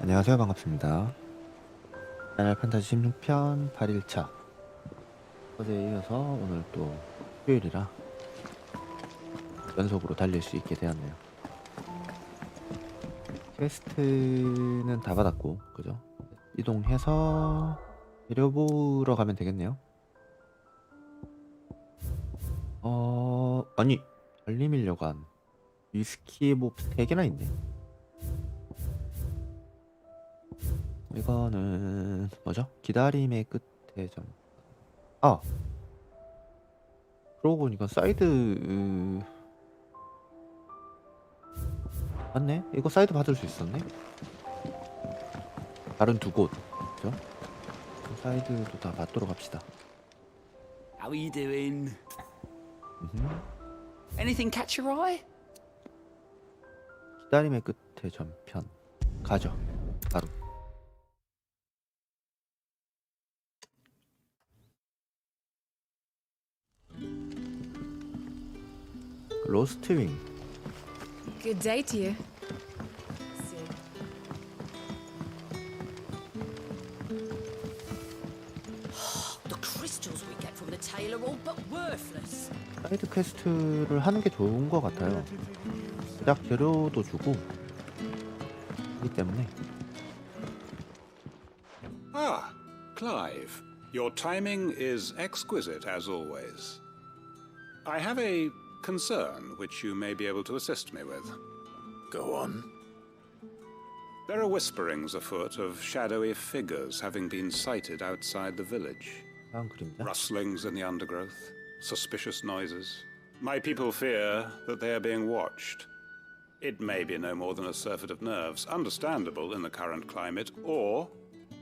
안녕하세요. 반갑습니다. 파이널 판타지 16편 8일차. 어제에 이어서 오늘 또 수요일이라 연속으로 달릴 수 있게 되었네요. 퀘스트는 다 받았고, 그죠? 이동해서 데려보러 가면 되겠네요. 아니, 알리밀려간 위스키 뭐 3개나 있네. 이거는 뭐죠? 기다림의 끝에 좀 그러고 보니까 사이드 맞네? 이거 사이드 받을 수 있었네? 다른 두 곳, 그죠? 사이드도 다 받도록 합시다. How are you doing? 음흠. Anything catch your eye? 기다림의 끝에 전편 가죠. 바로 로스트 윙. Good day to you. The crystals we get from the tail are all but worthless. 사이드 퀘스트를 하는 게 좋은 것 같아요. 제작 재료도 주고 그렇기 때문에. Ah, Clive. Your timing is exquisite as always. I have a concern which you may be able to assist me with. Go on. There are whisperings afoot of shadowy figures having been sighted outside the village. 다음 그림자. Rustlings in the undergrowth, suspicious noises. My people fear that they are being watched. It may be no more than a surfeit of nerves, understandable in the current climate, or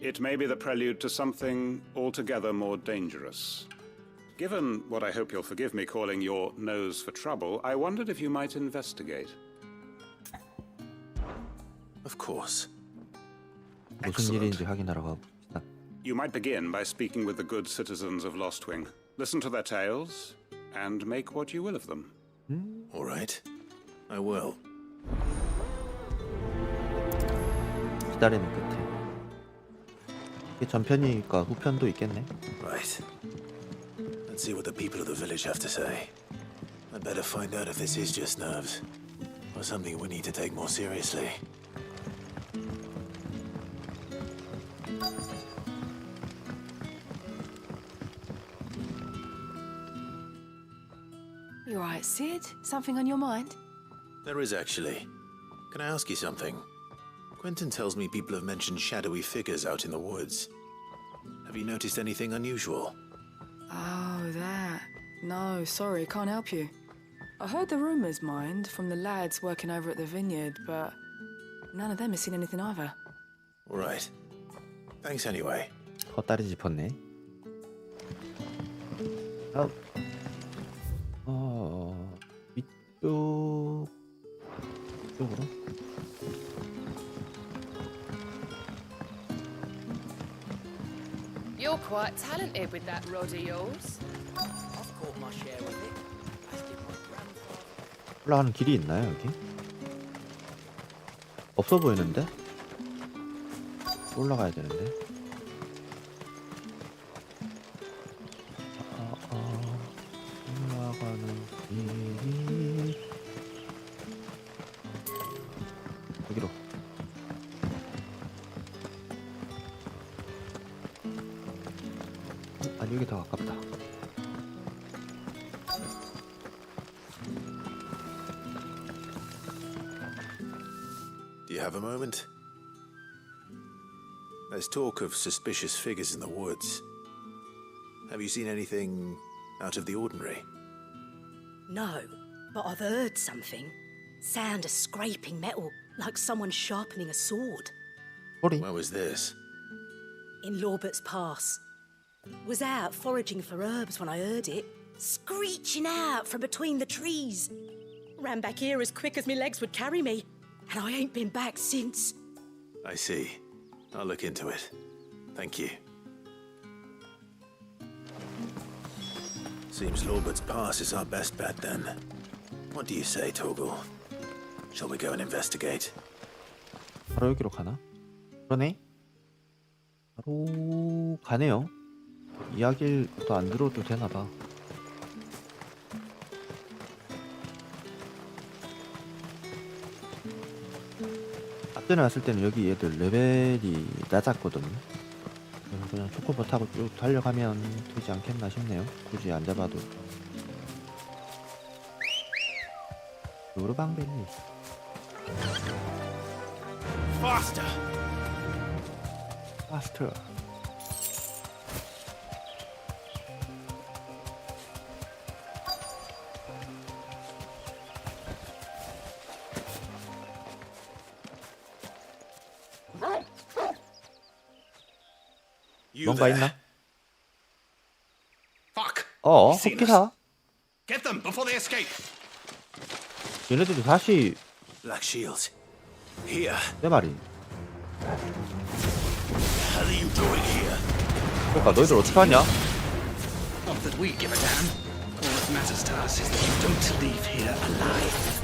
it may be the prelude to something altogether more dangerous. Given what I hope you'll forgive me calling your nose for trouble, I wondered if you might investigate. Of course. 무슨 Excellent. 일인지 확인하러 가봅시다. You might begin by speaking with the good citizens of Lostwing. Listen to their tales, and make what you will of them. All right. I will. 기다리는 끝에. 이게 전편이니까 후편도 있겠네. Right. Let's see what the people of the village have to say. I'd better find out if this is just nerves, or something we need to take more seriously. You alright, Sid? Something on your mind? There is actually. Can I ask you something? Quentin tells me people have mentioned shadowy figures out in the woods. Have you noticed anything unusual? Oh, that. No, sorry, can't help you. I heard the rumours, mind, from the lads working over at the vineyard, but none of them has seen anything either. All right. Thanks anyway. 헛다리 짚었네. 위쪽 쪽으로. You're quite talented with that rod of yours. I've caught my share of it. As did my grandfather. 올라가는 길이 있나요 여기? 없어 보이는데? 올라가야 되는데. 올라가는 길이 여기로. 아니 여기 더 가깝다. Do you have a moment? There's talk of suspicious figures in the woods. Have you seen anything out of the ordinary? No, but I've heard something. Sound of scraping metal, like someone sharpening a sword. 소리. Where was this? In Lorbert's Pass. Was out foraging for herbs when I heard it, screeching out from between the trees. Ran back here as quick as my legs would carry me, and I ain't been back since. I see. I'll look into it. Thank you. Seems Lorbert's Pass is our best bet then. What do you say, Torgal? Shall we go and investigate? 바로 여기로 가나? 그러네. 바로 가네요. 이야기를 또 안 들어도 되나봐. 앞전에 왔을 때는 여기 얘들 레벨이 낮았거든요. 그냥 초코보 타고 쭉 달려가면 되지 않겠나 싶네요. 굳이 안 잡아도. 요르방벨리. Faster! 파스트. You 뭔가 there. 있나? Fuck! Seen us. 헛기사. Get them before they escape! 얘네들이 다시 Black Shields. Here. 내 말이. What the hell are you doing here? 그러니까 너희들 어떻게 하냐? Not that we give a damn. All that matters to us is that you don't leave here alive.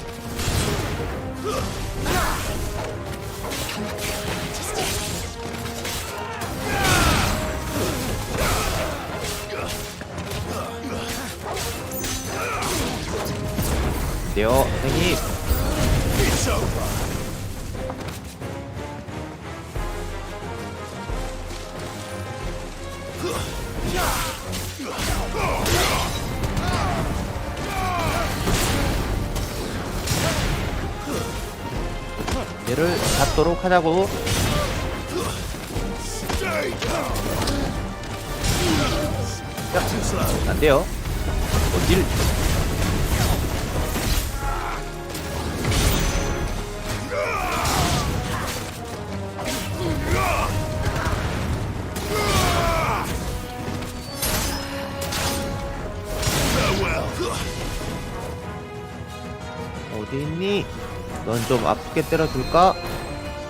네요, 선생님. It's over! 얘를 잡도록 하자고. 야, 안 돼요. 어딜? 어디 있니? 넌 좀 아프게 때려줄까?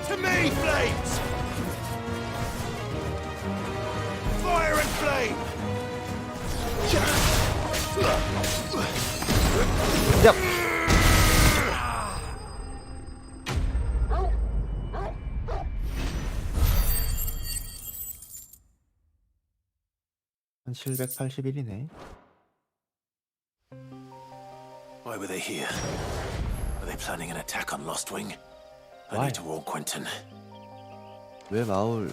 To me, flames! Fire and flame! 야! 한 781이네. Why were they here? Were they planning an attack on Lostwing? I Why? need to warn Quentin. 왜 마을?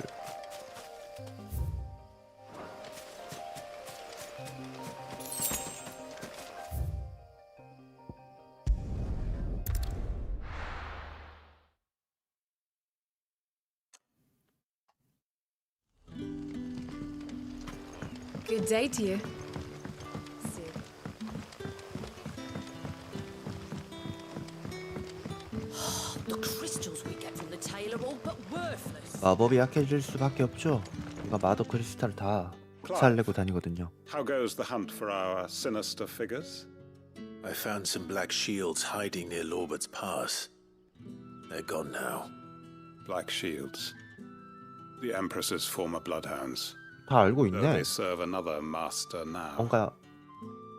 Good day to you. The crystals we get from the tail are all but worthless. 마법이 약해질 수밖에 없죠. 이거 마더 크리스탈 다 살내고 다니거든요. How goes the hunt for our sinister figures? I found some black shields hiding near Lorbert's Pass. They're gone now. Black Shields. The Empress's former bloodhounds. 다 알고 Though 있네. they serve another master now. 뭔가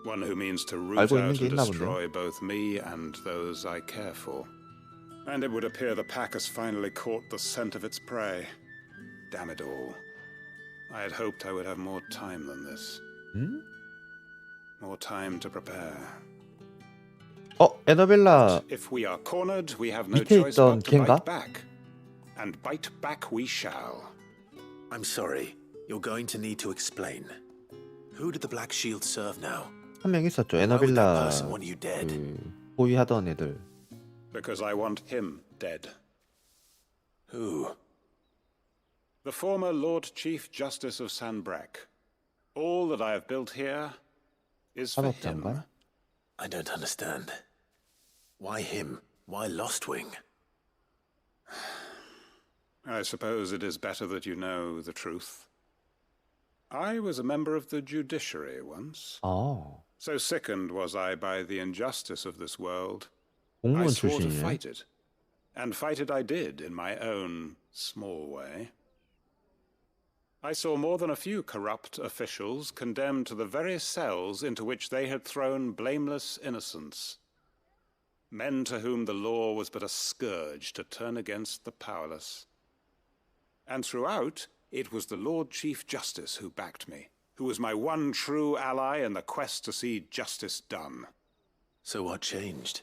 One who means to root 알고 out 있는 게 and 있나 destroy both me and those I care for. And it would appear the pack has finally caught the scent of its prey. Damn it all. I had hoped I would have more time than this. 음? More time to prepare. 에너벨라 If we are cornered, we have no 밑에 choice 있던 but to 걔인가? bite back. And bite back we shall. I'm sorry. You're going to need to explain. Who did the Black Shield serve now? 한 명 있었죠. Why would that 에너벨라 person want you dead? 보위하던 애들. Because I want him dead. Who? The former Lord Chief Justice of Sanbreque. All that I have built here is for him. 사법장관? I don't understand. Why him? Why Lostwing? I suppose it is better that you know the truth. I was a member of the judiciary once. 아, So sickened was I by the injustice of this world, I 공무원 swore to 출신이네. fight it. And fight it I did in my own small way. I saw more than a few corrupt officials condemned to the very cells into which they had thrown blameless innocents. Men to whom the law was but a scourge to turn against the powerless. And throughout, it was the Lord Chief Justice who backed me, who was my one true ally in the quest to see justice done. So what changed?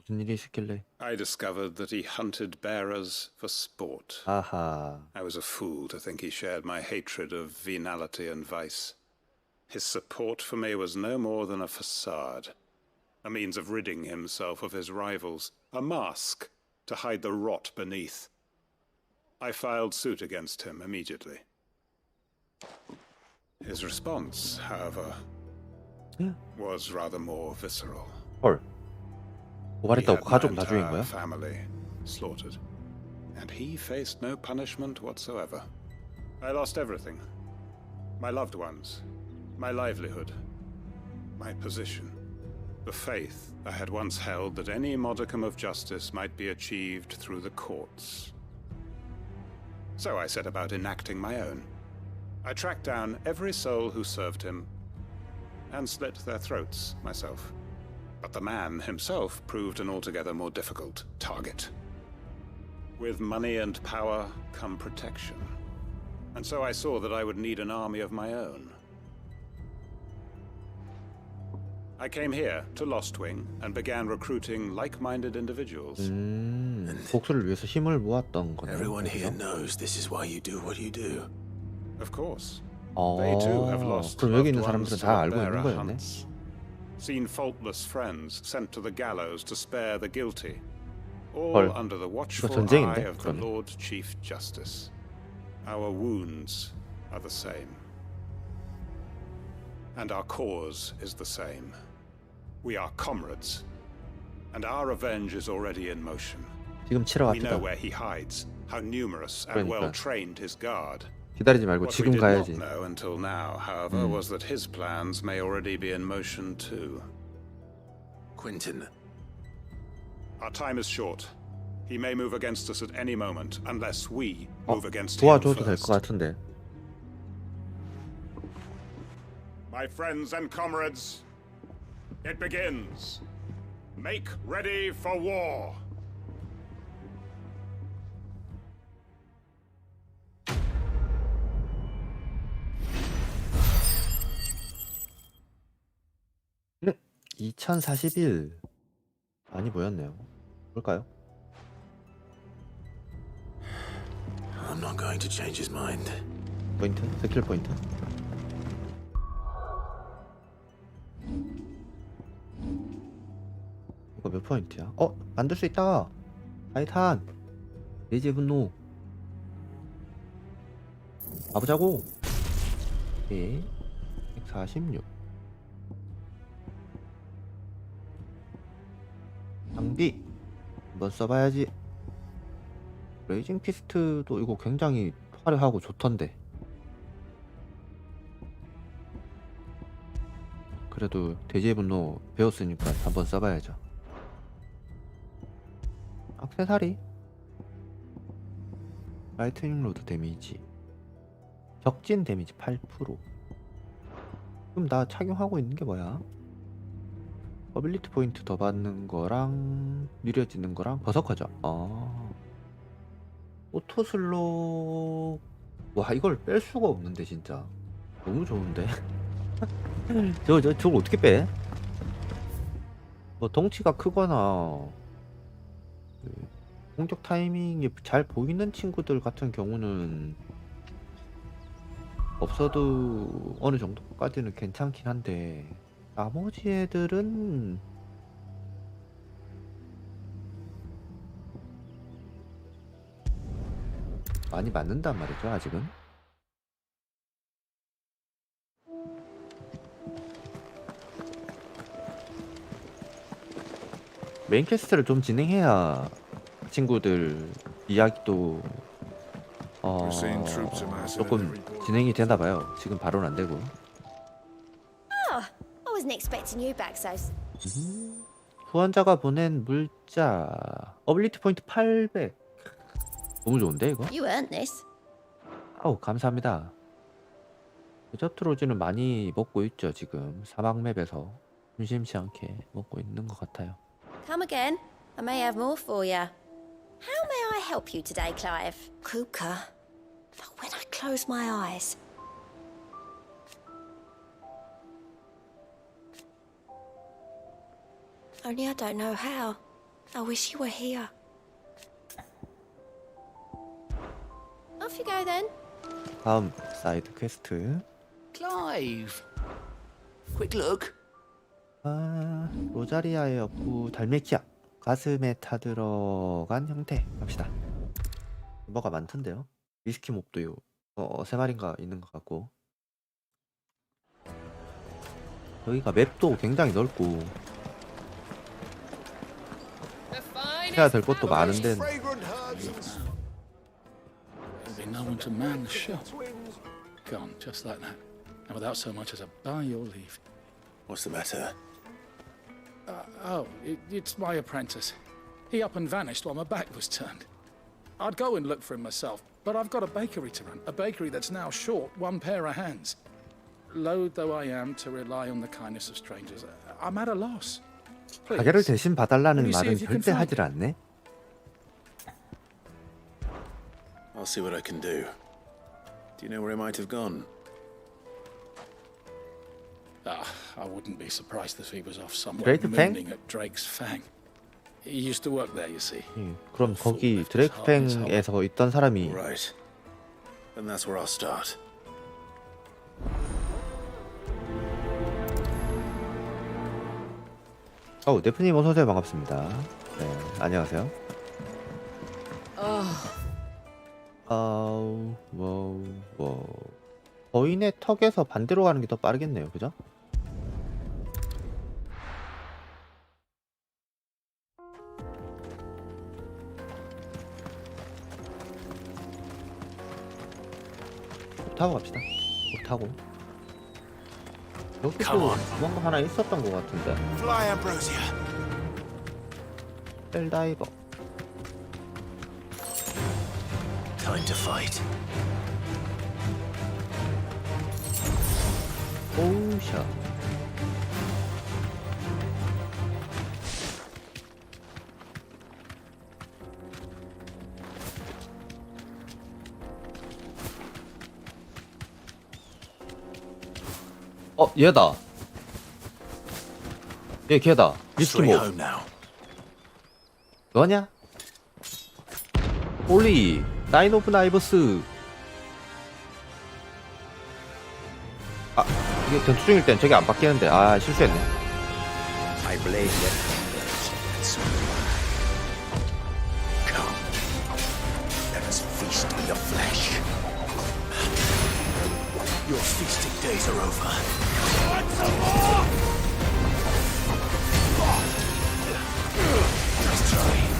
무슨 일이 있었길래? I discovered that he hunted bearers for sport. 아하. I was a fool to think he shared my hatred of venality and vice. His support for me was no more than a facade, a means of ridding himself of his rivals, a mask to hide the rot beneath. I filed suit against him immediately. His response, however, was rather more visceral. 헐. He 고발했다고 had my 가족 다 죽인 entire 거야? family slaughtered, and he faced no punishment whatsoever. I lost everything. My loved ones, my livelihood, my position, the faith I had once held that any modicum of justice might be achieved through the courts. So I set about enacting my own. I tracked down every soul who served him and slit their throats myself. But the man himself proved an altogether more difficult target. With money and power come protection. And so I saw that I would need an army of my own. I came here to Lostwing and began recruiting like-minded individuals. 복수를 위해서 힘을 모았던 거네요. Everyone here 그죠? knows this is why you do what you do. Of course. They too have lost 그럼 여기 있는 loved ones 사람들은 to 다 the 알고 있는 bearer 거였네. hunts. Seen faultless friends sent to the gallows to spare the guilty, all 헐, under the 이거 watchful 전쟁인데, eye of the 그러면? Lord Chief Justice. Our wounds are the same. And our cause is the same. We are comrades, and our revenge is already in motion. 지금 치러 We know 갑시다. where he hides, how numerous and 그러니까. well-trained his guard. 기다리지 말고 What we 지금 did 가야지. not know until now, however, was that his plans may already be in motion too. Quentin, Our time is short. He may move against us at any moment, unless we move against him 도와줘도 될 first. 것 같은데. My friends and comrades, it begins. Make ready for war. 음, 2041 많이 보였네요. 볼까요? I'm not going to change his mind. 포인트? 스킬 포인트? 이거 몇 포인트야? 만들 수 있다! 타이탄! 레이지의 분노! 가보자고! 오케이 146 장비! 한번 써봐야지. 레이징 피스트도 이거 굉장히 화려하고 좋던데. 그래도 대지의 분노 배웠으니까 한번 써봐야죠. 액세서리 라이트닝 로드 데미지 적진 데미지 8%. 그럼 나 착용하고 있는 게 뭐야? 어빌리티 포인트 더 받는 거랑 느려지는 거랑 버서커죠. 오토 슬로. 와, 이걸 뺄 수가 없는데 진짜 너무 좋은데. 저걸 어떻게 빼? 뭐 덩치가 크거나 그 공격 타이밍이 잘 보이는 친구들 같은 경우는 없어도 어느 정도까지는 괜찮긴 한데, 나머지 애들은 많이 맞는단 말이죠, 아직은. 메인 퀘스트를 좀 진행해야 친구들 이야기도 조금 진행이 되나 봐요. 지금 바로는 안 되고. I wasn't expecting you back so. 후원자가 보낸 물자 어빌리티 포인트 800. 너무 좋은데 이거? You earned this. 아우, 감사합니다. 데저트로즈는 많이 먹고 있죠. 지금 사막 맵에서 심심치 않게 먹고 있는 것 같아요. Come again. I may have more for you. How may I help you today, Clive? Kuka, close my eyes. Only I don't know how. I wish you were here. Off you go then. 다음 사이드 퀘스트. Clive. Quick look. 아, 로자리아의 여부 달메키아. 가슴에 타들어간 형태. 갑시다. 뭐가 많던데요. 위스키 몹도 세 마리인가 있는 것 같고. 여기가 맵도 굉장히 넓고 해야 될 것도 많은데 There'll be no one to man the shop. Gone, just like that. And without so much as a by your leave. What's the matter? It's my apprentice. He up and vanished while my back was turned. I'd go and look for him myself, but I've got a bakery to run. A bakery that's now short one pair of hands. Loath though I am to rely on the kindness of strangers, I'm at a loss. 가게를 대신 봐달라는 Will you see 말은 if you can 절대 find 하질 않네. I'll see what I can do. Do you know where he might have gone? I wouldn't be surprised if he was off somewhere Drake Fang? mooning at Drake's Fang. He used to work there, you see. 그럼 거기 드레이크팽에서 있던 사람이 Right. Then that's where I'll start. 네프님 어서오세요. 반갑습니다. 네, 안녕하세요. 거인의 턱에서 반대로 가는 게 더 빠르겠네요. 그죠? 못 타고 갑시다. 못 타고. 여기도 뭔가 하나 있었던 것 같은데. Fly, Ambrosia. 셀다이버. Time to fight. 오우샤. 얘다. 얘 걔다. Straight 미스키모. home now. 너냐? 올리 나인 오브 나이버스. 이게 전투 중일 땐 저게 안 바뀌는데. 실수했네. I blade their fingers and so come. Let us feast on your flesh. Your feasting days are over. Want some more? Nice try.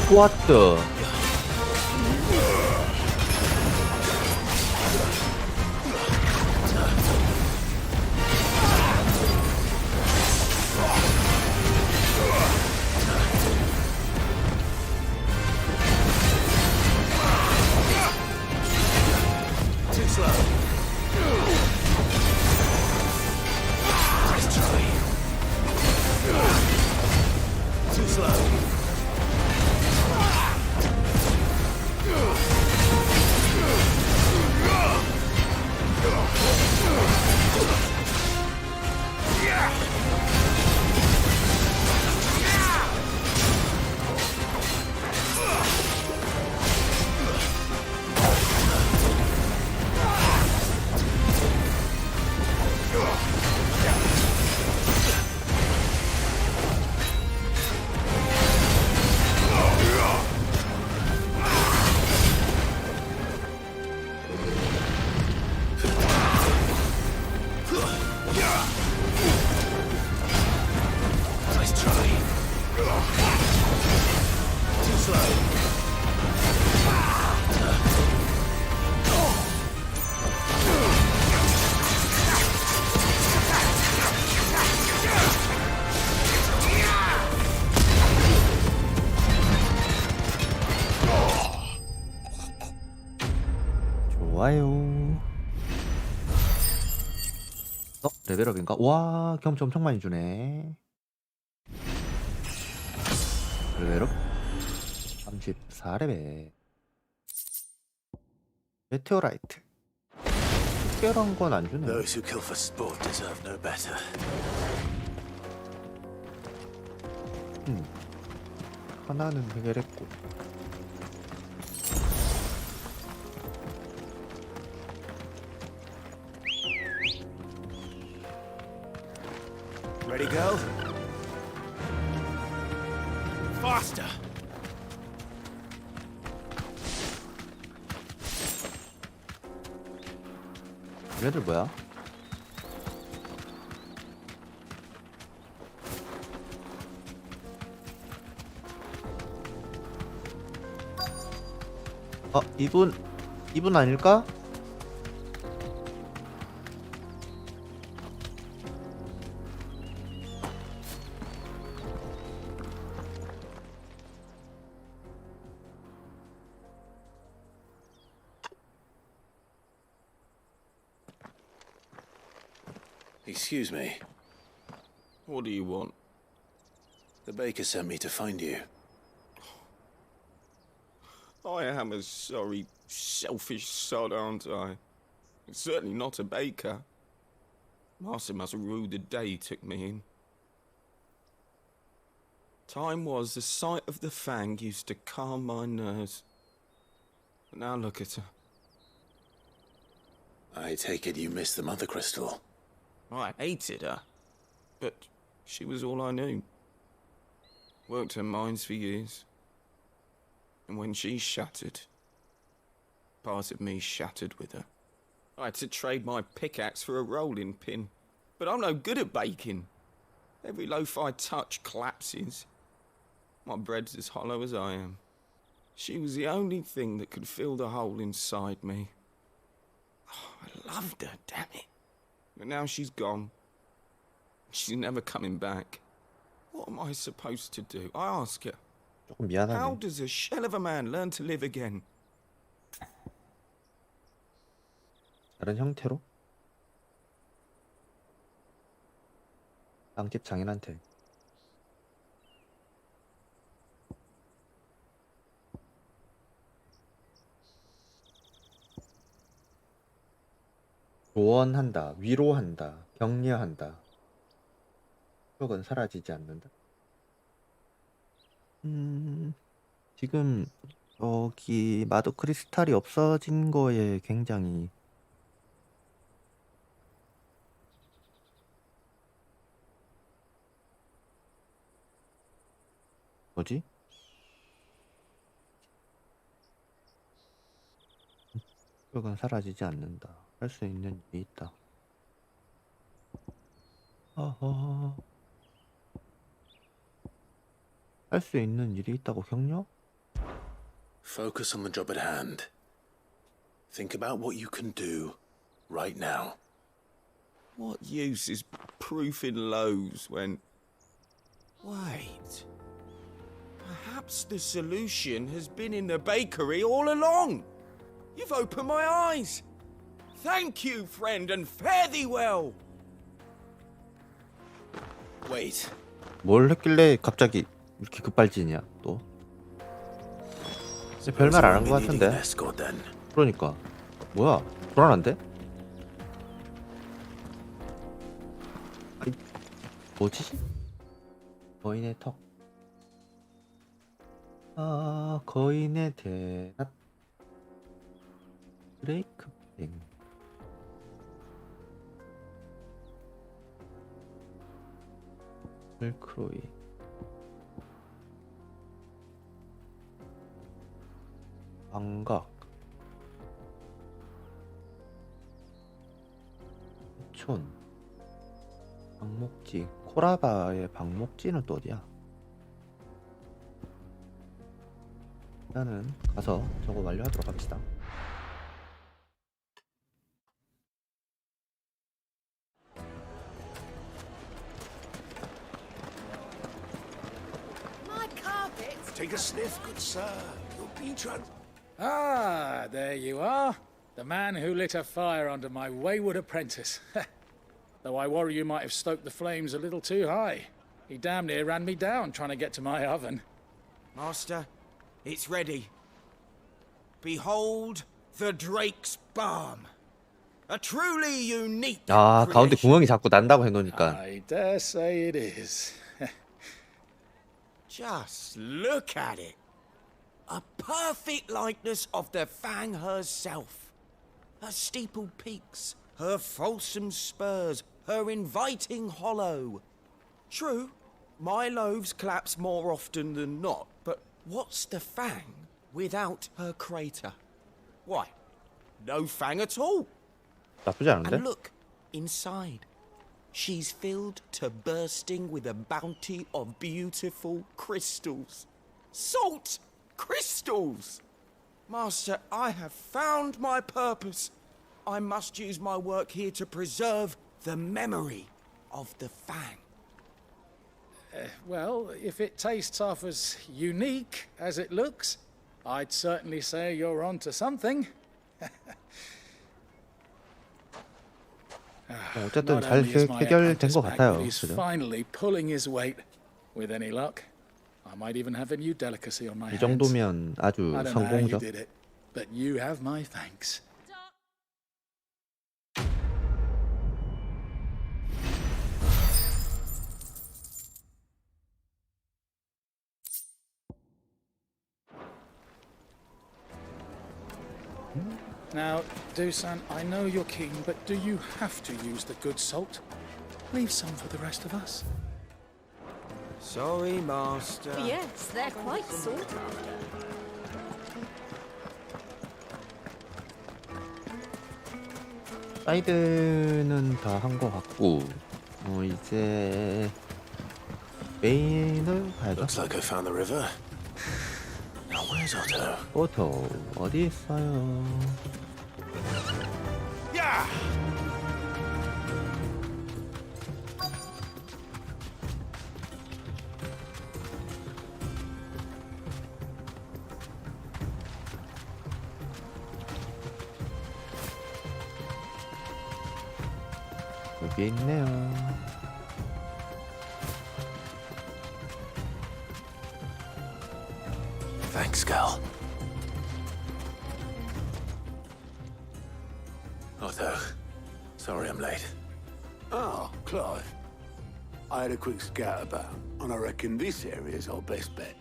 What the? Nice try. Too slow. 좋아요. 레벨업인가? 와, 경치 엄청 많이 주네. 레벨업 34레벨. 메테오라이트. 특별한 건 안 주네. Those who kill for sport deserve no better. 하나는 해결했고. Ready, girl? Faster! 얘네들 뭐야? 이분 아닐까? Excuse me. What do you want? The baker sent me to find you. I am a sorry, selfish sod, aren't I? Certainly not a baker. Master must have ruled the day he took me in. Time was the sight of the fang used to calm my nerves. But now look at her. I take it you missed the mother crystal. I hated her, but she was all I knew. Worked her mines for years. And when she shattered, part of me shattered with her. I had to trade my pickaxe for a rolling pin, but I'm no good at baking. Every loaf I touch collapses. My bread's as hollow as I am. She was the only thing that could fill the hole inside me. Oh, I loved her, damn it. But now she's gone. She's never coming back. What am I supposed to do? I ask her. 조금 How 미안하네. does a shell of a man learn to live again? 다른 형태로? 빵집 장인한테. 조언한다, 위로한다, 격려한다. 추억은 사라지지 않는다. 지금 여기 마도 크리스탈이 없어진 거에 굉장히 뭐지? 추억은 사라지지 않는다. 할 수 있는 일이 있다. 어허. 할 수 있는 일이 있다고 격려? Focus on the job at hand. Think about what you can do right now. What use is proofing loaves when... Wait. Perhaps the solution has been in the bakery all along. You've opened my eyes. Thank you, friend, and fare thee well. Wait. 뭘 했길래 갑자기 이렇게 급발진이야 또? 별말 안 한 것 Needing an 같은데? escort then. 그러니까 뭐야 불안한데? 아이 뭐지? 거인의 턱. 아 거인의 대낮. 브레이크 뱅. 벨크로이. 광각. 촌. 방목지. 코라바의 방목지는 또 어디야? 일단은 가서 저거 완료하도록 합시다. My carpet! Take a sniff, good sir. You'll be Ah, there you are. The man who lit a fire under my wayward apprentice. Though I worry you might have stoked the flames a little too high. He damn near ran me down trying to get to my oven. Master, it's ready. Behold the Drake's Balm. A truly unique 아, 가운데 creation. 구멍이 자꾸 난다고 해놓으니까. I dare say it is. Just look at it. A perfect likeness of the Fang herself. Her steepled peaks, her fulsome spurs, her inviting hollow. True, my loaves collapse more often than not, but what's the Fang without her crater? Why, no Fang at all. 나쁘지 않은데? And look, inside. She's filled to bursting with a bounty of beautiful crystals. Salt crystals! Master, I have found my purpose. I must use my work here to preserve the memory of the Fang. Well, if it tastes half as unique as it looks, I'd certainly say you're onto something. 어쨌든 Not 잘 only is my 해결된 apprentice 것 back, 같아요. but he's 그죠? finally pulling his weight. With any luck, I might even have a new delicacy on my 이 hands. 정도면 아주 I don't know how you 성공적. did it, but you have my thanks. Now, Dusan, I know you're keen, but do you have to use the good salt? Leave some for the rest of us. Sorry, Master. Yes, they're quite sought after. 사이드는 다 한 것 같고, 이제 메인을 가야죠. Looks like I found the river. Now where's Otto? 오토 어디 있어요? Yeah! 여기 있네요. Thanks, Gal. Otto, sorry I'm late. Ah, Clive. I had a quick scout about, and I reckon this area's our best bet.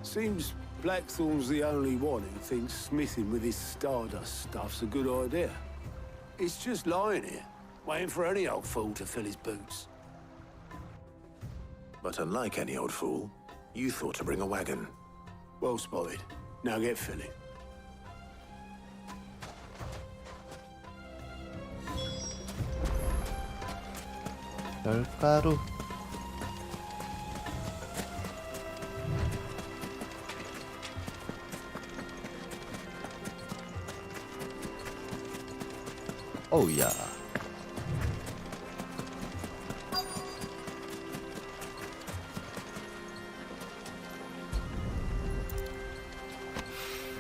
Seems Blackthorn's the only one who thinks smithing with his stardust stuff's a good idea. It's just lying here, waiting for any old fool to fill his boots. But unlike any old fool, you thought to bring a wagon. Well spotted. Now get filling. 열가루. 어우야.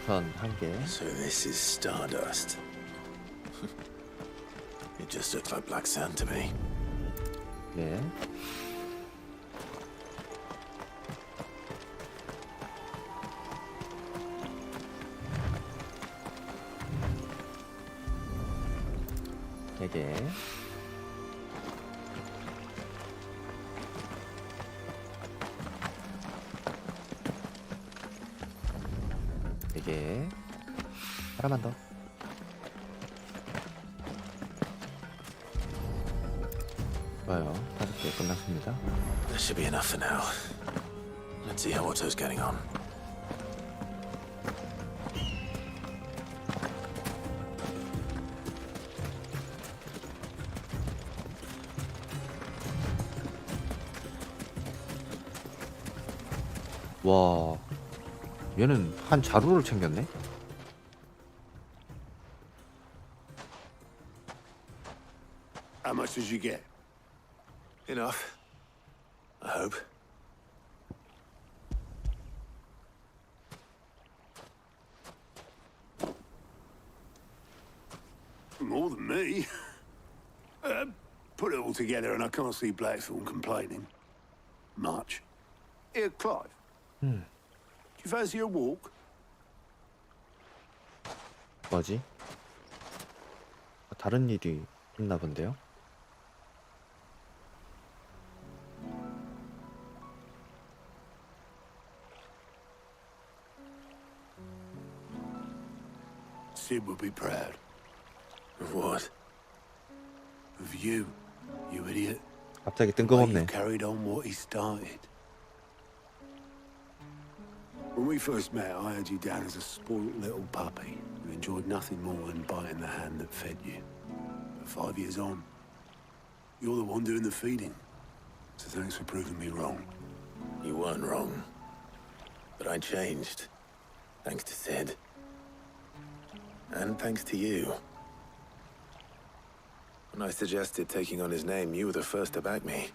우선 한 개. So this is stardust. It just looks like black sand to me. 네. 네 개. 네 개. 하나만 더. 좋아요. 5개 끝났습니다. That should be enough for now. Let's see how Otto's getting on. 와, 얘는 한 자루를 챙겼네? How much did you get? Enough. I hope. More than me. Put it all together and I can't see Blackthorn complaining. Much. Here, Clive. Do you fancy a walk? 뭐지? 다른 일이 있나 본데요? Sid would be proud. Of what? Of you, you idiot. 갑자기 Why 뜬금없네. you carried on what he started. When we first met, I had you down as a spoilt little puppy who enjoyed nothing more than biting the hand that fed you. But 5 years on, you're the one doing the feeding. So thanks for proving me wrong. You weren't wrong. But I changed. Thanks to Sid. And thanks to you. When I suggested taking on his name, you were the first to back me.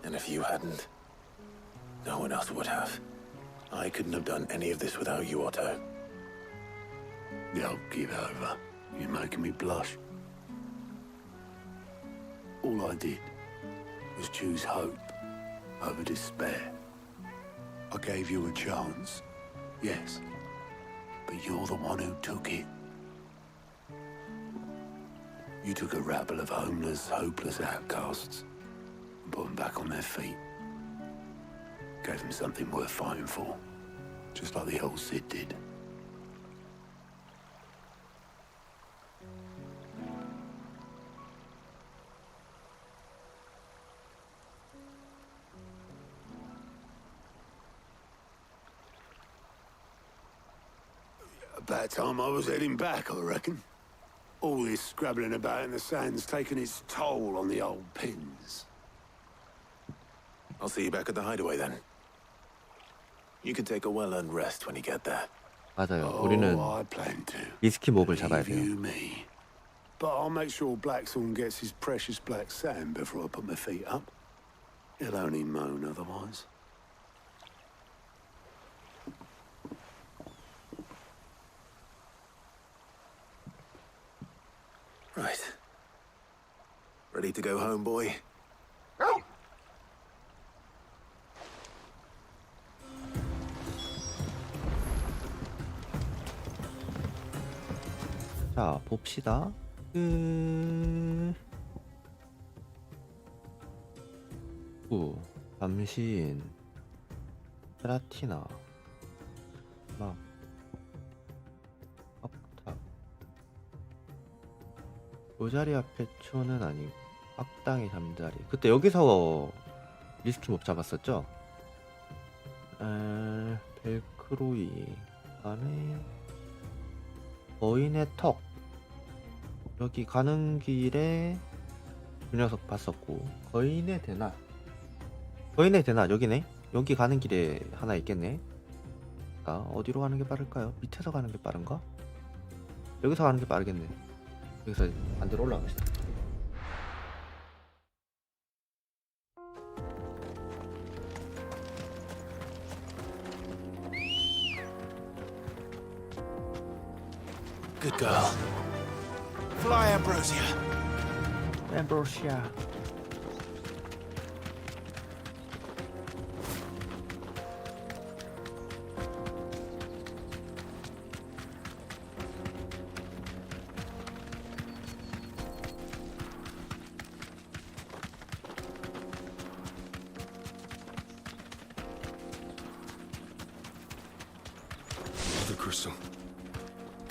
And if you hadn't, no one else would have. I couldn't have done any of this without you, Otto. Yo, give over. You're making me blush. All I did was choose hope over despair. I gave you a chance, yes, but you're the one who took it. You took a rabble of homeless, hopeless outcasts and put them back on their feet. Gave them something worth fighting for, just like the old Sid did. About time I was heading back, I reckon. All this scrabbling about in the sand's taken its toll on the old pins. I'll see you back at the hideaway then. You can take a well-earned rest when you get there. 맞아요. 우리는 Oh, I plan to. 리스키 몹을 잡아야 Leave 돼요. you me. But I'll make sure Blackthorn gets his precious black sand before I put my feet up. He'll only moan otherwise. Right. Ready to go home, boy? 자, 봅시다. 잠시인, 플라티나, 막, 업탑. 요 자리 앞에 초는 아니고, 악당의 잠자리. 그때 여기서 리스키 몹 잡았었죠? 벨크로이, 그다음에 거인의 턱. 여기 가는 길에 그 녀석 봤었고, 거인의 대낮 여기네. 여기 가는 길에 하나 있겠네. 자, 어디로 가는 게 빠를까요? 밑에서 가는 게 빠른가? 여기서 가는 게 빠르겠네. 여기서 반대로 올라갑시다. Good girl. Fly, Ambrosia. 엠브로시아. The crystal.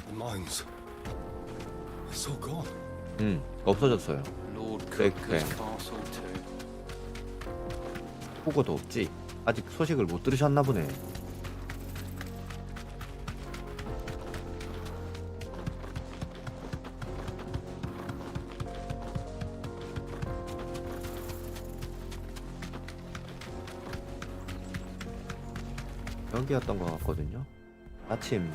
The mines. It's all gone. 없어졌어요. Lord 그래. Cooker's castle too. 보고도 없지. 아직 소식을 못 들으셨나 보네. 여기였던 것 같거든요. 마침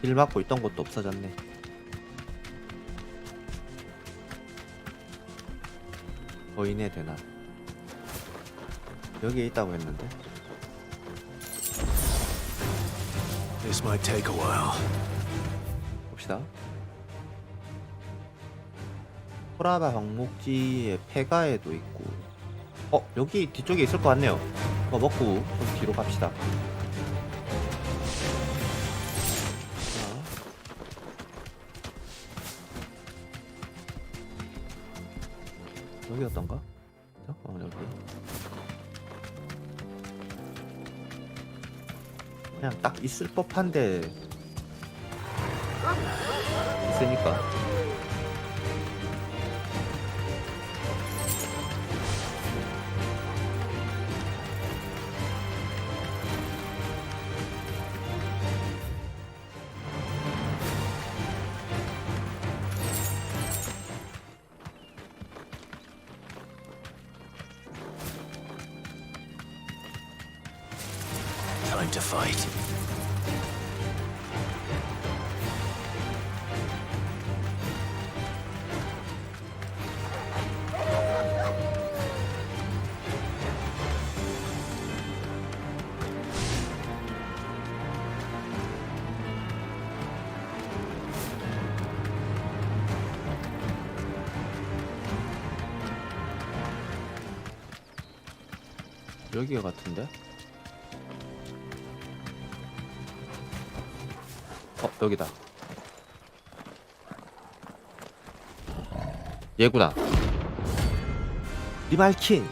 길 막고 있던 곳도 없어졌네. 거인의 대낮 여기에 있다고 했는데. This might take a while. 봅시다. 호라바 황목지의 폐가에도 있고, 여기 뒤쪽에 있을 것 같네요. 이거 먹고 좀 뒤로 갑시다. 자. 여기였던가? 여기. 그냥 딱 있을 법한데 있으니까. Time to fight. 여기가 같은데? 여기다. 얘구나. 리말킨.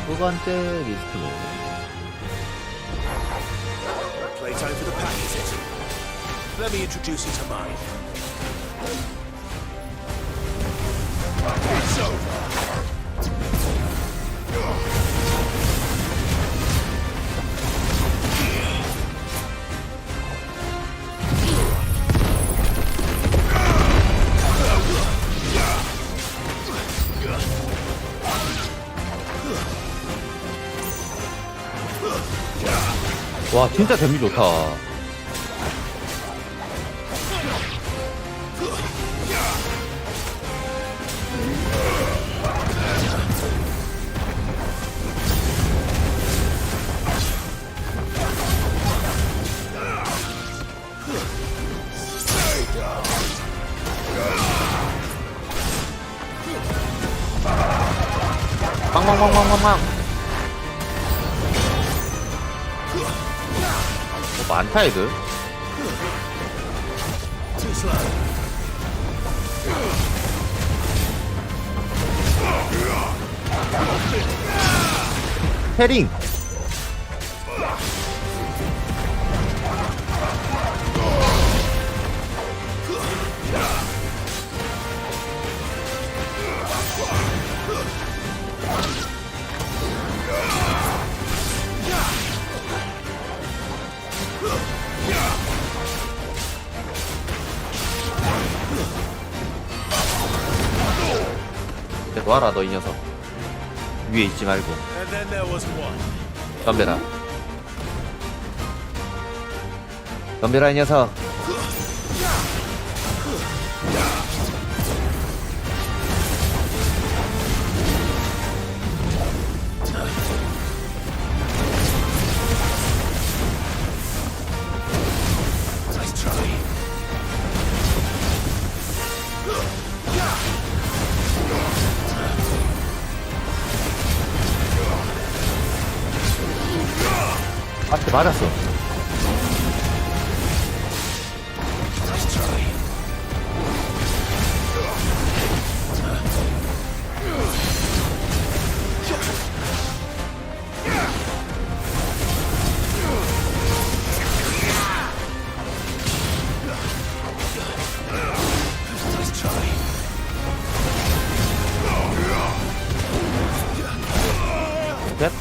두 번째 리스트 모드. Playtime for the pack, is it? Let me introduce you to mine. It's over. 와, 진짜 데미 좋다. 빵빵빵빵빵빵. 많다 애들. 헤링. 놔라 너 이 녀석. 위에 있지 말고. 덤벼라. 덤벼라 이 녀석. 맞았어. 넵.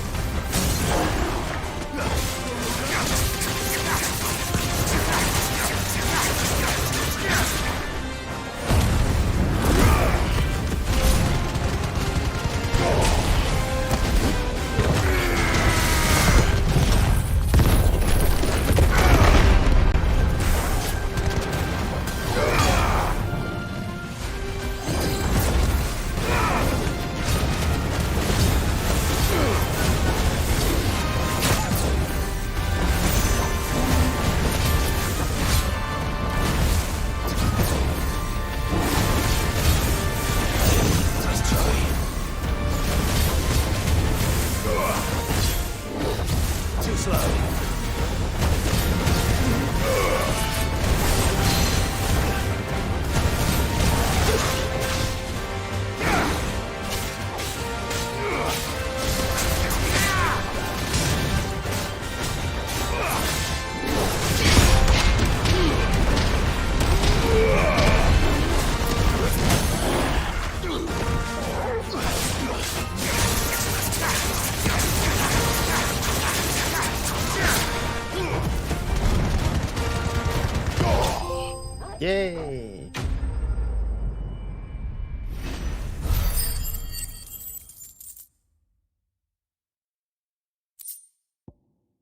예.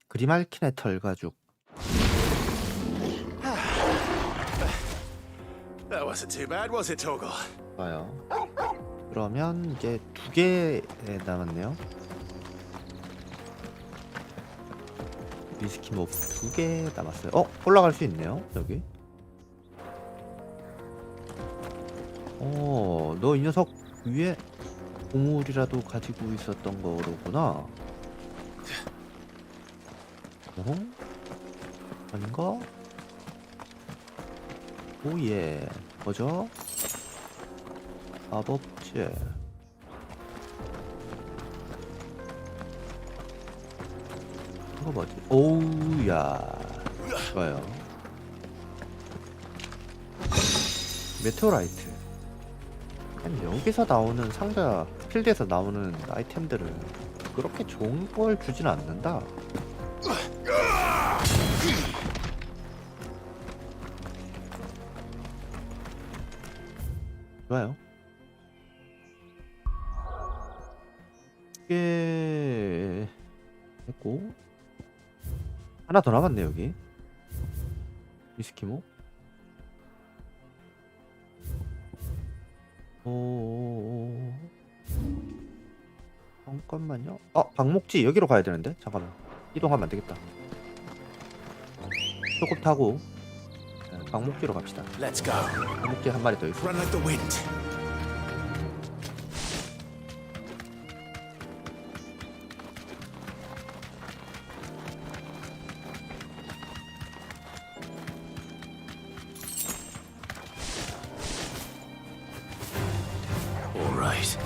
그리말킨의 털가죽. That wasn't too bad, was it, Torgal? 좋아요. 그러면 이제 2개 남았네요. 위스키 몹 2개 남았어요. 올라갈 수 있네요. 여기. 너 이 녀석 위에 보물이라도 가지고 있었던 거로구나. 아닌가? 오예. 뭐죠? 마법제. 이거 뭐지? 오우야. 좋아요. 메테오라이트. 아니, 여기서 나오는 상자, 필드에서 나오는 아이템들을 그렇게 좋은 걸 주진 않는다. 좋아요. 이게 했고 하나 더 남았네 여기. 위스키모. 잠깐만요. 방목지 여기로 가야 되는데 잠깐만. 이동하면 안 되겠다. 조금 타고 방목지로 갑시다. Let's go. 방목지 한 마리 더 있어. Run like the wind. All right.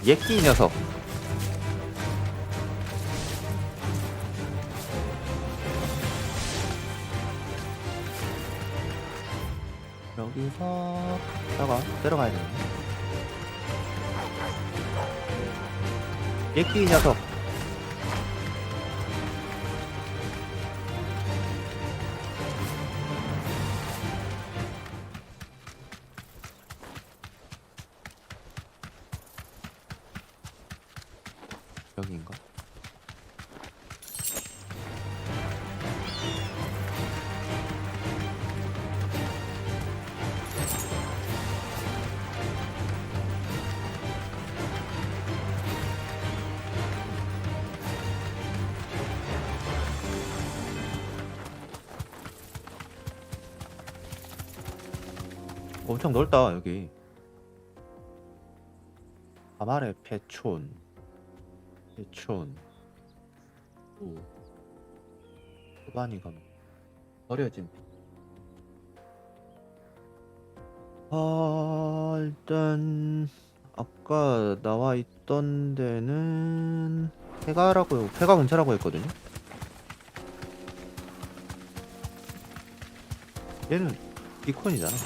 예끼 녀석. 여기서 내려가야 되네. 예끼 녀석. 여기인가? 엄청 넓다 여기. 가말의 배촌. 소반이가 버려진. 일단 아까 나와 있던 데는 폐가 근처라고 했거든요. 얘는 비콘이잖아.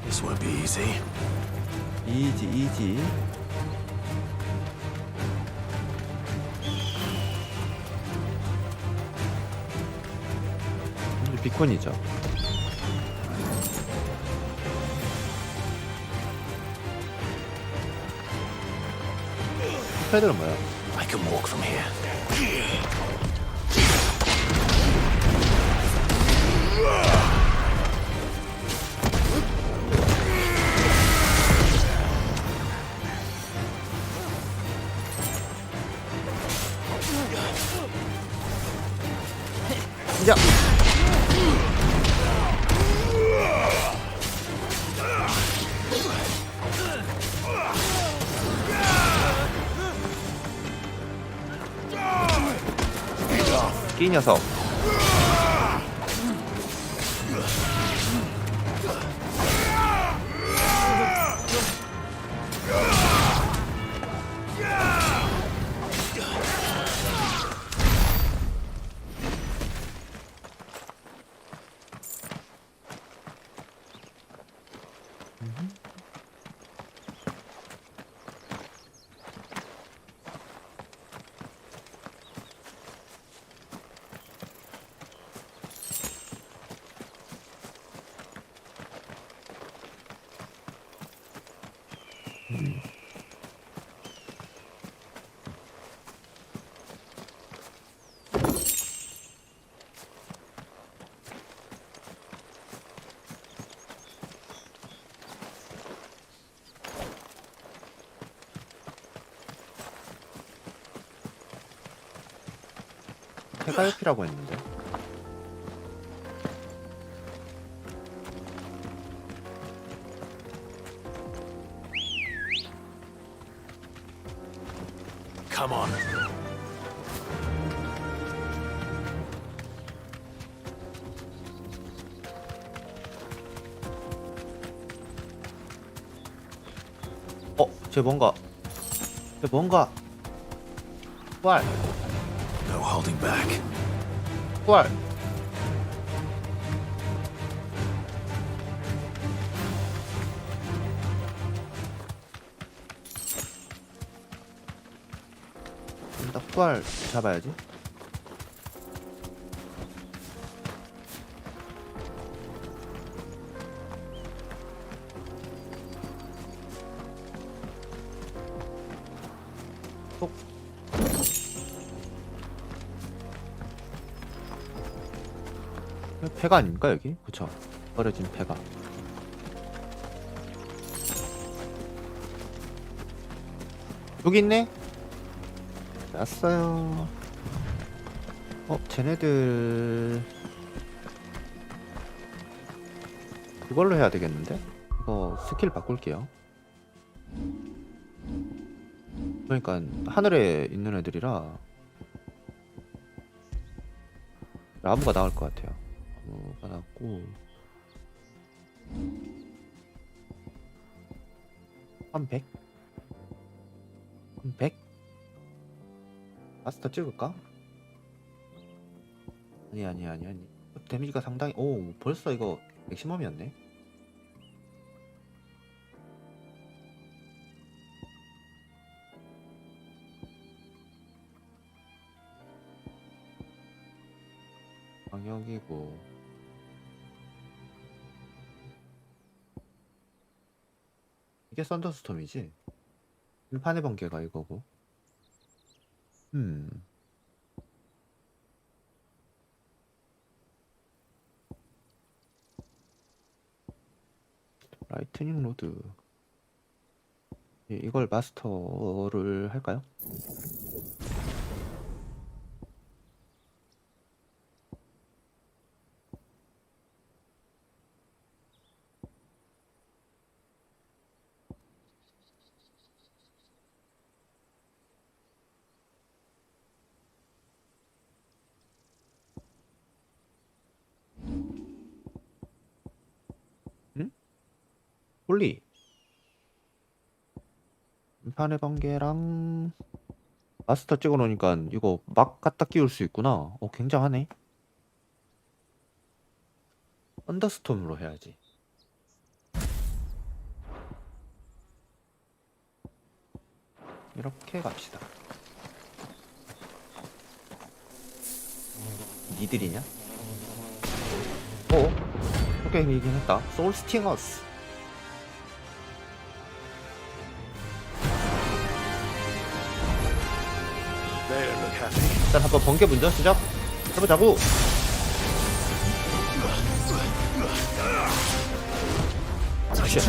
This won't be easy. 이지. 비콘이죠. 패들은 뭐야? I can walk from here. 야. 이 녀석. 폐가요피라고 했는데. Come on. 쟤 뭔가 부활 No holding back. 부활. 딱 부활 잡아야지. 톡. 폐가 아닙니까 여기? 그쵸? 버려진 폐가. 여기 있네? 왔어요. 쟤네들 그걸로 해야 되겠는데? 이거 스킬 바꿀게요. 그러니까 하늘에 있는 애들이라 라무가 나올 것 같아요. 라무가 나왔고 한 100? 한 100? 마스터 찍을까? 아니. 데미지가 상당히 벌써 이거 맥시멈이었네. 방역이고 이게 썬더스톰이지? 일판의 번개가 이거고. 라이트닝 로드. 이걸 마스터를 할까요? 홀리 판의 번개랑 마스터 찍어 놓으니까 이거 막 갖다 끼울 수 있구나. 굉장하네. 언더스톰으로 해야지. 이렇게 갑시다. 니들이냐? 게임이긴 했다. 소울 스팅어스. 일단 한번 번개 문전 시작 해보자고. 쉣.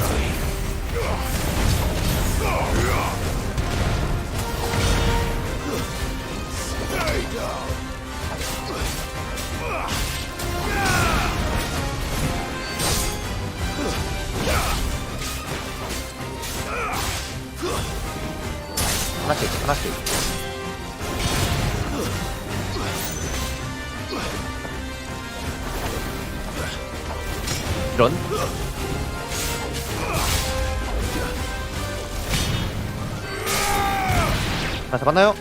하나씩. 이런. 자, 잡았나요?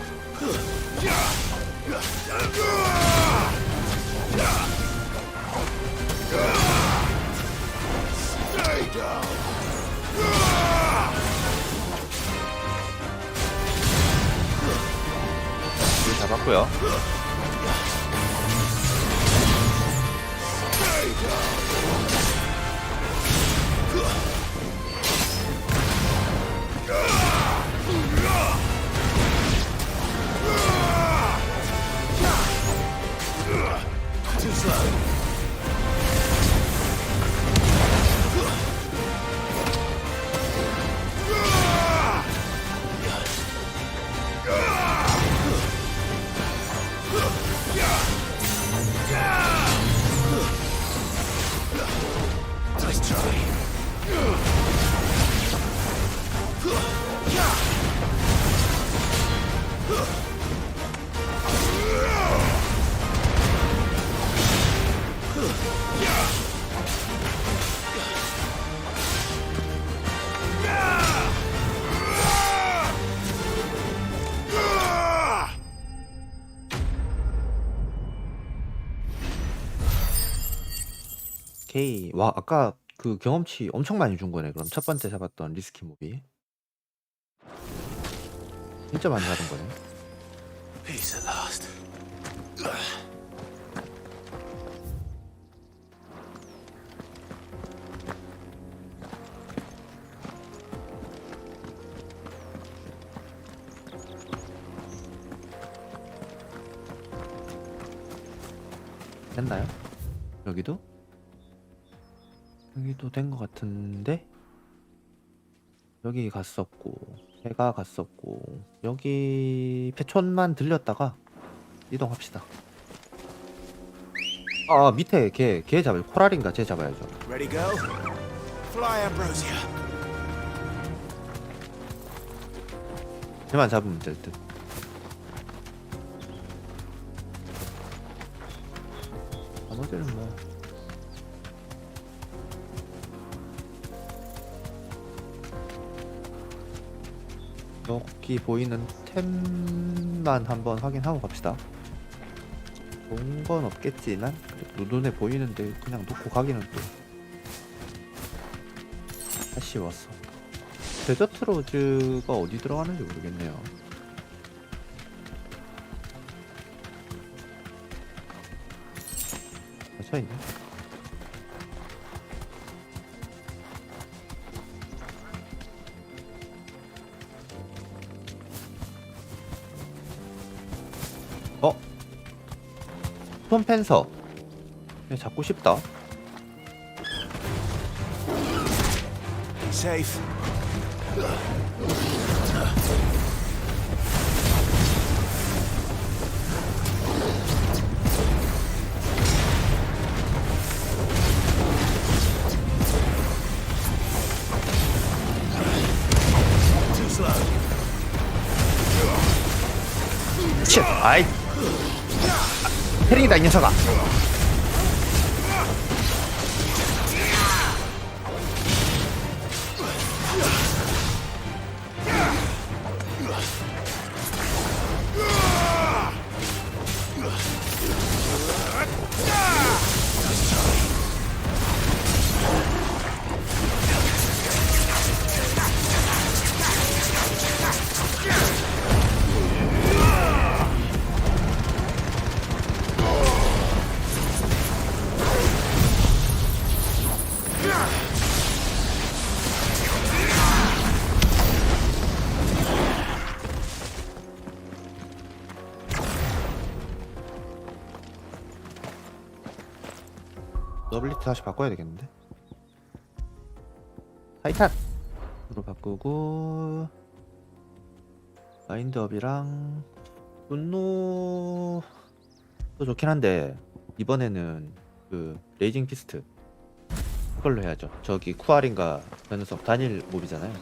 이거 잡았고요. 오케이. 와, 아까 그 경험치 엄청 많이 준 거네. 그럼 첫 번째 잡았던 리스키 무비. 진짜 많이 받은 거네. Peace at last. 됐나요? 여기도? 여기도 된 것 같은데? 여기 갔었고, 해가 갔었고, 여기 패촌만 들렸다가 이동합시다. 아, 밑에 걔 잡아요. 코랄인가 쟤 잡아야죠. Ready go? Fly, Ambrosia. 쟤만 잡으면 될 듯. 나머지는 뭐 여기 보이는 템만 한번 확인하고 갑시다. 좋은 건 없겠지만 그래도 눈에 보이는데 그냥 놓고 가기는 또 아쉬웠어. 데저트 로즈가 어디 들어가는지 모르겠네요. 갇혀있네. 스톤 펜서 잡고 싶다. Safe. Too slow. 치! 아이! 패링이다 이 녀석아! 너블리티 다시 바꿔야 되겠는데? 타이탄으로 바꾸고 마인드업이랑 분노도 좋긴 한데 이번에는 그 레이징 피스트 그걸로 해야죠. 저기 쿠알인가 그 녀석 단일 몹이잖아요.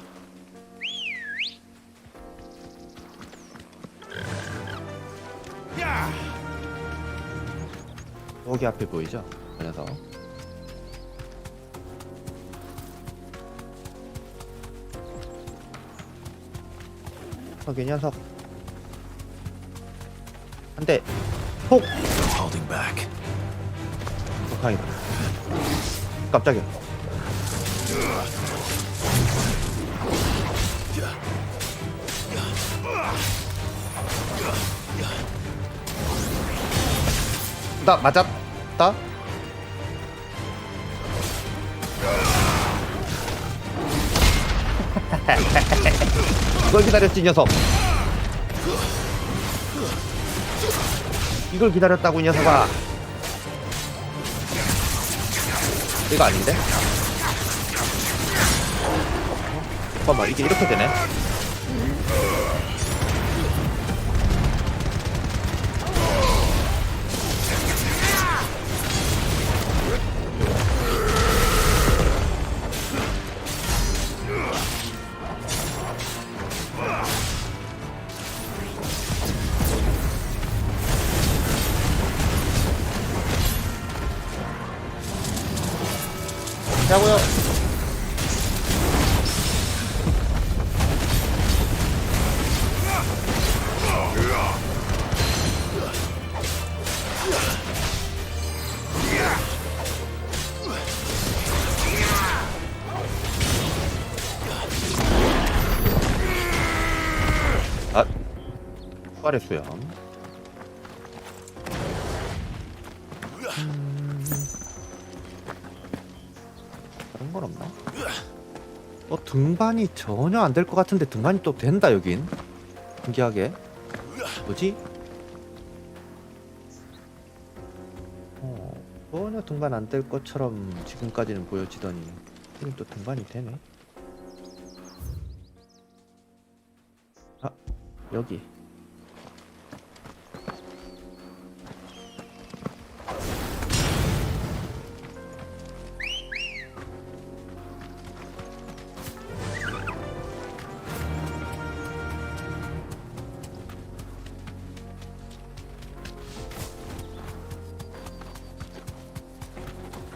여기 앞에 보이죠? 그 녀석. 이 녀석 한대 폭! Holding back. 폭탄이다. 깜짝이야. 나 맞았다? 이걸 기다렸지 이 녀석. 이걸 기다렸다고 이 녀석아. 이거 아닌데? 잠깐만 이게 이렇게 되네. 야구요. 아, 추가의 수염. 다른 건 없나? 등반이 전혀 안 될 것 같은데 등반이 또 된다 여긴. 신기하게. 뭐지? 전혀 등반 안 될 것처럼 지금까지는 보여지더니 지금 또 등반이 되네. 아, 여기.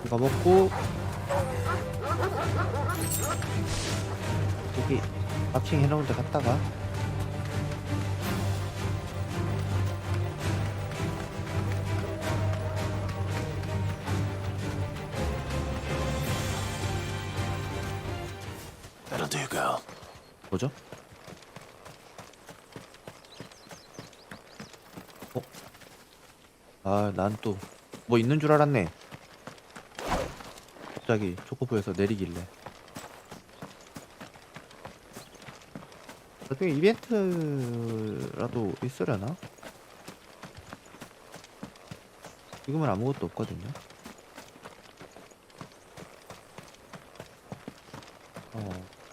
이거 먹고 여기 마킹 해놓은 데 갔다가 That'll do, girl. 뭐죠? 아, 난 또 뭐 있는 줄 알았네. 갑자기 초코보에서 내리길래. 나중에 이벤트라도 있으려나? 지금은 아무것도 없거든요.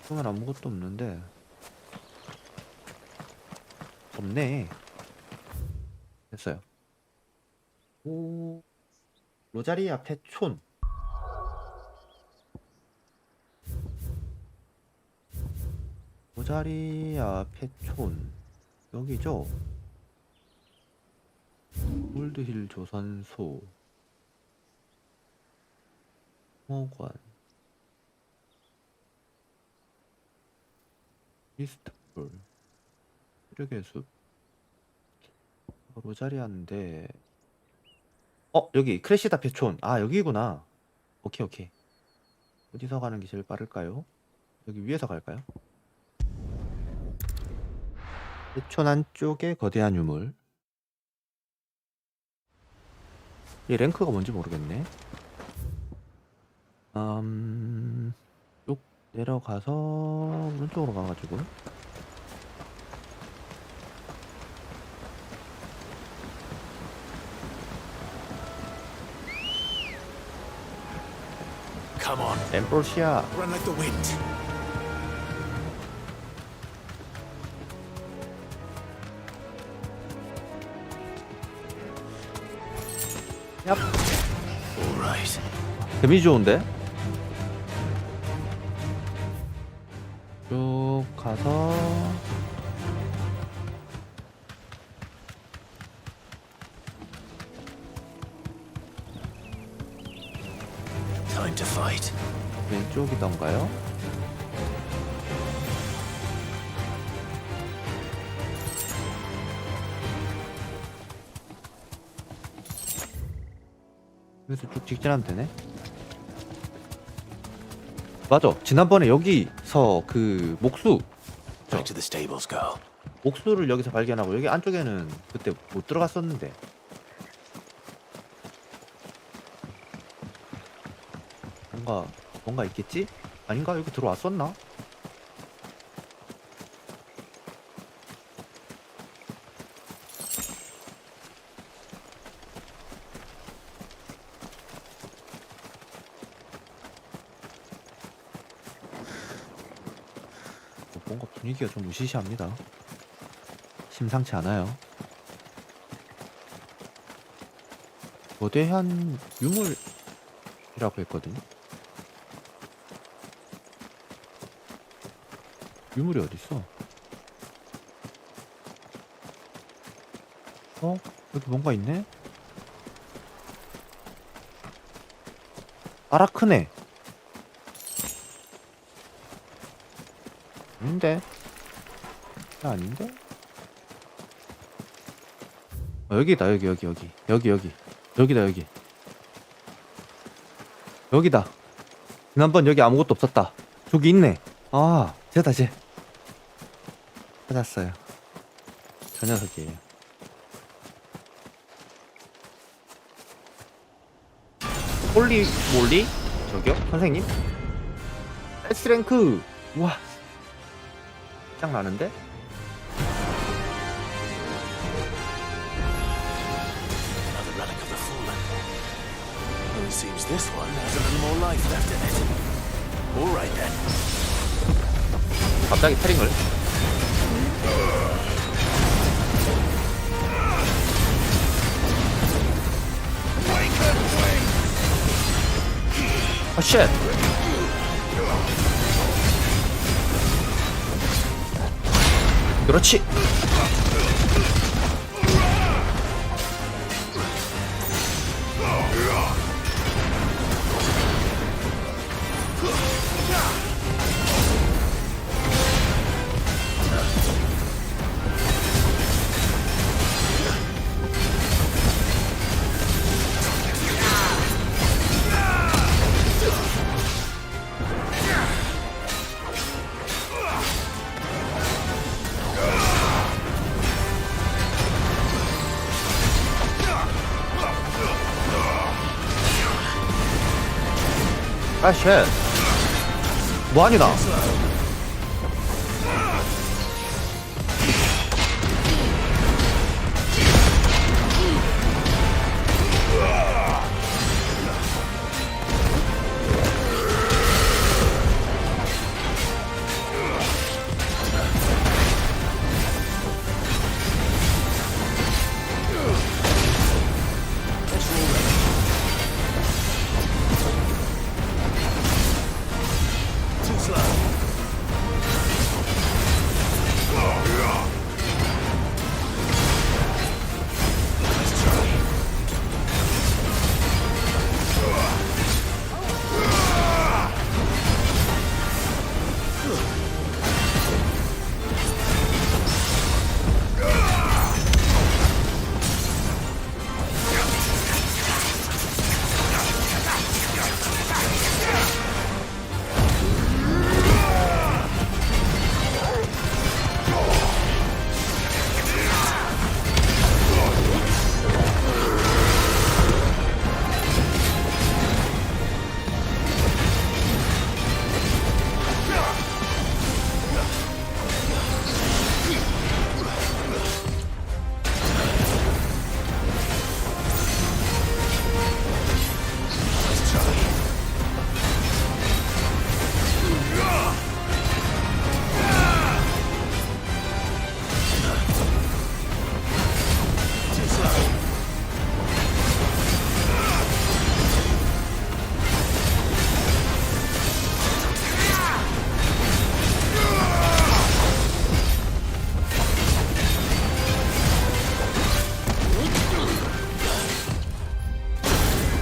지금은 아무것도 없는데. 없네. 됐어요. 오, 로자리아 페촌. 로자리아 페촌 여기죠? 골드힐 조선소 홍어관 이스트풀 푸르의 숲 로자리아인데 여기 크레시다 페촌. 아, 여기구나. 오케이 오케이. 어디서 가는 게 제일 빠를까요? 여기 위에서 갈까요? 페촌 안쪽에 거대한 유물. 이 랭크가 뭔지 모르겠네. 쭉 내려가서 오른쪽으로 가가지고 Come on, 엠프로시아. run like the wind. 얍. All right. 데미지 좋은데? 쭉 가서 Time to fight. 왼쪽이던가요? 여기서 쭉 직진하면 되네. 맞아. 지난번에 여기서 그 목수 Back to the stables, girl. 목수를 여기서 발견하고 여기 안쪽에는 그때 못 들어갔었는데 뭔가 있겠지? 아닌가? 여기 들어왔었나? 뭔가 분위기가 좀 으시시합니다. 심상치 않아요. 거대한 유물이라고 했거든. 유물이 어딨어? 여기 뭔가 있네? 아라크네. 아닌데? 아닌데? 여기다 여기 여기다 여기다. 지난번 여기 아무것도 없었다. 저기 있네. 아, 쟤다 쟤. 찾았어요. 저 녀석이에요. 홀리 몰리? 저기요? 선생님? S랭크! 우와, 짱나는데? Another relic of the fallen. Only seems this one has a little more life left in it. All right then. 갑자기 패링을? 아, 쉣! 그렇지! 아, 쉣. 뭐하니다.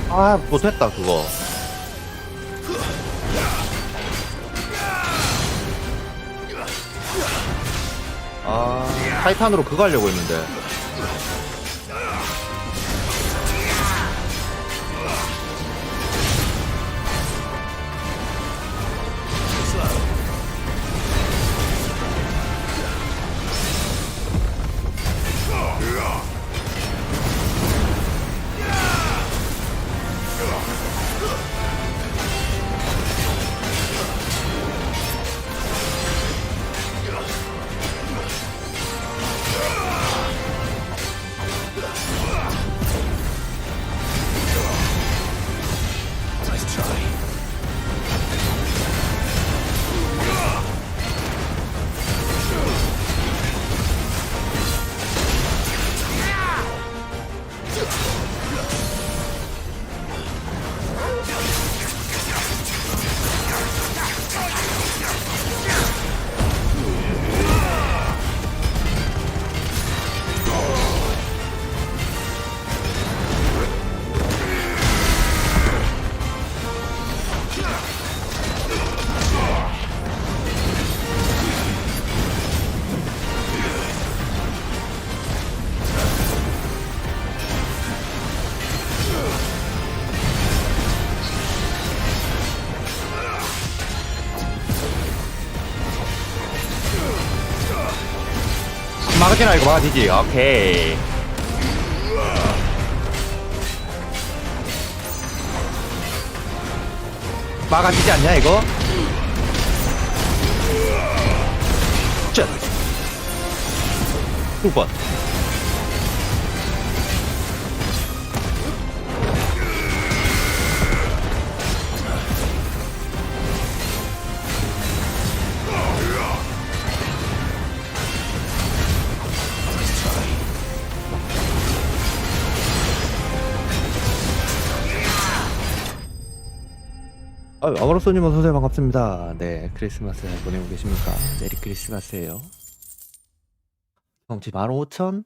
아, 못했다 그거. 아, 타이탄으로 그거 하려고 했는데. 막아지나 이거 막아지지. 오케이. 막아지지 않냐 이거? 짠. 2번. 아마로소님 어서오세요. 반갑습니다. 네, 크리스마스 잘 보내고 계십니까? 메리 크리스마스예요. 경치 15,000?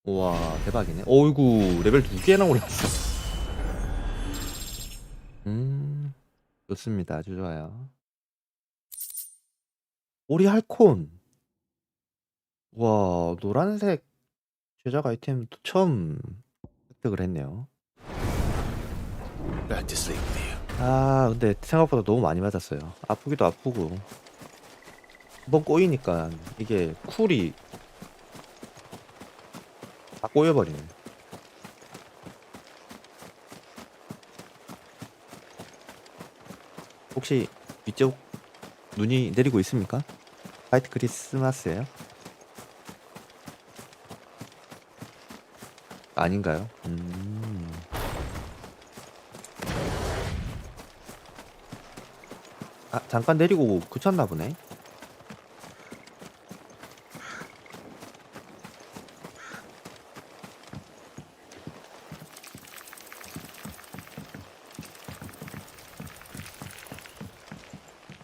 우와, 대박이네. 어이구, 레벨 2개나 올랐어. 좋습니다. 아주 좋아요. 오리할콘. 와, 노란색 제작 아이템 또 처음 획득을 했네요. Back to sleep with you. 아, 근데 생각보다 너무 많이 맞았어요. 아프기도 아프고. 한번 꼬이니까 이게 쿨이 다 꼬여버리네. 혹시 위쪽 눈이 내리고 있습니까? 화이트 크리스마스예요? 아닌가요? 아, 잠깐 내리고 그쳤나 보네.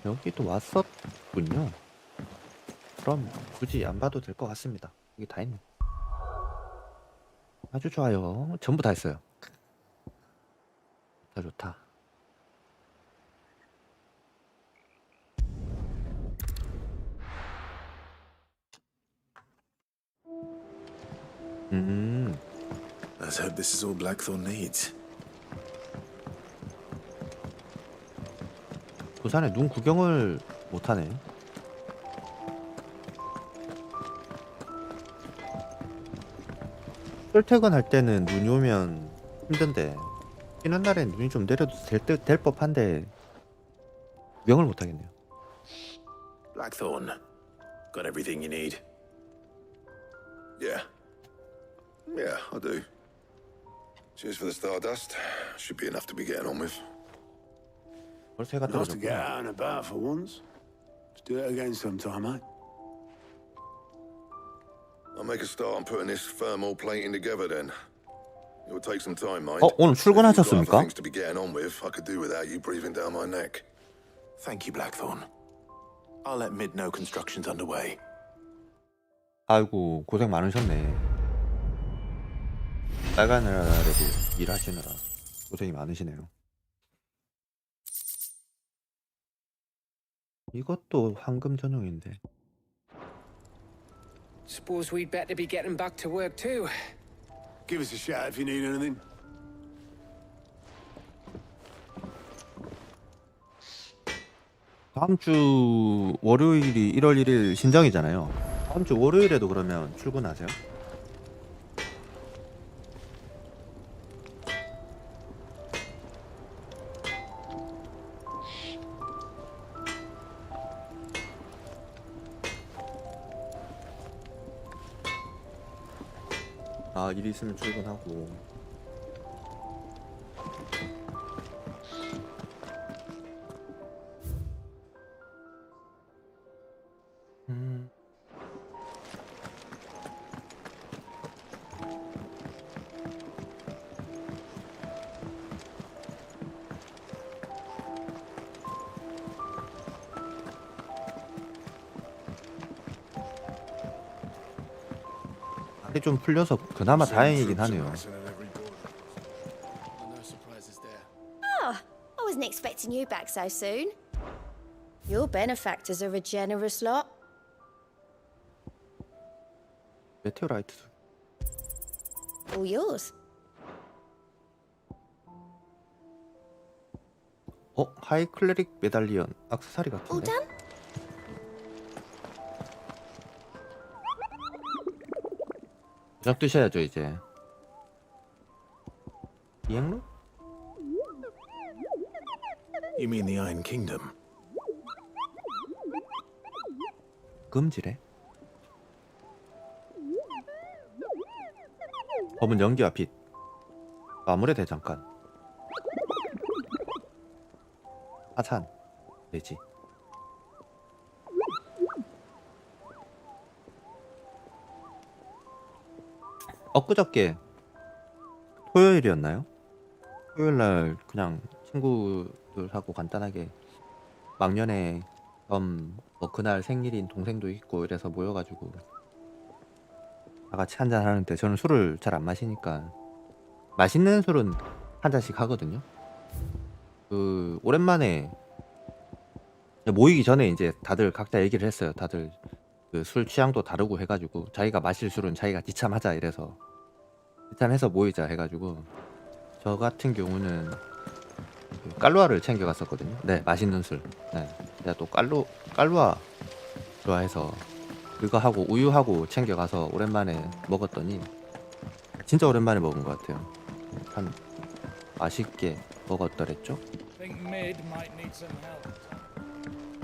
여기 또 왔었군요. 그럼 굳이 안 봐도 될 것 같습니다. 여기 다 있네. 아주 좋아요. 전부 다 했어요. 좋다 좋다. Let's hope this is all Blackthorn needs. 부산에 눈 구경을 못하네. 출퇴근할 때는 눈이 오면 힘든데 쉬는 날엔 눈이 좀 내려도 될 법한데 구경을 못하겠네요. Blackthorn, got everything you need? Yeah. Yeah, I do. Cheers for the stardust. Should be enough to be getting on with. 벌써 해가 Nice to get 떨어졌구나. out and about for once. Let's do it again sometime, mate. I'll make a start on putting this thermal plating together then. It will take some time, mind. 오늘 If you've got other 출근하셨습니까? things to be getting on with, I could do without you breathing down my neck. Thank you, Blackthorn. I'll let Mid know construction's underway. 아이고 고생 많으셨네. 빨간 나라에도 일하시느라 고생이 많으시네요. 이것도 황금 전용인데. Suppose we'd better be getting back to work too. Give us a shout if you need anything. 다음 주 월요일이 1월 1일 신정이잖아요. 다음 주 월요일에도 그러면 출근하세요? 아, 일 있으면 출근하고. 날이 좀 풀려서 그나마 다행이긴 하네요. No surprises there. Oh, I wasn't expecting you back so soon. Your benefactors are a generous lot. 메테오라이트. All yours. 하이 클레릭 메달리언 액세서리 All 같은데. done? 저녁 드셔야죠 이제. 이행로? You mean the Iron Kingdom? 금지래. 검은 연기와 빛. 마물의 대장간. 하산. 돼지. 엊그저께 토요일이었나요? 토요일날 그냥 친구들하고 간단하게 막년에 뭐 그날 생일인 동생도 있고 이래서 모여가지고 다 같이 한잔 하는데 저는 술을 잘 안 마시니까 맛있는 술은 한 잔씩 하거든요. 그 오랜만에 모이기 전에 이제 다들 각자 얘기를 했어요. 다들 그 술 취향도 다르고 해가지고 자기가 마실 술은 자기가 지참하자 이래서 지참해서 모이자 해가지고 저 같은 경우는 그 깔루아를 챙겨갔었거든요. 네, 맛있는 술. 네, 제가 또 깔루아 좋아해서 그거 하고 우유하고 챙겨가서 오랜만에 먹었더니 진짜 오랜만에 먹은 것 같아요. 한 맛있게 먹었더랬죠. Think Mid might need some help.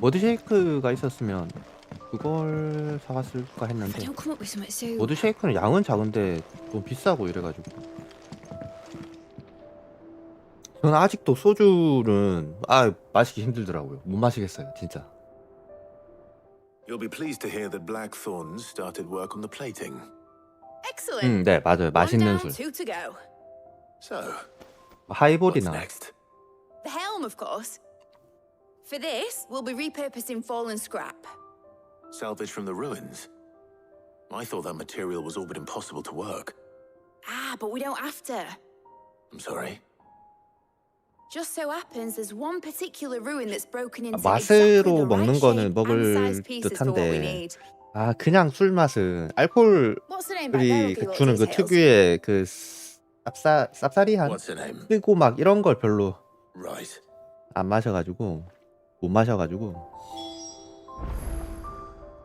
머드 쉐이크가 있었으면 그걸 사갔을까 했는데 Don't come up with something so. 머드 쉐이크는 양은 작은데 좀 비싸고 이래가지고 저는 아직도 소주는 마시기 힘들더라고요. 못 마시겠어요 진짜. You'll be pleased to hear that Blackthorns started work on the plating. Excellent. 네 맞아요. One 맛있는 down, 술. two to go. So, what's 하이볼이나 next? The helm, of course. For this, we'll be repurposing fallen scrap. Salvage from the ruins? I thought that material was all but impossible to work. Ah, but we don't have to. I'm sorry. Just so happens there's one particular ruin that's broken into 맛으로 exactly the 먹는 right 거는 shape and 먹을 size pieces for what we 듯한데 need. 그냥 술 맛은 알코올이 What's the name back there? 그 주는 그 특유의 그 쌉싸리한 What's her name? 쓰고 막 이런 걸 별로 Right. 안 마셔가지고 못 마셔가지고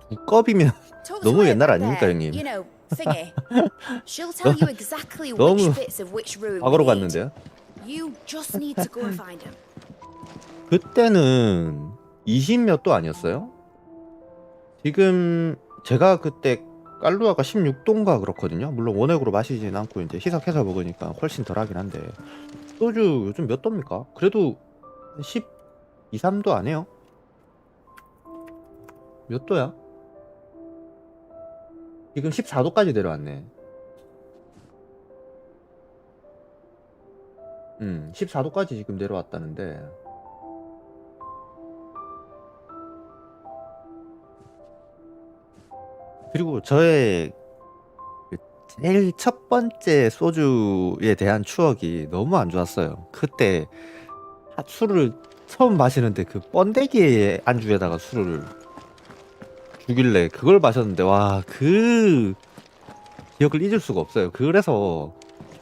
두껍이면 너무 옛날 아닙니까 형님? You know, thingy. She'll tell you exactly 너무 which bits of which room we 과거로 need. 갔는데요. You just need to go and find them. 그때는 20몇 도 아니었어요? 지금 제가 그때 깔루아가 16도인가 그렇거든요. 물론 원액으로 마시진 않고 이제 희석해서 먹으니까 훨씬 덜하긴 한데 소주 요즘 몇 도입니까? 그래도 12, 3도 안 해요? 몇 도야? 지금 14도까지 내려왔네. 14도까지 지금 내려왔다는데 그리고 저의 그 제일 첫 번째 소주에 대한 추억이 너무 안 좋았어요. 그때 술을 처음 마시는데 그 번데기 안주에다가 술을 주길래 그걸 마셨는데 와, 그 기억을 잊을 수가 없어요. 그래서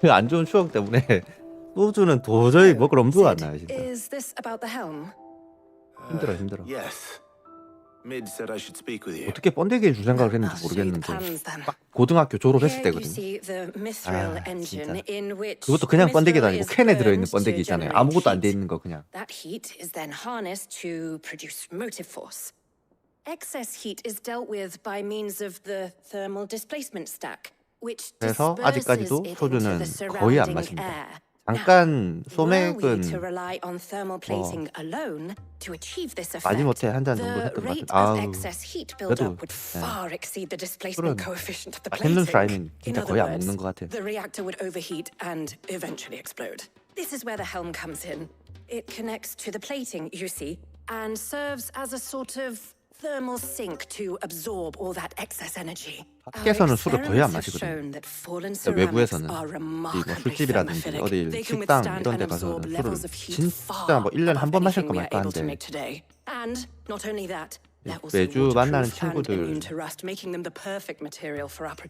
그 안 좋은 추억 때문에 소주는 도저히 먹을 엄두가 안 나요 진짜. Is this about the helm? 힘들어. Yes. Mid said I should speak with you. 어떻게 번데기에 줄 생각을 I'll 했는지 show you the 모르겠는데 plans then. 막 고등학교 졸업했을 Here you 때거든요. see the mithril 아, engine 진짜. in which 그것도 그냥 번데기도 mithril 아니고 is 캔에 들어있는 burned 번데기 to 있잖아요. generate 아무것도 안 돼 heat. 있는 거 그냥. That heat is then harnessed to produce motive force. Excess heat is dealt with by means of the thermal displacement stack, which 그래서 disperses 아직까지도 it into 소주는 the 거의 안 surrounding 마십니다. air. 잠깐 Were we to 소맥은 rely on thermal plating alone to achieve this effect, 마지못해 한 잔 정도 the 했던 것 rate 같아요. of 아우, excess heat 그래도 buildup would 네. far exceed the 술은 displacement coefficient of the 맛있는 술 plating. 아니면 In 진짜 other 거의 안 words, 먹는 것 같아요. the reactor would overheat and eventually explode. This is where the helm comes in. It connects to the plating, you see, and serves as a sort of thermal sink to absorb all that excess energy. 밖에서는 술을 거의 안 마시거든요. 외부에서는 이 뭐 술집이라든지 어디 식당 이런 데 가서는 술을 진짜 뭐 1년에 한 번 마실까 말까 한데 매주 만나는 친구들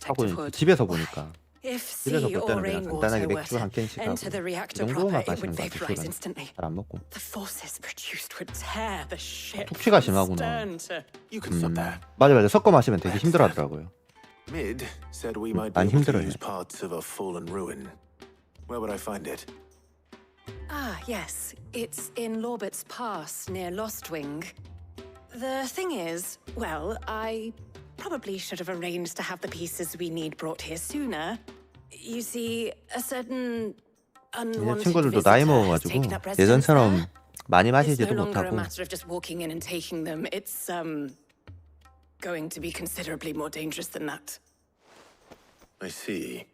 하고 집에서 보니까 집에서 볼 때는 그냥 간단하게 맥주 한 캔씩 하고 이 정도만 마시는 것 같아요. 술은 잘 안 먹고. 숙취가 심하구나. You can stop there. 맞아 섞어 마시면 되게 힘들어하더라고요. Mid said we might be 안 able to 힘들어요. use parts of a fallen ruin. Where would I find it? Ah, yes. It's in Lorbert's Pass near Lostwing. The thing is, well, I probably should have arranged to have the pieces we need brought here sooner. You see, a certain 이제 unwanted 친구들도 나이 visitor has 먹어가지고 taken up residence 예전처럼 there. 많이 It's no 마시지도 longer a 못하고 matter of just walking in and taking them. It's, going to be considerably more dangerous than that. I see.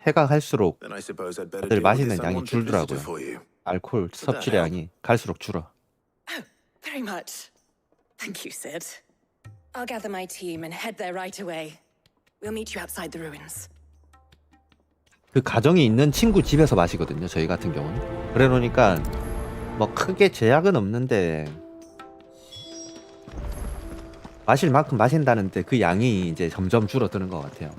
해가 갈수록 Then I suppose I'd better 다들 deal with this 마시는 양이 unwanted visitor 줄더라고요. for you. 알코올 섭취량이 갈수록 줄어. Oh, very much. Thank you, Sid. I'll gather my team and head there right away. We'll meet you outside the ruins. 그 가정이 있는 친구 집에서 마시거든요. 저희 같은 경우는. 그래 놓으니까 뭐 크게 제약은 없는데 마실 만큼 마신다는데 그 양이 이제 점점 줄어드는 것 같아요.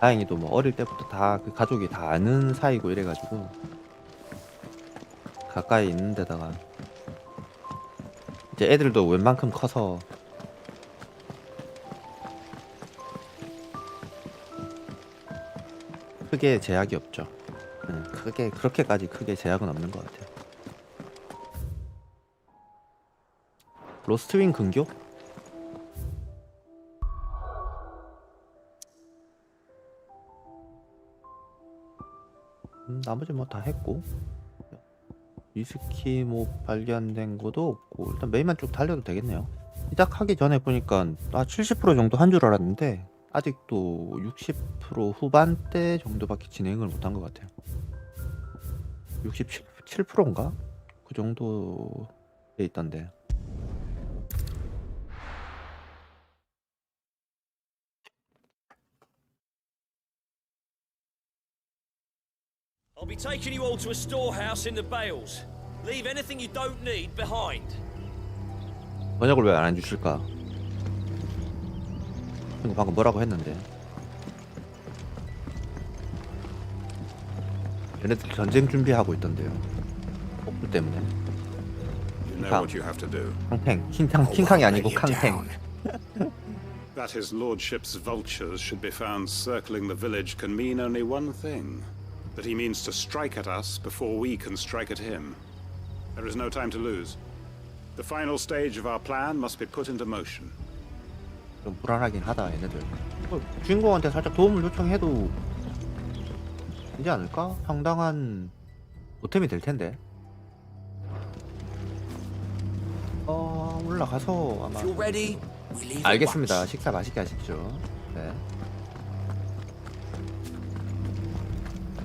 다행히도 뭐 어릴 때부터 다 그 가족이 다 아는 사이고 이래가지고 가까이 있는 데다가 이제 애들도 웬만큼 커서 크게 제약이 없죠. 크게 그렇게까지 크게 제약은 없는 것 같아요. 로스트윙 근교? 나머지 뭐 다 했고 위스키 뭐 발견된 것도 없고 일단 메인만 쭉 달려도 되겠네요. 시작하기 전에 보니까 70% 정도 한 줄 알았는데 아직도 60% 후반대 정도밖에 진행을 못한 것 같아요. 67%인가? 그 정도 돼 있던데. I'll be taking you all to a storehouse in the Bales. Leave anything you don't need behind. 번역을 왜 안 해주실까? 이거 방금 뭐라고 했는데. 얘네들 전쟁 준비하고 있던데요. 폭풍 때문에. You know what you have to do. 캉탱. 킹탕이 아니고 캉탱. That his lordship's vultures should be found circling the village can mean only one thing. That he means to strike at us before we can strike at him. There is no time to lose. The final stage of our plan must be put into motion. 좀 불안하긴 하다 얘네들. 주인공한테 살짝 도움을 요청해도 되지 않을까? 상당한 보탬이 될 텐데. 올라가서 아마. 알겠습니다. 식사 맛있게 하십시오. 네.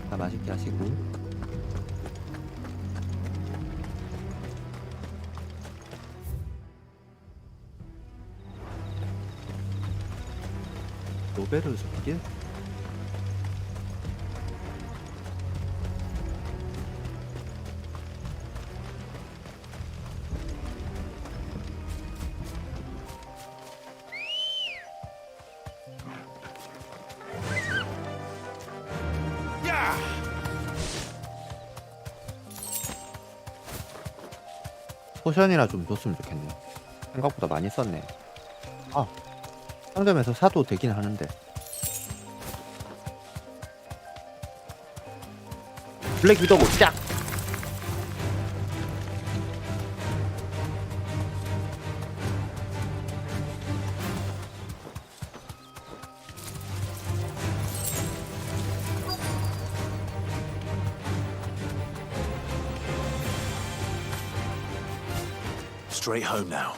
식사 맛있게 하시고. 노베르 숲길? 포션이나 좀 줬으면 좋겠네. 생각보다 많이 썼네. 상점에서 사도 되긴 하는데. 블랙 위도우 쫙! Straight home now.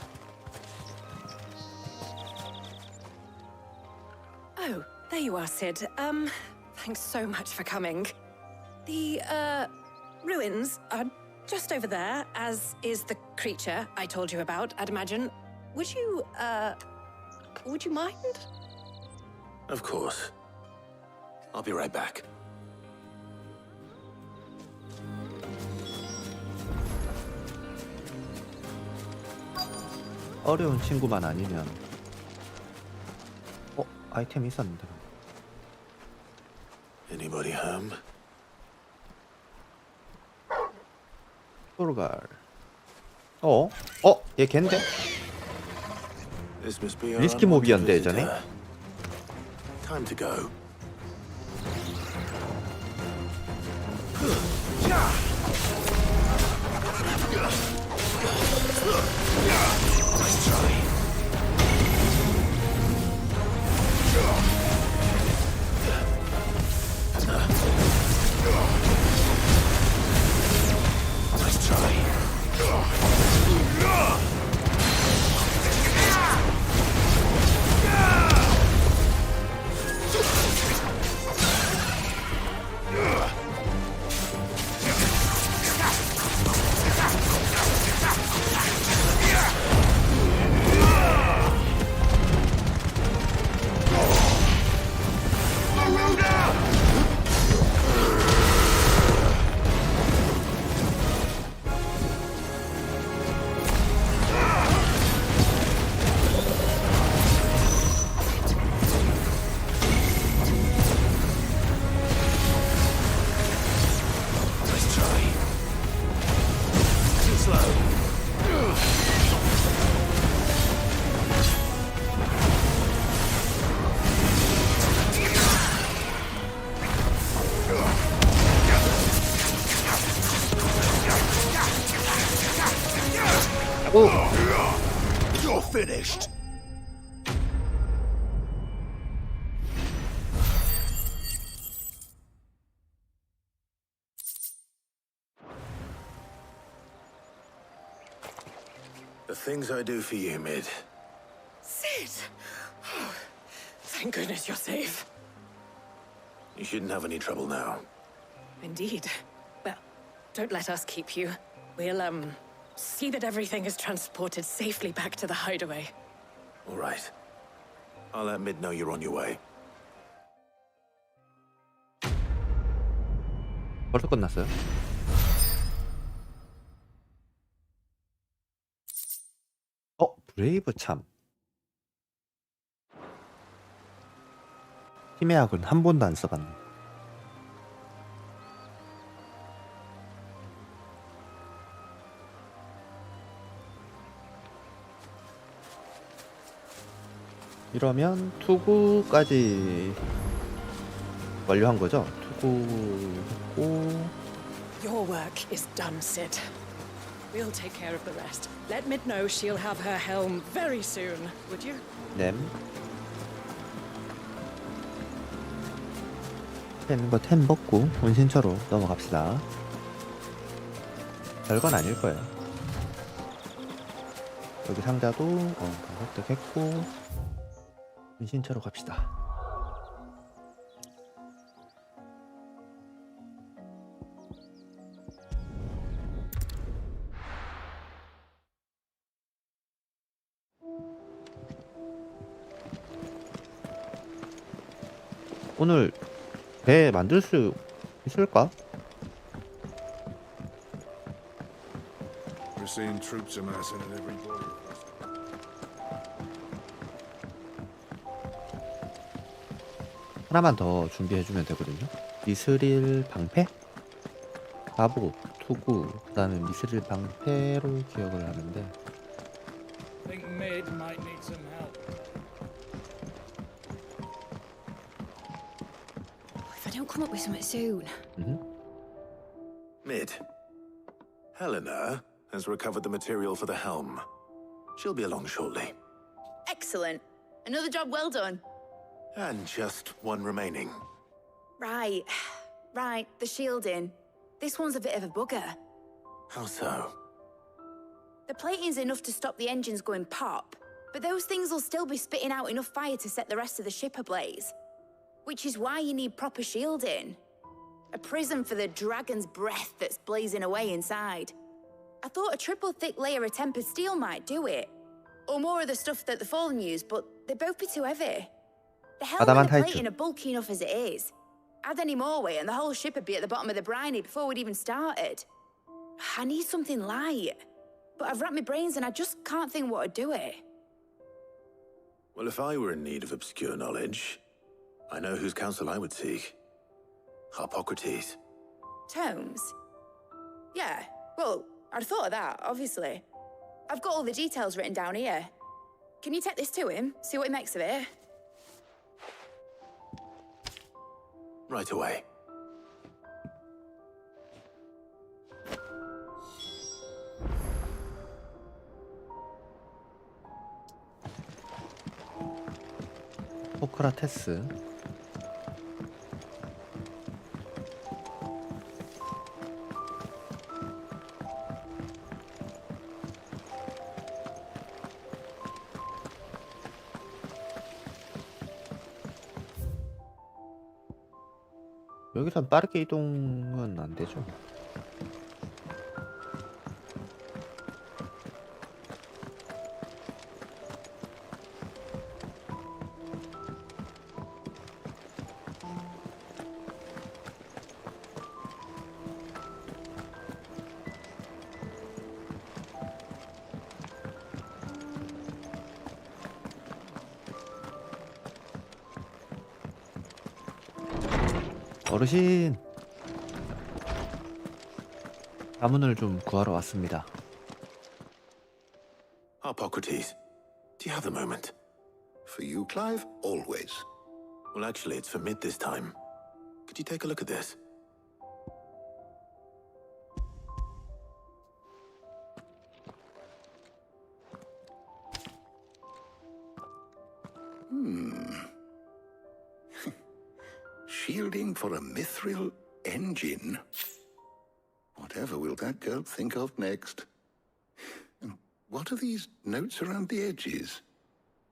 Oh, there you are, Sid. Thanks so much for coming. The, ruins are just over there, as is the creature I told you about, I'd imagine. Would you mind? Of course. I'll be right back. 어려운 친구만 아니면. 아이템 있었는데. Anybody home? 토르갈. 얘 걘데? This must be our 리스키 unwanted 몹이었는데 예전에? visitor. Time to go. Nice try. Nice try. Nice try. Too slow. 오! You're finished. The things I do for you, Mid. Sid! Oh, thank goodness you're safe. You shouldn't have any trouble now. Indeed. Well, don't let us keep you. We'll, see that everything is transported safely back to the hideaway. All right. I'll let Mid know you're on your way. 벌써 끝났어요? 브레이브 참. 팀의 약은 한 번도 안 써봤네. 이러면 투구까지 완료한 거죠? 투구했고 Your work is done, Sid. We'll take care of the rest. Let Mid know she'll have her helm very soon, would you? 램. 템 먹고 운신처로 넘어갑시다. 별건 아닐 거예요. 여기 상자도 획득했고 운신처로 갑시다. 오늘 배 만들 수 있을까? We're seeing troops amassing at every border. 하나만 더 준비해주면 되거든요. 미스릴 방패? 가보, 투구, 그 다음에 미스릴 방패로 기억을 하는데 Think Mid might need some help. If I don't come up with something soon. Mid. Helena has recovered the material for the helm. She'll be along shortly. Excellent. Another job well done. And just one remaining. Right. Right, the shielding. This one's a bit of a bugger. How so? The plating's enough to stop the engines going pop, but those things will still be spitting out enough fire to set the rest of the ship ablaze. Which is why you need proper shielding. A prism for the dragon's breath that's blazing away inside. I thought a triple thick layer of tempered steel might do it. Or more of the stuff that the Fallen use, but they'd both be too heavy. The helm and the plating are bulky enough as it is. Add any more weight and the whole ship would be at the bottom of the briny before we'd even started. I need something light. But I've racked my brains and I just can't think what would do it. Well, if I were in need of obscure knowledge, I know whose counsel I would seek. Harpocrates. Tomes? Yeah, well, I'd thought of that, obviously. I've got all the details written down here. Can you take this to him? See what he makes of it? Right away. 소크라테스. 여기선 빠르게 이동은 안 되죠. 어르신, 가문을 좀 구하러 왔습니다. Hippocrates, do you have a moment? For you, Clive, always. Well, actually, it's for mid this time. Could you take a look at this? Shielding for a mithril engine? Whatever will that girl think of next? And what are these notes around the edges?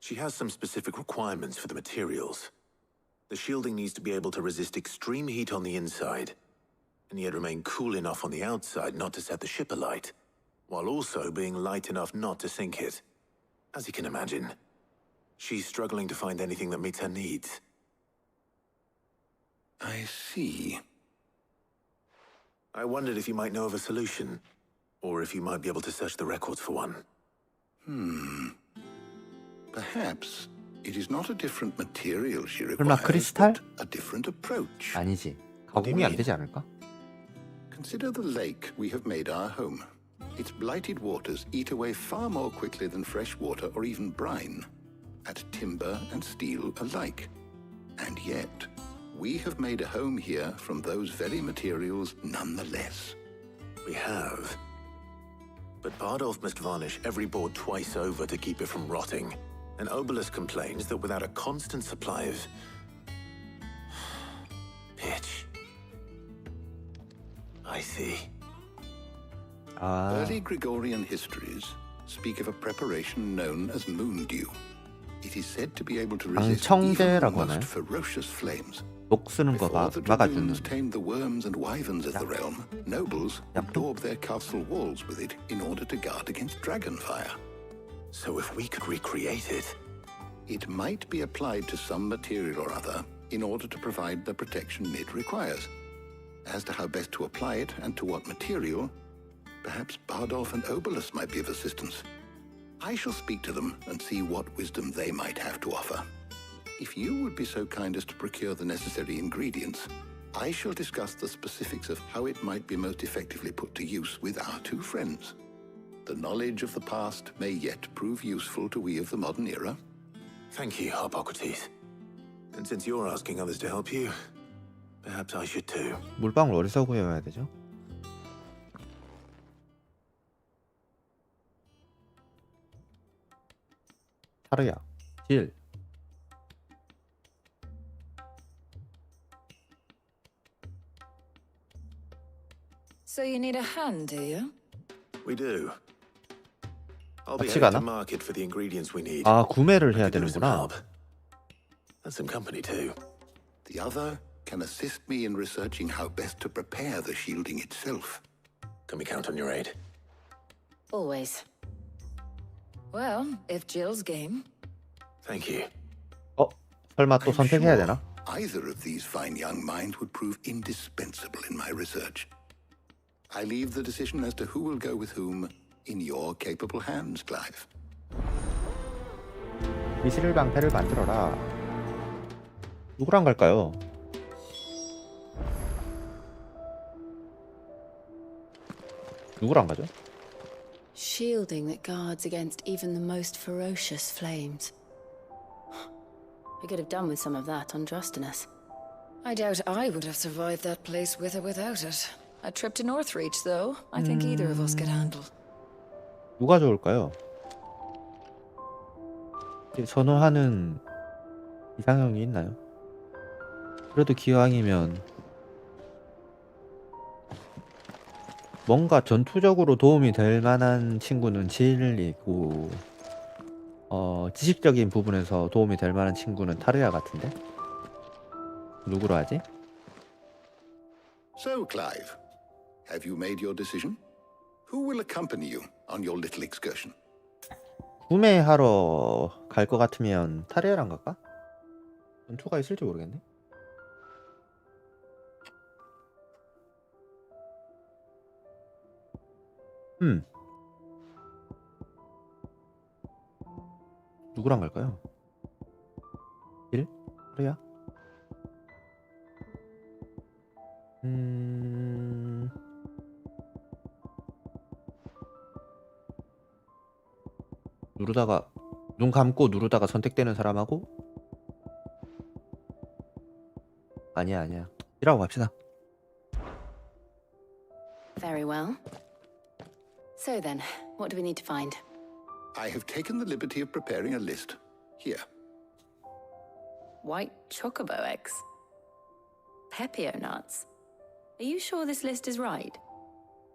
She has some specific requirements for the materials. The shielding needs to be able to resist extreme heat on the inside, and yet remain cool enough on the outside not to set the ship alight, while also being light enough not to sink it. As you can imagine, she's struggling to find anything that meets her needs. I see. I wondered if you might know of a solution, or if you might be able to search the records for one. Perhaps it is not a different material she 설마 requires, 크리스탈? but a different approach. 아니지. 가공이 안 되지 않을까? Consider the lake we have made our home. Its blighted waters eat away far more quickly than fresh water or even brine, at timber and steel alike. And yet, we have made a home here from those very materials nonetheless. We have. But Bardolph must varnish every board twice over to keep it from rotting. And Obelus complains that without a constant supply of pitch. I see. Early Gregorian histories speak of a preparation known as moon dew. It is said to be able to resist even the 방청제라고 most 하나요? ferocious flames. 녹 쓰는 거 Before the 막아주는. dragoons tamed the worms and wyverns of the realm, nobles would daub their castle walls with it in order to guard against dragon fire. So if we could recreate it... It might be applied to some material or other in order to provide the protection it requires. As to how best to apply it and to what material, perhaps Bardolph and Obelus might be of assistance. I shall speak to them and see what wisdom they might have to offer. If you would be so kind as to procure the necessary ingredients, I shall discuss the specifics of how it might be most effectively put to use with our two friends. The knowledge of the past may yet prove useful to we of the modern era. Thank you, Hippocrates. And since you're asking others to help you, perhaps I should too. 물방울 어디서 구해야 되죠? 타르야, 질. So you need a hand, do you? We do. I'll be 같이 heading to 가나? market for the ingredients we need. 아, 구매를 해야 I could do with some 되는구나. help. And some company too. The other can assist me in researching how best to prepare the shielding itself. Can we count on your aid? Always. Well, if Jill's game. Thank you. 설마 또 I'm 선택해야 sure 되나? either of these fine young minds would prove indispensable in my research. I leave the decision as to who will go with whom in your capable hands, Clive. 미스릴 방패를 만들어라. 누구랑 갈까요? 누구랑 가죠? Shielding that guards against even the most ferocious flames. We could have done with some of that on Drustinus. I doubt I would have survived that place with or without it. A trip to Northreach, though, I think either of us could handle. 누가 좋을까요? 선호하는 이상형이 있나요? 그래도 기왕이면 뭔가 전투적으로 도움이 될 만한 친구는 진리고 지식적인 부분에서 도움이 될 만한 친구는 타르야 같은데? 누구로 하지? So, Clive, have you made your decision? Who will accompany you on your little excursion? 구매하러 갈 것 같으면 타르야랑 갈까? 전투가 있을지 모르겠네. 누구랑 갈까요? 일? 타르야? 누르다가 눈 감고 누르다가 선택되는 사람하고 아니야. 이라고 갑시다. Very well. So then, what do we need to find? I have taken the liberty of preparing a list. Here. White chocobo eggs. Pepio nuts. Are you sure this list is right?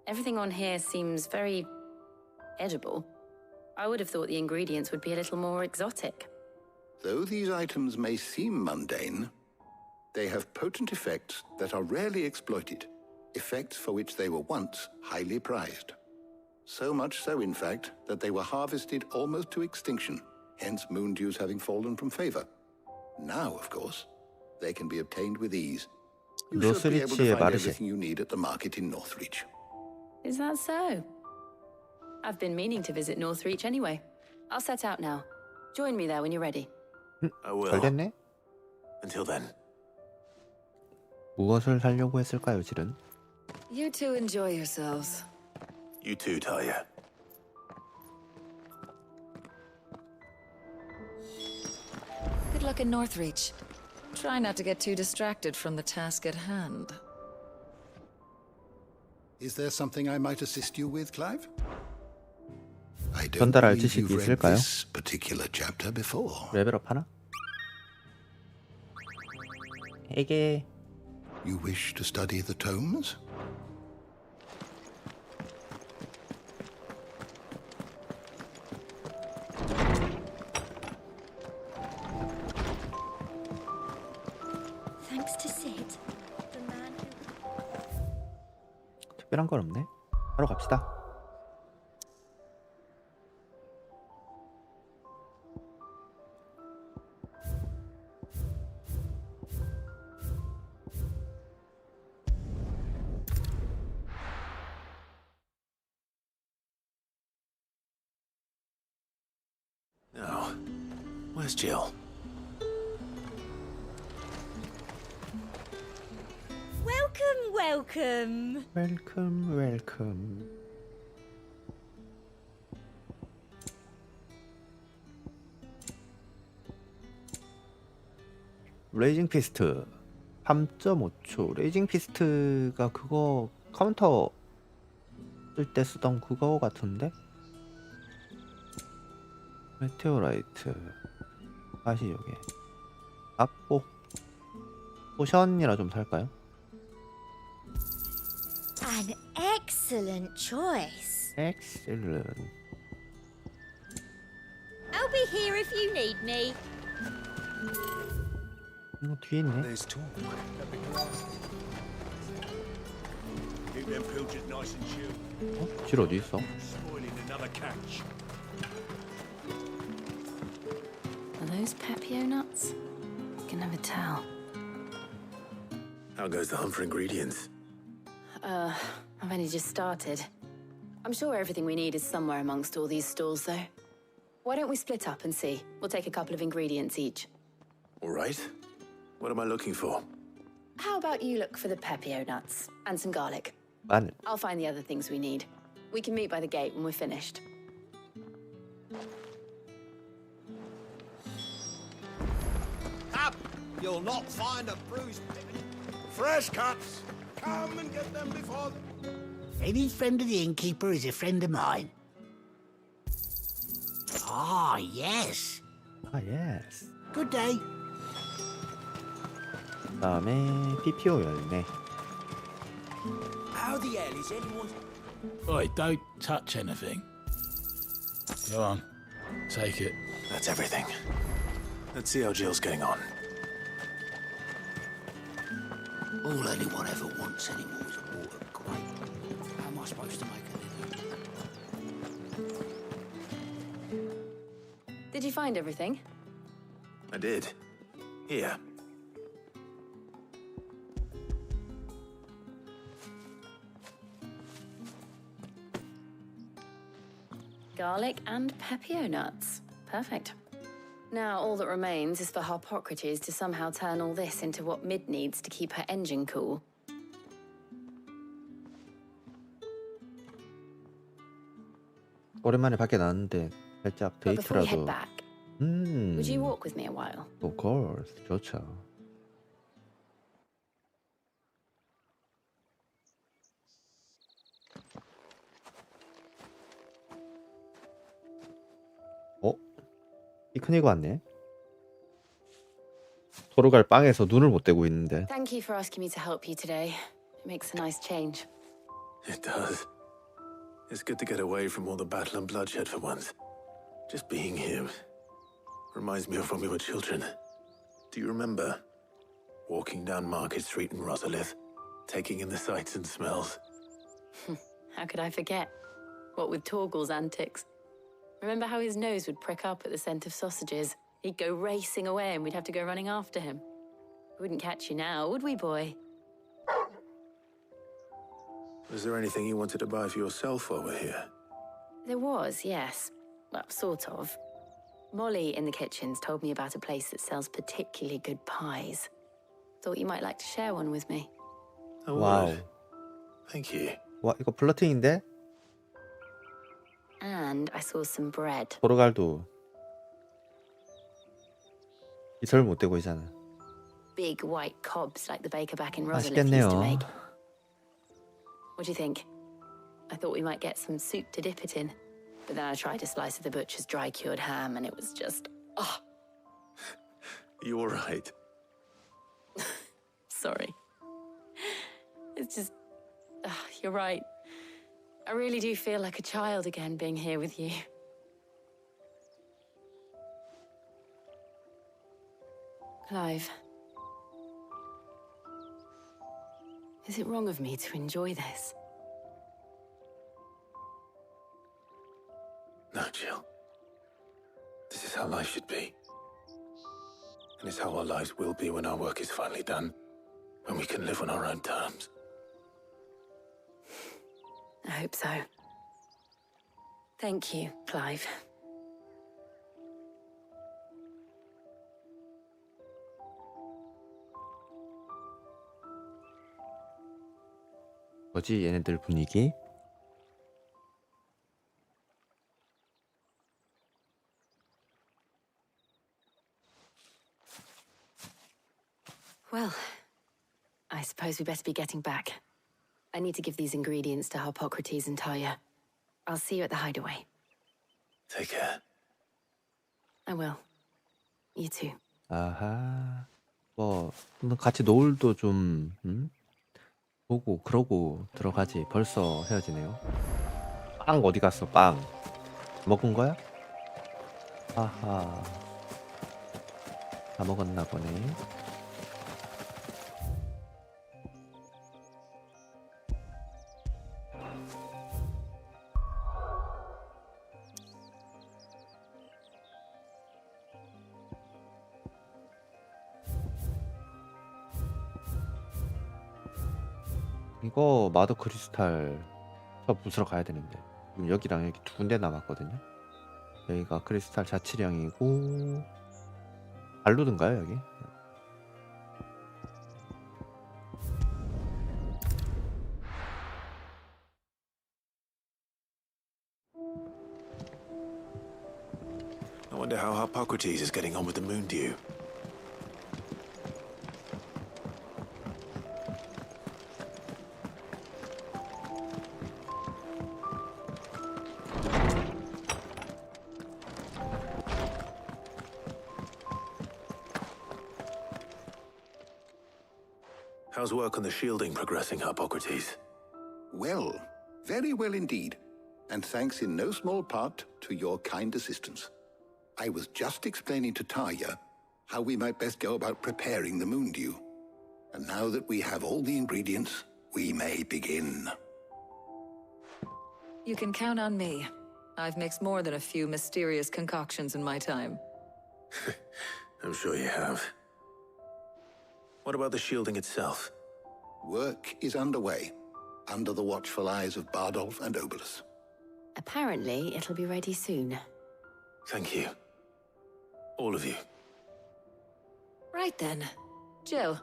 Everything on here seems very edible. I would have thought the ingredients would be a little more exotic. Though these items may seem mundane, they have potent effects that are rarely exploited, effects for which they were once highly prized. So much so, in fact, that they were harvested almost to extinction, hence moon dews having fallen from favor. Now, of course, they can be obtained with ease. You should be able to find everything you need at the market in Northreach. Is that so? I've been meaning to visit Northreach anyway. I'll set out now. Join me there when you're ready. I will. 잘 됐네. Until then. 무엇을 사려고 했을까요, 질은? You two enjoy yourselves. You too, Talia. Good luck in Northreach. Try not to get too distracted from the task at hand. Is there something I might assist you with, Clive? I don't 전달할 believe 지식이 you've read 있을까요? this particular chapter before. 레벨업 하나? 에게. You wish to study the tomes? Thanks to Sid, the man who... 특별한 건 없네. 하러 갑시다. Now, where's Jill? Welcome. 웰컴. 레이징 피스트 3.5초. 레이징 피스트가 그거 카운터 쓸 때 쓰던 그거 같은데? 메테오라이트 가시요게 악보 포션이라 좀 살까요? An excellent choice. 엑셀런. I'll be here if you need me. 이거 뒤에 있네. There's talk. Keep them pilchards nice and chilled. 질 어디 있어? Spoiling another catch. Are those Pepio nuts? Can never tell. How goes the hunt for ingredients? I've only just started. I'm sure everything we need is somewhere amongst all these stalls, though. Why don't we split up and see? We'll take a couple of ingredients each. All right. What am I looking for? How about you look for the Pepio nuts and some garlic? 마늘. I'll find the other things we need. We can meet by the gate when we're finished. Up! You'll not find a bruised... Fresh cuts! Come and get them before... Any friend of the innkeeper is a friend of mine. Ah, yes. 아, 예스. Good day. 그다음에 PPO 열매. How the hell is anyone... Oi, don't touch anything. Go on. Take it. That's everything. Let's see how Jill's getting on. All anyone ever wants anymore is a water grape. How am I supposed to make a living? Did you find everything? I did. Here. Garlic and pepio nuts. Perfect. Now all that remains is for Harpocrates to somehow turn all this into what Mid needs to keep her engine cool. 오랜만에 밖에 나왔는데 살짝 But before we head 데이트라도. back, would you walk with me a while? Of course. 좋죠. 어? 피크닉 왔네. 도로갈 빵에서 눈을 못 떼고 있는데. Thank you for asking me to help you today. It makes a nice change. It does. It's good to get away from all the battle and bloodshed for once. Just being here reminds me of when we were children. Do you remember walking down Market Street in Rosalith, taking in the sights and smells? How could I forget? What with Torgal's antics. Remember how his nose would prick up at the scent of sausages? He'd go racing away and we'd have to go running after him. We wouldn't catch you now, would we, boy? Was there anything you wanted to buy for yourself while we're here? There was, yes. Well, sort of. Molly in the kitchens told me about a place that sells particularly good pies. Thought you might like to share one with me. I 와우. would. Thank you. 와, 이거 플러팅인데? And I saw some bread. 도로갈도 이설 못 떼고 있잖아. Big white cobs like the baker back in Rosalith used to 맛있겠네요. make. What do you think? I thought we might get some soup to dip it in. But then I tried a slice of the butcher's dry-cured ham and it was just... Oh, You all right? sorry. It's just... you're right. I really do feel like a child again being here with you. Clive. Is it wrong of me to enjoy this? No, Jill. This is how life should be. And it's how our lives will be when our work is finally done. When we can live on our own terms. I hope so. Thank you, Clive. 뭐지 얘네들 분위기? Well, I suppose we better be getting back. I need to give these ingredients to Harpocrates and Talia. I'll see you at the hideaway. Take care. I will. You too. 아하. 뭐 한번 같이 노을도 좀 보고 그러고 들어가지. 벌써 헤어지네요. 빵 어디 갔어? 빵 먹은 거야? 아하. 다 먹었나 보네. 이거 마더 크리스탈 저 부스러 가야 되는데 지금 여기랑 여기 두 군데 남았거든요. 여기가 크리스탈 자치령이고 발루드인가요 여기? Wonder how Hippocrates is getting on with the moon dew. How's work on the shielding progressing, Hippocrates? Well, very well indeed. And thanks in no small part to your kind assistance. I was just explaining to Tarja how we might best go about preparing the moon dew. And now that we have all the ingredients, we may begin. You can count on me. I've mixed more than a few mysterious concoctions in my time. I'm sure you have. What about the shielding itself? Work is underway, under the watchful eyes of Bardolph and Obolus. Apparently, it'll be ready soon. Thank you. All of you. Right then. Jill,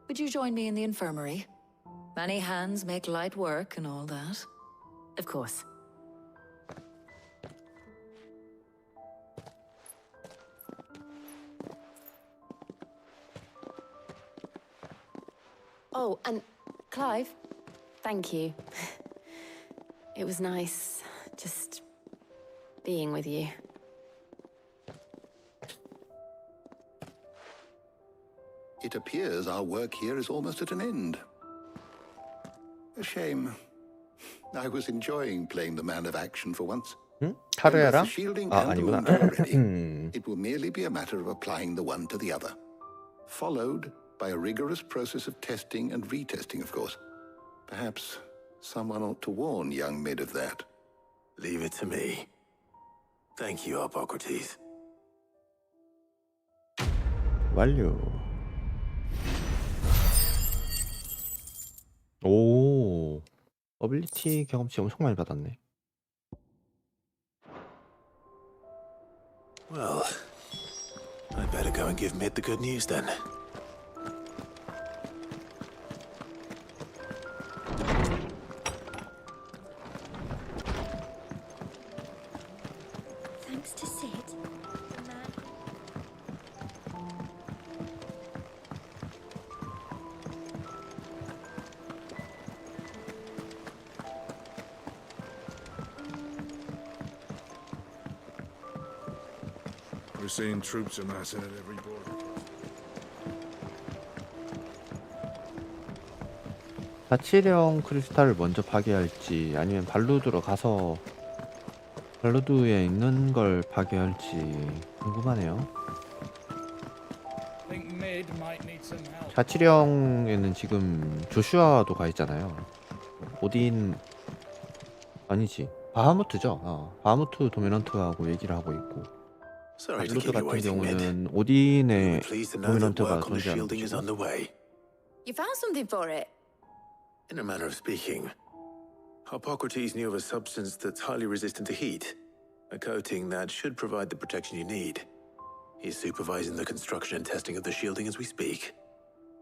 would you join me in the infirmary? Many hands make light work and all that. Of course. Oh, and Clive, thank you. It was nice just being with you. It appears our work here is almost at an end. A shame. I was enjoying playing the man of action for once. 응? When both the 카르야랑? shielding 아, and the 아니구나. wound are ready, it will merely be a matter of applying the one to the other. Followed by a rigorous process of testing and retesting, of course. Perhaps someone ought to warn young Mid of that. Leave it to me. Thank you, Hippocrates. 완료. 오, 어빌리티 경험치 엄청 많이 받았네. Well, I better go and give Mid the good news then. Thanks to Sid, the man. We're seeing troops amassing at every border. 자치령 크리스탈을 먼저 파괴할지 아니면 발루드로 가서 발루드에 있는 걸 파괴할지 궁금하네요. Think Mid might need some help. 자치령에는 지금 조슈아도 가 있잖아요. 오딘 아니지 바하무트죠. 바하무트 도미넌트하고 얘기를 하고 있고 Sorry to 발루드 keep you 같은 waiting, Mid. 경우는 오딘의 Pleased to know that 도미넌트가 work on the 존재하는 shielding is 곳이고 underway. You found something for it? In a manner of speaking, Hippocrates knew of a substance that's highly resistant to heat, a coating that should provide the protection you need. He's supervising the construction and testing of the shielding as we speak.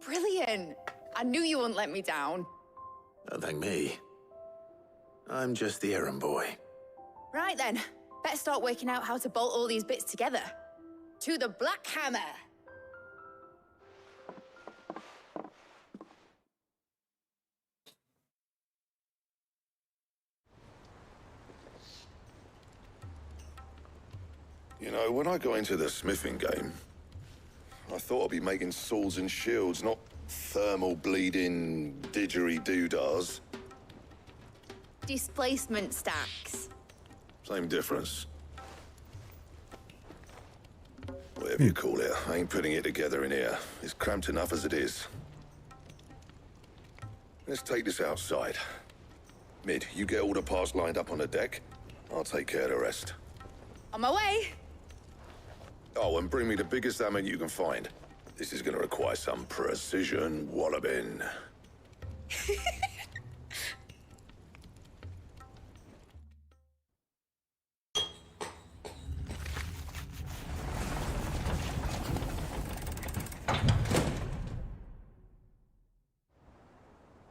Brilliant! I knew you wouldn't let me down. Don't thank me. I'm just the errand boy. Right then, better start working out how to bolt all these bits together. To the Black Hammer! You know, when I got into the smithing game, I thought I'd be making swords and shields, not thermal bleeding didgeridoo-dahs. Displacement stacks. Same difference. Whatever you call it, I ain't putting it together in here. It's cramped enough as it is. Let's take this outside. Mid, you get all the parts lined up on the deck. I'll take care of the rest. On my way! Oh, and bring me the biggest hammer you can find. This is gonna require some precision walloping.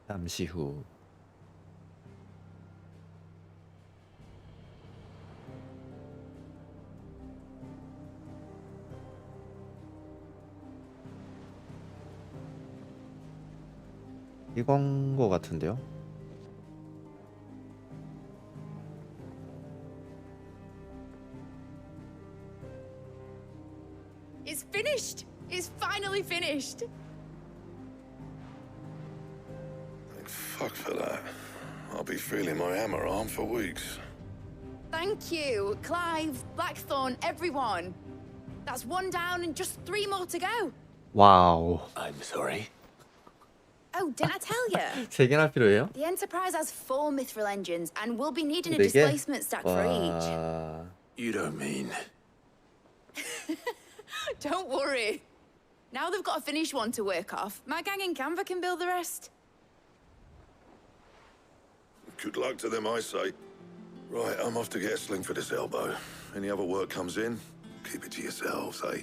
잠시 후 이건 거 같은데요? It's finished! It's finally finished! Thank fuck for that. I'll be feeling my hammer arm for weeks. Thank you, Clive, Blackthorn, everyone. That's one down and just 3 more to go. 와우. I'm sorry. Oh, didn't I tell you? 3개나 할 필요해요? The Enterprise has 4 mithril engines, and we'll be needing a 4개? displacement stack for each. 와. You don't mean... Don't worry. Now they've got a finished one to work off. My gang in Canva can build the rest. Good luck to them, I say. Right, I'm off to get a sling for this elbow. Any other work comes in, keep it to yourselves, eh?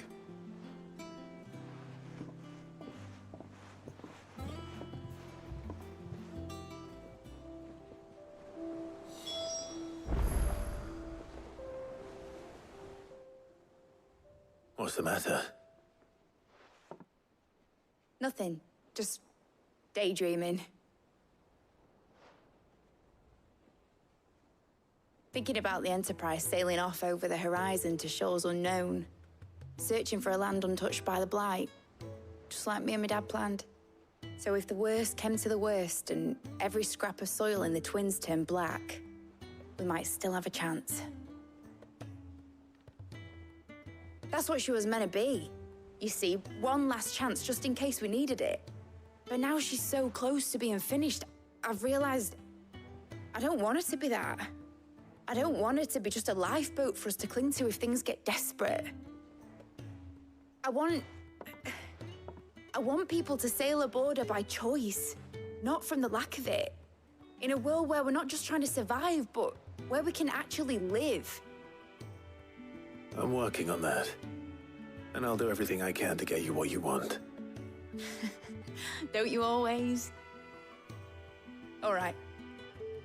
What's the matter? Nothing. Just daydreaming. Thinking about the Enterprise sailing off over the horizon to shores unknown. Searching for a land untouched by the Blight. Just like me and my dad planned. So if the worst came to the worst and every scrap of soil in the Twins turned black, we might still have a chance. That's what she was meant to be. You see, one last chance just in case we needed it. But now she's so close to being finished, I've realized I don't want her to be that. I don't want her to be just a lifeboat for us to cling to if things get desperate. I want people to sail aboard her by choice, not from the lack of it. In a world where we're not just trying to survive, but where we can actually live. I'm working on that. And I'll do everything I can to get you what you want. Don't you always? All right.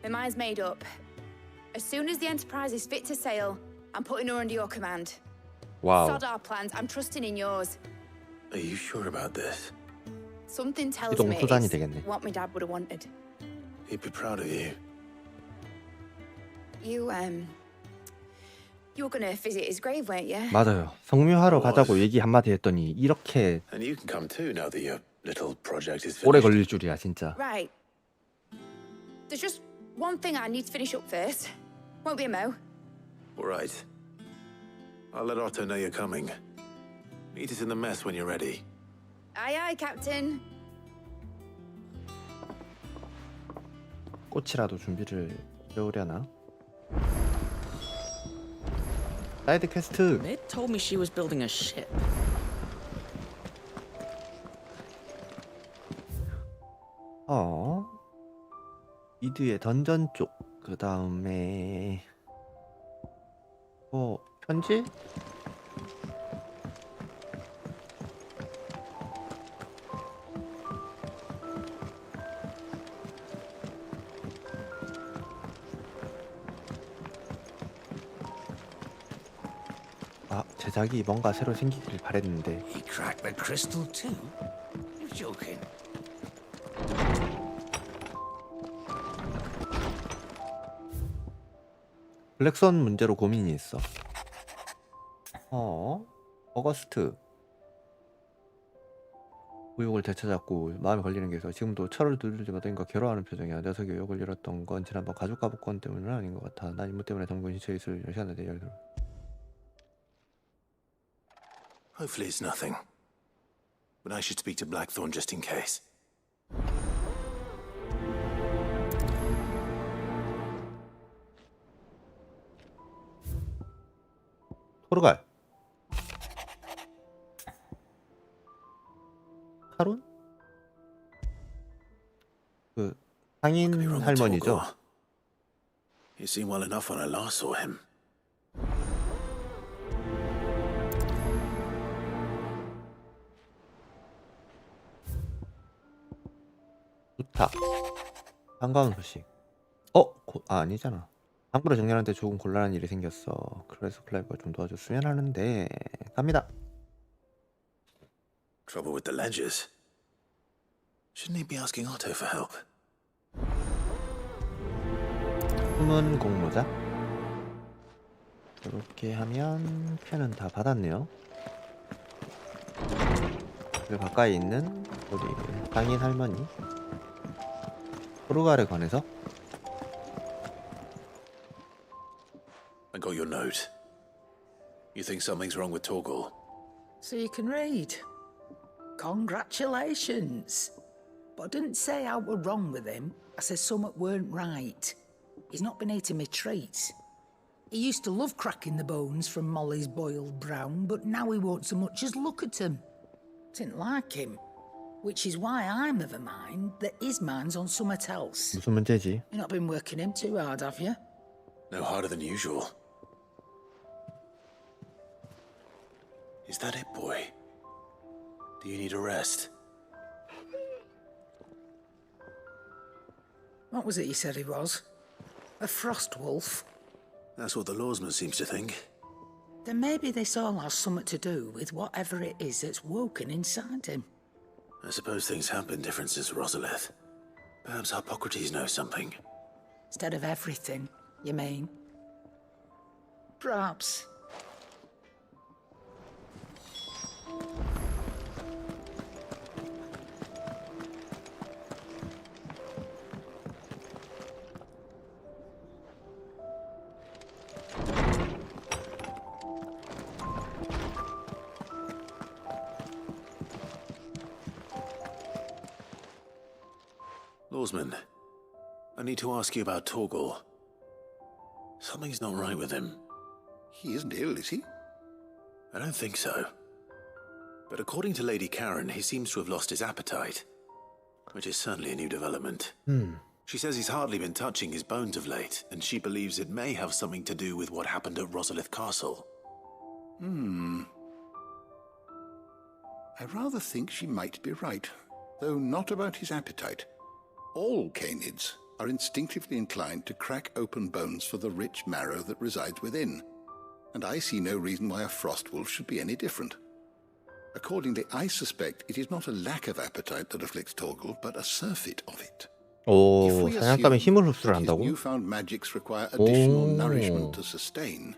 My mind's made up. As soon as the Enterprise is fit to sail, I'm putting her under your command. 와우. Sod our plans, I'm trusting in yours. Are you sure about this? Something tells 이동 me 수단이 it's 되겠네. what my dad would have wanted. He'd be proud of you. You were gonna visit his grave, weren't you? 맞아요. 성묘하러 가자고 얘기 한마디 했더니 이렇게 And you can come too now that your little project is 오래 finished. 걸릴 줄이야 진짜. Right. There's just one thing I need to finish up first. Won't be a mo. All right. I'll let Otto know you're coming. Meet us in the mess when you're ready. Aye, aye, Captain. 꽃이라도 준비를 해오려나? 사이드 퀘스트. Ned told me she was building a ship. 이드의 던전 쪽. 그 다음에 편지? 제작이 뭔가 새로 생기길 바랬는데. He cracked the crystal too? You're joking. 블랙선 문제로 고민이 있어. 어거스트 의욕을 되찾았고 마음에 걸리는 게 있어. 지금도 철을 두들 때마다 인가 괴로워하는 표정이야. 녀석이 의욕을 잃었던 건 지난번 가죽 가복권 때문은 아닌 것 같아. 난 임무 때문에 덩군 지쳐 있을 시간에 열들. Hopefully it's nothing. But I should speak to Blackthorn just in case. 토르갈. 카론? 그 상인 할머니죠. He seemed well enough when I last saw him. 부탁. 반가운 소식. 아니잖아. 함부로 정렬한테 조금 곤란한 일이 생겼어. 그래서 클라이브가 좀 도와줬으면 하는데. 갑니다. Trouble with the ledgers. Shouldn't he be asking Otto for help? 숨은 공로자. 이렇게 하면 펜은 다 받았네요. 그리고 가까이 있는 우리 장인 할머니 포르갈에 관해서. I got your note. You think something's wrong with Torgal? So you can read. Congratulations. But I didn't say how we're wrong with him. I said something weren't right. He's not been eating me treats. He used to love cracking the bones from Molly's boiled brown, but now he won't so much as look at them. Didn't like him. Which is why I'm of a mind that his mind's on something else. 무슨 문제지? You've not been working him too hard, have you? No harder than usual. Is that it, boy? Do you need a rest? What was it you said he was? A frost wolf? That's what the lawsman seems to think. Then maybe this all has something to do with whatever it is that's woken inside him. I suppose things have been different since Rosalith. Perhaps Hippocrates knows something. Instead of everything, you mean? Perhaps. Lawsman, I need to ask you about Torgal. Something's not right with him. He isn't ill, is he? I don't think so. But according to Lady Karen, he seems to have lost his appetite, which is certainly a new development. She says he's hardly been touching his bones of late, and she believes it may have something to do with what happened at Rosalith Castle. I rather think she might be right, though not about his appetite. All canids are instinctively inclined to crack open bones for the rich marrow that resides within, and I see no reason why a frost wolf should be any different. Accordingly, I suspect it is not a lack of appetite that afflicts Torgal, but a surfeit of it. 오, 사냥감에 힘을 흡수를 His 한다고? newfound magics require additional 오. nourishment to sustain.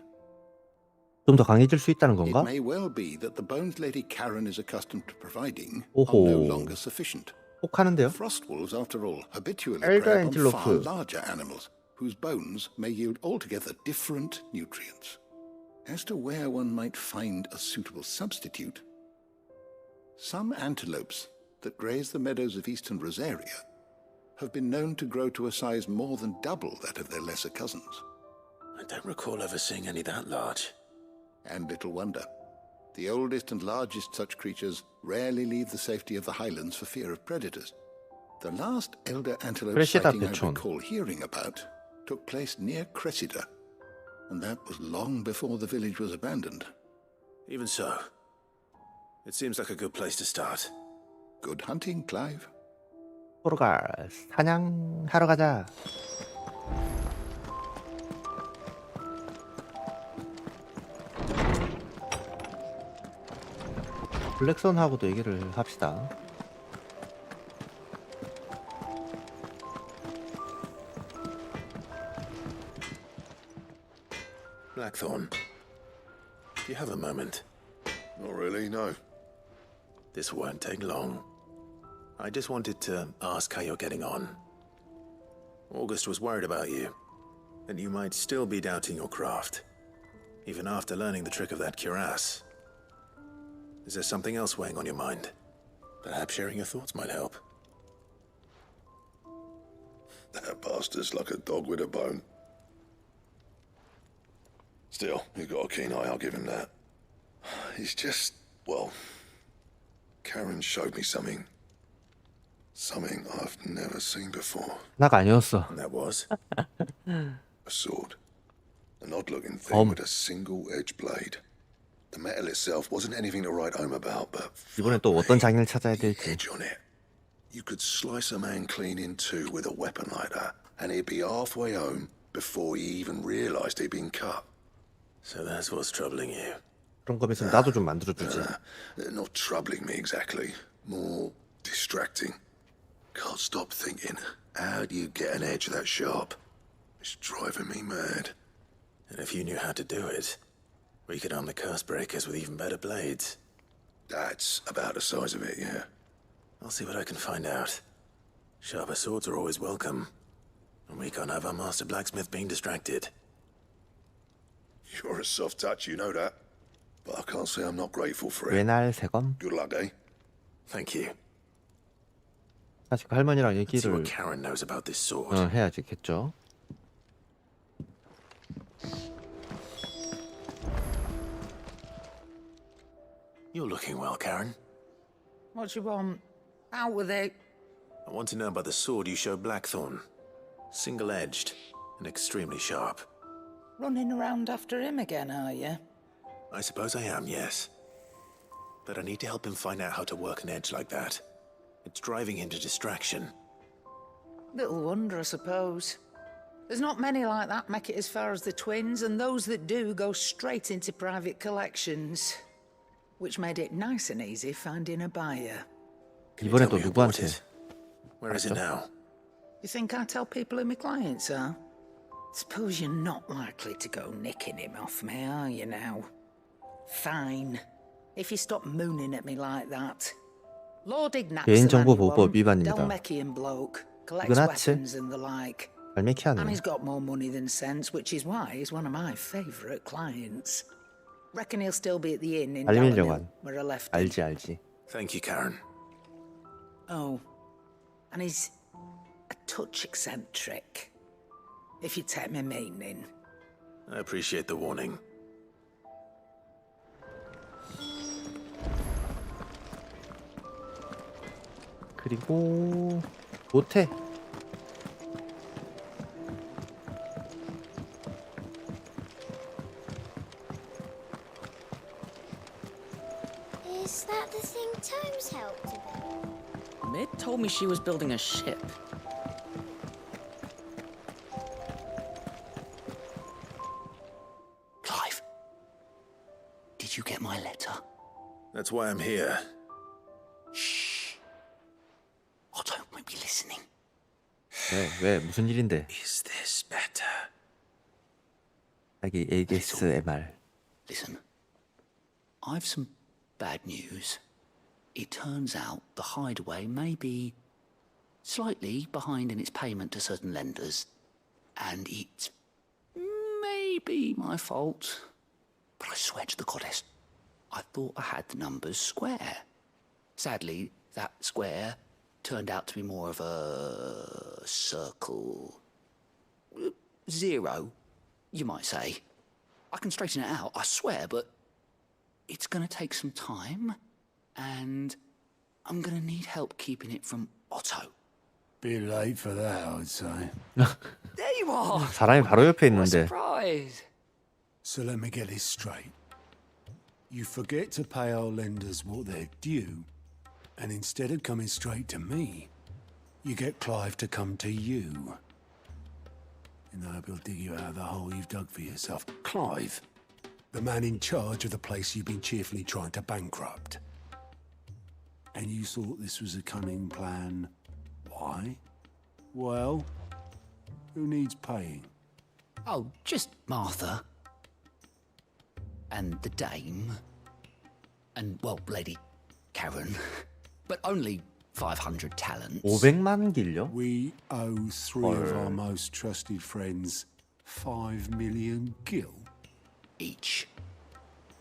좀 더 강해질 수 있다는 It 건가? may well be that the bones Lady Karen is accustomed to providing 오호. are no longer sufficient. 혹하는데요? Frost wolves, after all, habitually 엘가 prey upon 엔틸로프. far larger animals, whose bones may yield altogether different nutrients. As to where one might find a suitable substitute, some antelopes that graze the meadows of eastern Rosaria have been known to grow to a size more than double that of their lesser cousins. I don't recall ever seeing any that large. And little wonder. The oldest and largest such creatures rarely leave the safety of the highlands for fear of predators. The last elder antelope Cressida sighting I Petron. recall hearing about took place near Cressida, and that was long before the village was abandoned. Even so, it seems like a good place to start. Good hunting, Clive. 포르갈 사냥하러 가자. 블랙선하고도 얘기를 합시다. Blackthorn, do you have a moment? Not really, no. This won't take long. I just wanted to ask how you're getting on. August was worried about you, that you might still be doubting your craft, even after learning the trick of that cuirass. Is there something else weighing on your mind? Perhaps sharing your thoughts might help. That bastard's like a dog with a bone. Still, he's got a keen eye, I'll give him that. He's just, well, Karen showed me something. Something I've never seen before. 나가 아니었어. And that was? A sword. An odd-looking thing with a single-edged blade. The metal itself wasn't anything to write home about, but 이번엔 또 어떤 장인을 찾아야 될지. edge on it. You could slice a man clean in two with a weapon like that, and he'd be halfway home before he even realised he'd been cut. So that's what's troubling you. 그런 거 있으면 나도 좀 만들어주지. Not troubling me exactly. More distracting. Can't stop thinking, how do you get an edge that sharp? It's driving me mad. And if you knew how to do it, we could arm the curse breakers with even better blades. That's about the size of it, yeah. I'll see what I can find out. Sharper swords are always welcome. And we can't have our master blacksmith being distracted. You're a soft touch, you know that. But I can't say I'm not grateful for it. 외날 세검. Good luck, eh? Thank you. 사실 할머니랑 Let's see 얘기를 what Karen knows about this sword. 해야겠죠. You're looking well, Karen. What you want? Out with it. I want to know about the sword you showed Blackthorn. Single-edged and extremely sharp. Running around after him again, are you? I suppose I am, yes. But I need to help him find out how to work an edge like that. It's driving him to distraction. Little wonder, I suppose. There's not many like that make it as far as the twins, and those that do go straight into private collections. Which made it nice and easy finding a buyer. 이번에 또 누구한테? Where is it now? You think I tell people who my clients are? Suppose you're not likely to go nicking him off me, are you now? Fine. If you stop mooning at me like that. Lord Ignat's 개인정보보호법 위반입니다. Dalmatian bloke, collects 이그나츠? weapons and the like. 발매키 And 하네요. he's got more money than sense, which is why he's one of my favourite clients. Reckon he'll still be at the inn in 알밀려고 Dallingham, 한. where I left him. 알지. Thank you, Karen. Oh, and he's a touch eccentric, if you take my meaning. I appreciate the warning. 그리고 모태. Is that the thing Tomes helped to build? Mid told me she was building a ship. Clive, did you get my letter? That's why I'm here. Shh. Otto might be listening. 왜 무슨 일인데? Is this better? 자기 ASMR. Listen, I've some bad news. It turns out the hideaway may be slightly behind in its payment to certain lenders, and it may be my fault. But I swear to the goddess, I thought I had the numbers square. Sadly, that square turned out to be more of a circle. Zero, you might say. I can straighten it out, I swear, but it's going to take some time, and I'm going to need help keeping it from Otto. Bit late for that, I'd say. There you are! 사람이 바로 옆에 What a 있는데. surprise! So let me get this straight. You forget to pay our lenders what they're due, and instead of coming straight to me, you get Clive to come to you. And I hope he'll dig you out of the hole you've dug for yourself. Clive, the man in charge of the place you've been cheerfully trying to bankrupt. And you thought this was a cunning plan. Why? Well, who needs paying? Oh, just Martha. And the dame. And, well, Lady Karen. But only 500 talents. 500만 길요? We owe three of our most trusted friends 5 million gil. Each.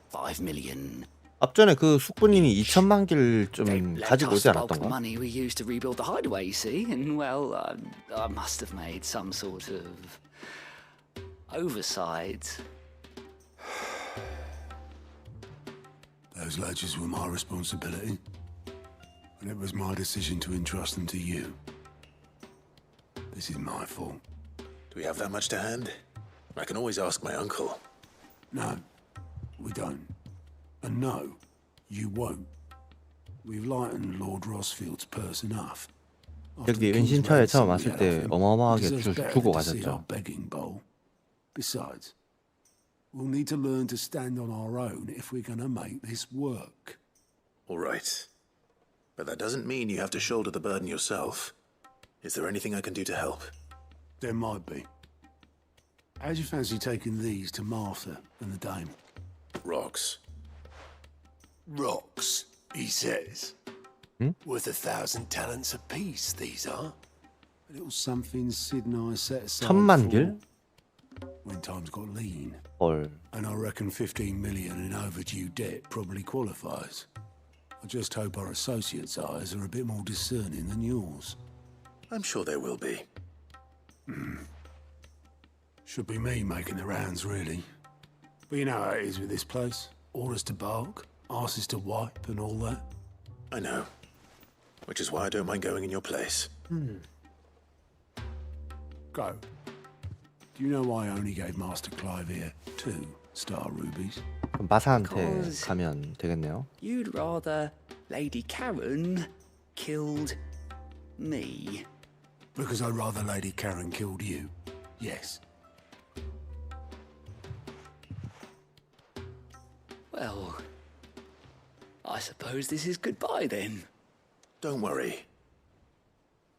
5 million. 앞전에 그 숙부님이 2천만 길 좀 Left 가지고 us 오지 the bulk of the 않았던가? money we used to rebuild the hideaway, you see, and well, I must have made some sort of oversight. Those ledgers were my responsibility, and it was my decision to entrust them to you. This is my fault. Do we have that much to hand? I can always ask my uncle. No, we don't. And no, you won't. We've lightened Lord Rosfield's purse enough. 여기 은신처에 처음 왔을 때 어마어마하게 주고 가셨죠. Begging bowl. Besides, we'll need to learn to stand on our own if we're going to make this work. All right. But that doesn't mean you have to shoulder the burden yourself. Is there anything I can do to help? There might be. How'd you fancy taking these to Martha and the dame? Rocks. Rocks, he says. Hmm? Worth 1,000 talents apiece, these are. A little something Sid and I set aside 1000만 길? when times got lean. 헐. And I reckon 15 million in overdue debt probably qualifies. I just hope our associates' eyes are a bit more discerning than yours. I'm sure there will be. Should be me making the rounds, really. But you know how it is with this place. Orders to bark, asses to wipe, and all that. I know. Which is why I don't mind going in your place. Go. Do you know why I only gave Master Clive here 2 star rubies? 그럼 마사한테 Because- 가면 되겠네요. You'd rather Lady Karen killed me. Because I'd rather Lady Karen killed you. Yes. Well, I suppose this is goodbye then. Don't worry.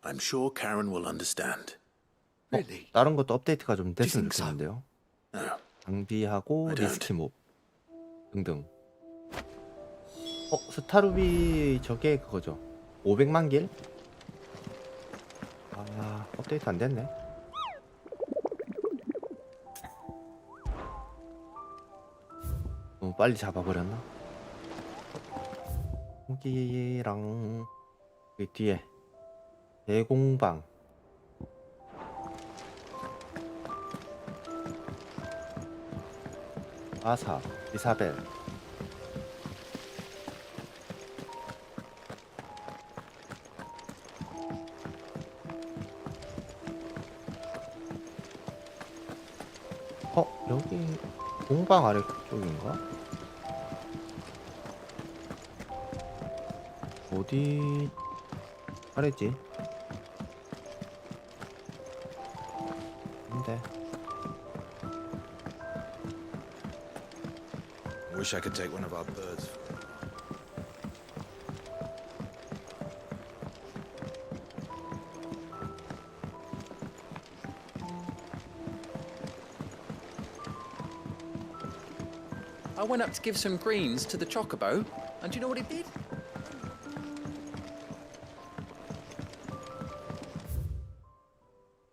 I'm sure Karen will understand. Really? 다른 것도 업데이트가 좀 됐으면 think so? 좋겠는데요. No. 장비하고 I don't. 리스키 몹 등등. 스타루비 저게 그거죠. 500만 길? 아, 업데이트 안 됐네. 너무 빨리 잡아버렸나? 여기랑 여기 뒤에 대공방. 아사, 이사벨. 여기 공방 아래쪽인가? 어디 아래지? 근데 Wish I could take one of our birds. I went up to give some greens to the chocobo, and do you know what it did?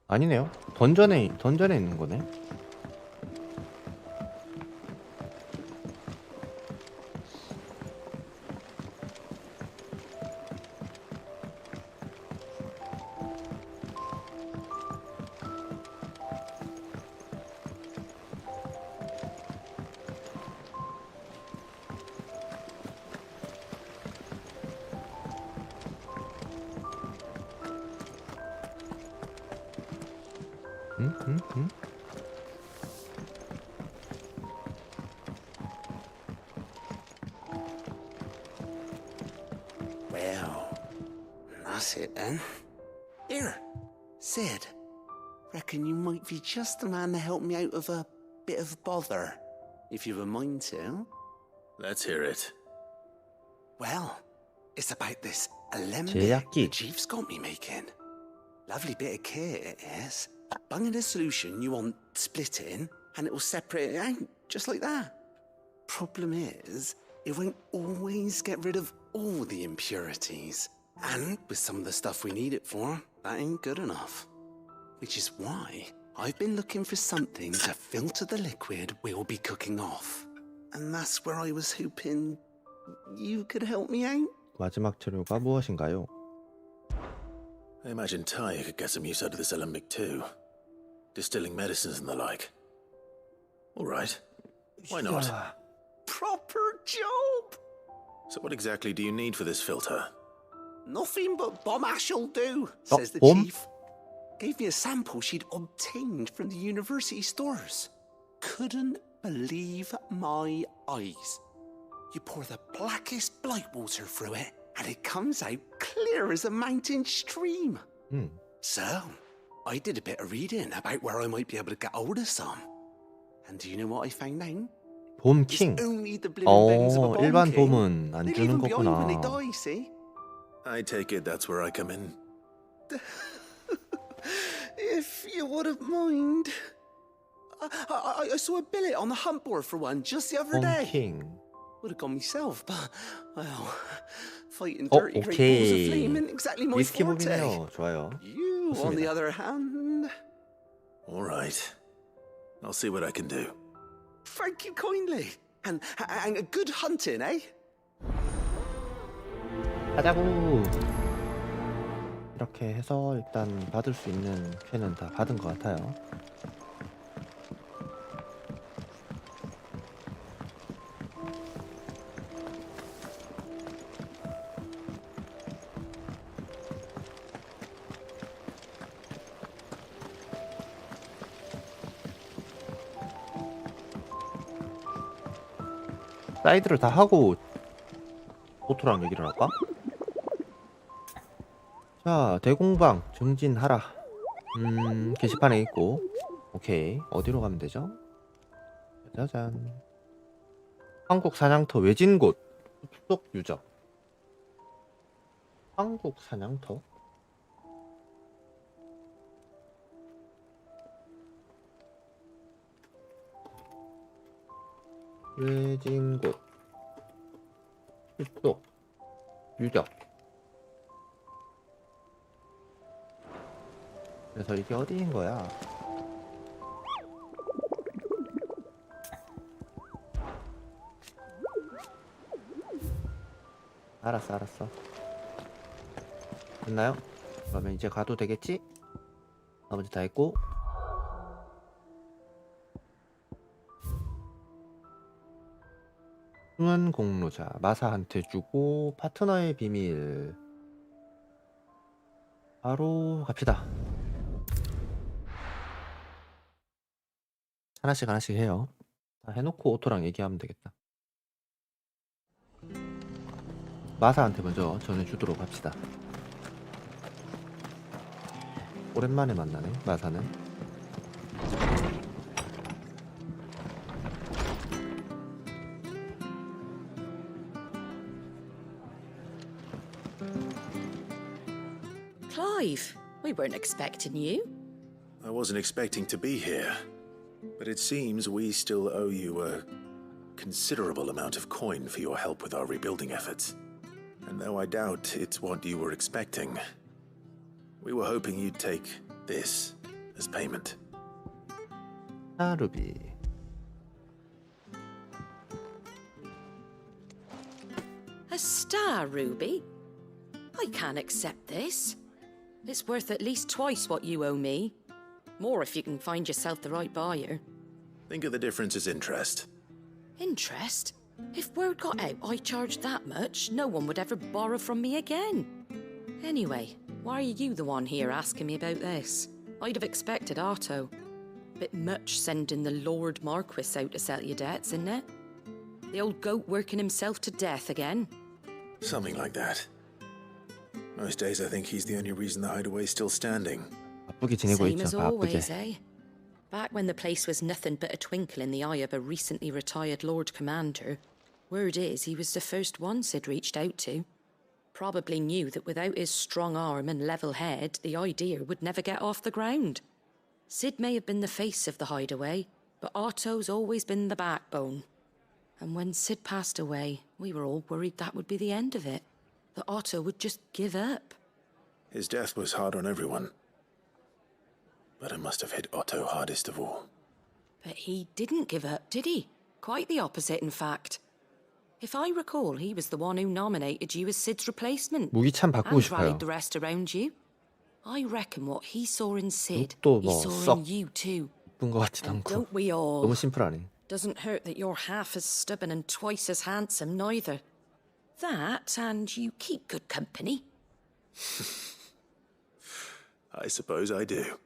아니네요. 던전에 있는 거네. 응? Well, that's it then. Here, Sid. Reckon you might be just the man to help me out of a bit of bother, if you've a mind to. Let's hear it. Well, it's about this alembic 제약기. the chief's got me making. Lovely bit of kit it is. Bung in a solution you want splitting, and it will separate it out, just like that. Problem is, it won't always get rid of all the impurities. And with some of the stuff we need it for, that ain't good enough. Which is why I've been looking for something to filter the liquid we'll be cooking off. And that's where I was hoping you could help me out. 마지막 재료가 무엇인가요? I imagine Ty could get some use out of this alembic too. Distilling medicines and the like. All right. Why not? Proper job! So what exactly do you need for this filter? Nothing but bomb ash'll do, Oh, says the bomb? chief. Gave me a sample she'd obtained from the university stores. Couldn't believe my eyes. You pour the blackest blight water through it, and it comes out clear as a mountain stream. So, I did a bit of reading about where I might be able to get hold of some. And do you know what I found out? 봄킹. Only the blooming bones of a bomb 일반 king. 봄은 안 They 주는 leave them behind when they 거구나. die, see? I take it that's where I come in. If you wouldn't mind. I saw a billet on the hunt board for one just the other day. king. Would have gone myself, but, well, fighting dirty great balls of flame 오케이. isn't exactly my 위스키 forte. 몸이네요. 좋아요. You, on the 좋습니다. other hand... All right. I'll see what I can do. Thank you kindly. And good hunting, eh? 가자고. 이렇게 해서 일단 받을 수 있는 쾌는 다 받은 것 같아요. 사이드를 다 하고 보토랑 얘기를 할까? 자, 대공방 증진하라. 게시판에 있고. 오케이. 어디로 가면 되죠? 짜잔. 한국 사냥터 외진 곳. 숲속 유적. 한국 사냥터? 외진 곳. 숲속 유적. 그래서 이게 어디인 거야? 알았어. 됐나요? 그러면 이제 가도 되겠지? 나머지 다 했고. 중한 공로자 마사한테 주고 파트너의 비밀. 바로 갑시다. 하나씩 해요. 다 해놓고 오토랑 얘기하면 되겠다. 마사한테 먼저 전해주도록 합시다. 오랜만에 만나네, 마사는. Clive, we weren't expecting you. I wasn't expecting to be here, but it seems we still owe you a considerable amount of coin for your help with our rebuilding efforts. And though I doubt it's what you were expecting, we were hoping you'd take this as payment. 루비. A star ruby? I can't accept this. It's worth at least twice what you owe me. More if you can find yourself the right buyer. Think of the difference as interest. Interest? If word got out I charged that much, no one would ever borrow from me again. Anyway, why are you the one here asking me about this? I'd have expected Otto. Bit much sending the Lord Marquis out to settle your debts, isn't it? The old goat working himself to death again? Something like that. Most days I think he's the only reason the hideaway's still standing. 바쁘게 지내고 Same 있죠. as 바쁘게. always, eh? Back when the place was nothing but a twinkle in the eye of a recently retired Lord Commander, word is he was the first one Sid reached out to. Probably knew that without his strong arm and level head, the idea would never get off the ground. Sid may have been the face of the hideaway, but Otto's always been the backbone. And when Sid passed away, we were all worried that would be the end of it. That Otto would just give up. His death was hard on everyone. But it must have hit Otto hardest of all. But he didn't give up, did he? Quite the opposite, in fact. If I recall, he was the one who nominated you as Sid's replacement. 무기 참 바꾸고 And 싶어요. rallied the rest around you. I reckon what he saw in Sid, 또 he 뭐 saw 썩 in you too. 예쁜 것 같지도 And 않고. don't we all? 너무 심플하네. Doesn't hurt that you're half as stubborn and twice as handsome, neither. That, and you keep good company. I suppose I do.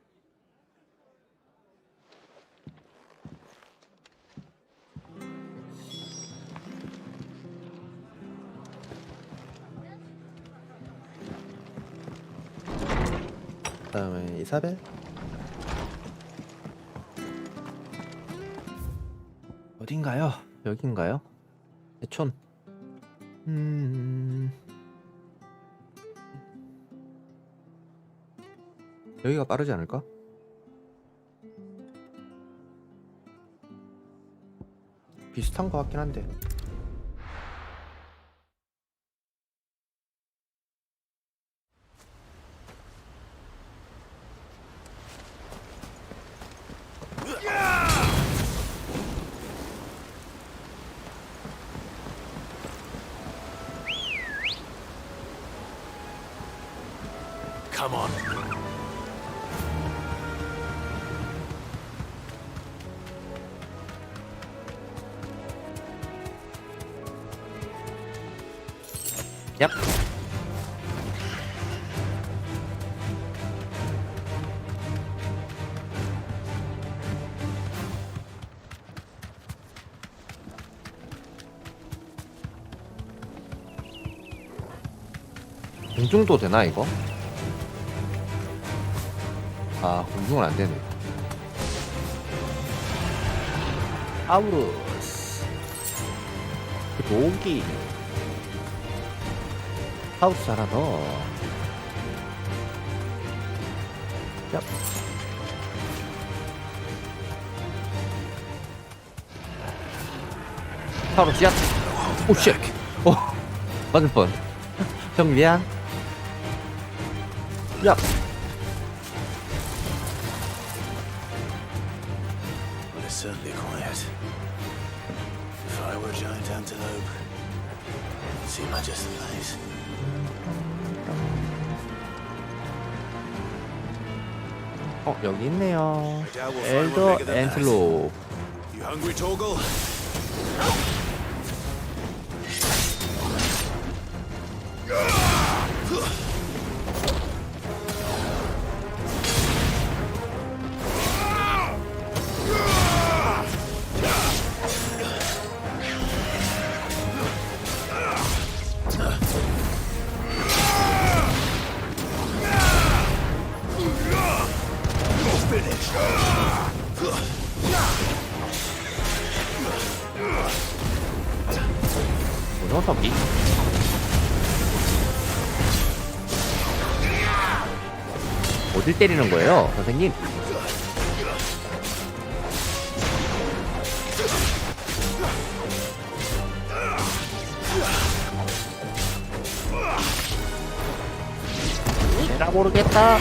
그다음에 이사벨. 어딘가요? 여긴가요? 해촌. 여기가 빠르지 않을까? 비슷한 것 같긴 한데. Come on. Yep. 공중도 되나 이거? 아, 공중은 안 되네. 아우루스. 그 독이. 하우스 하나 더. 얍. 하우스 야. 오 쉣. 오. 맞을 뻔. 형 미안. 야. Well, it's certainly quiet. If I were a giant antelope, it'd seem like just the place. 여기 있네요. 엘더 앤틀로프. You hungry, Torgal? 녀석이 어딜 때리는 거예요, 선생님? 내가 모르겠다.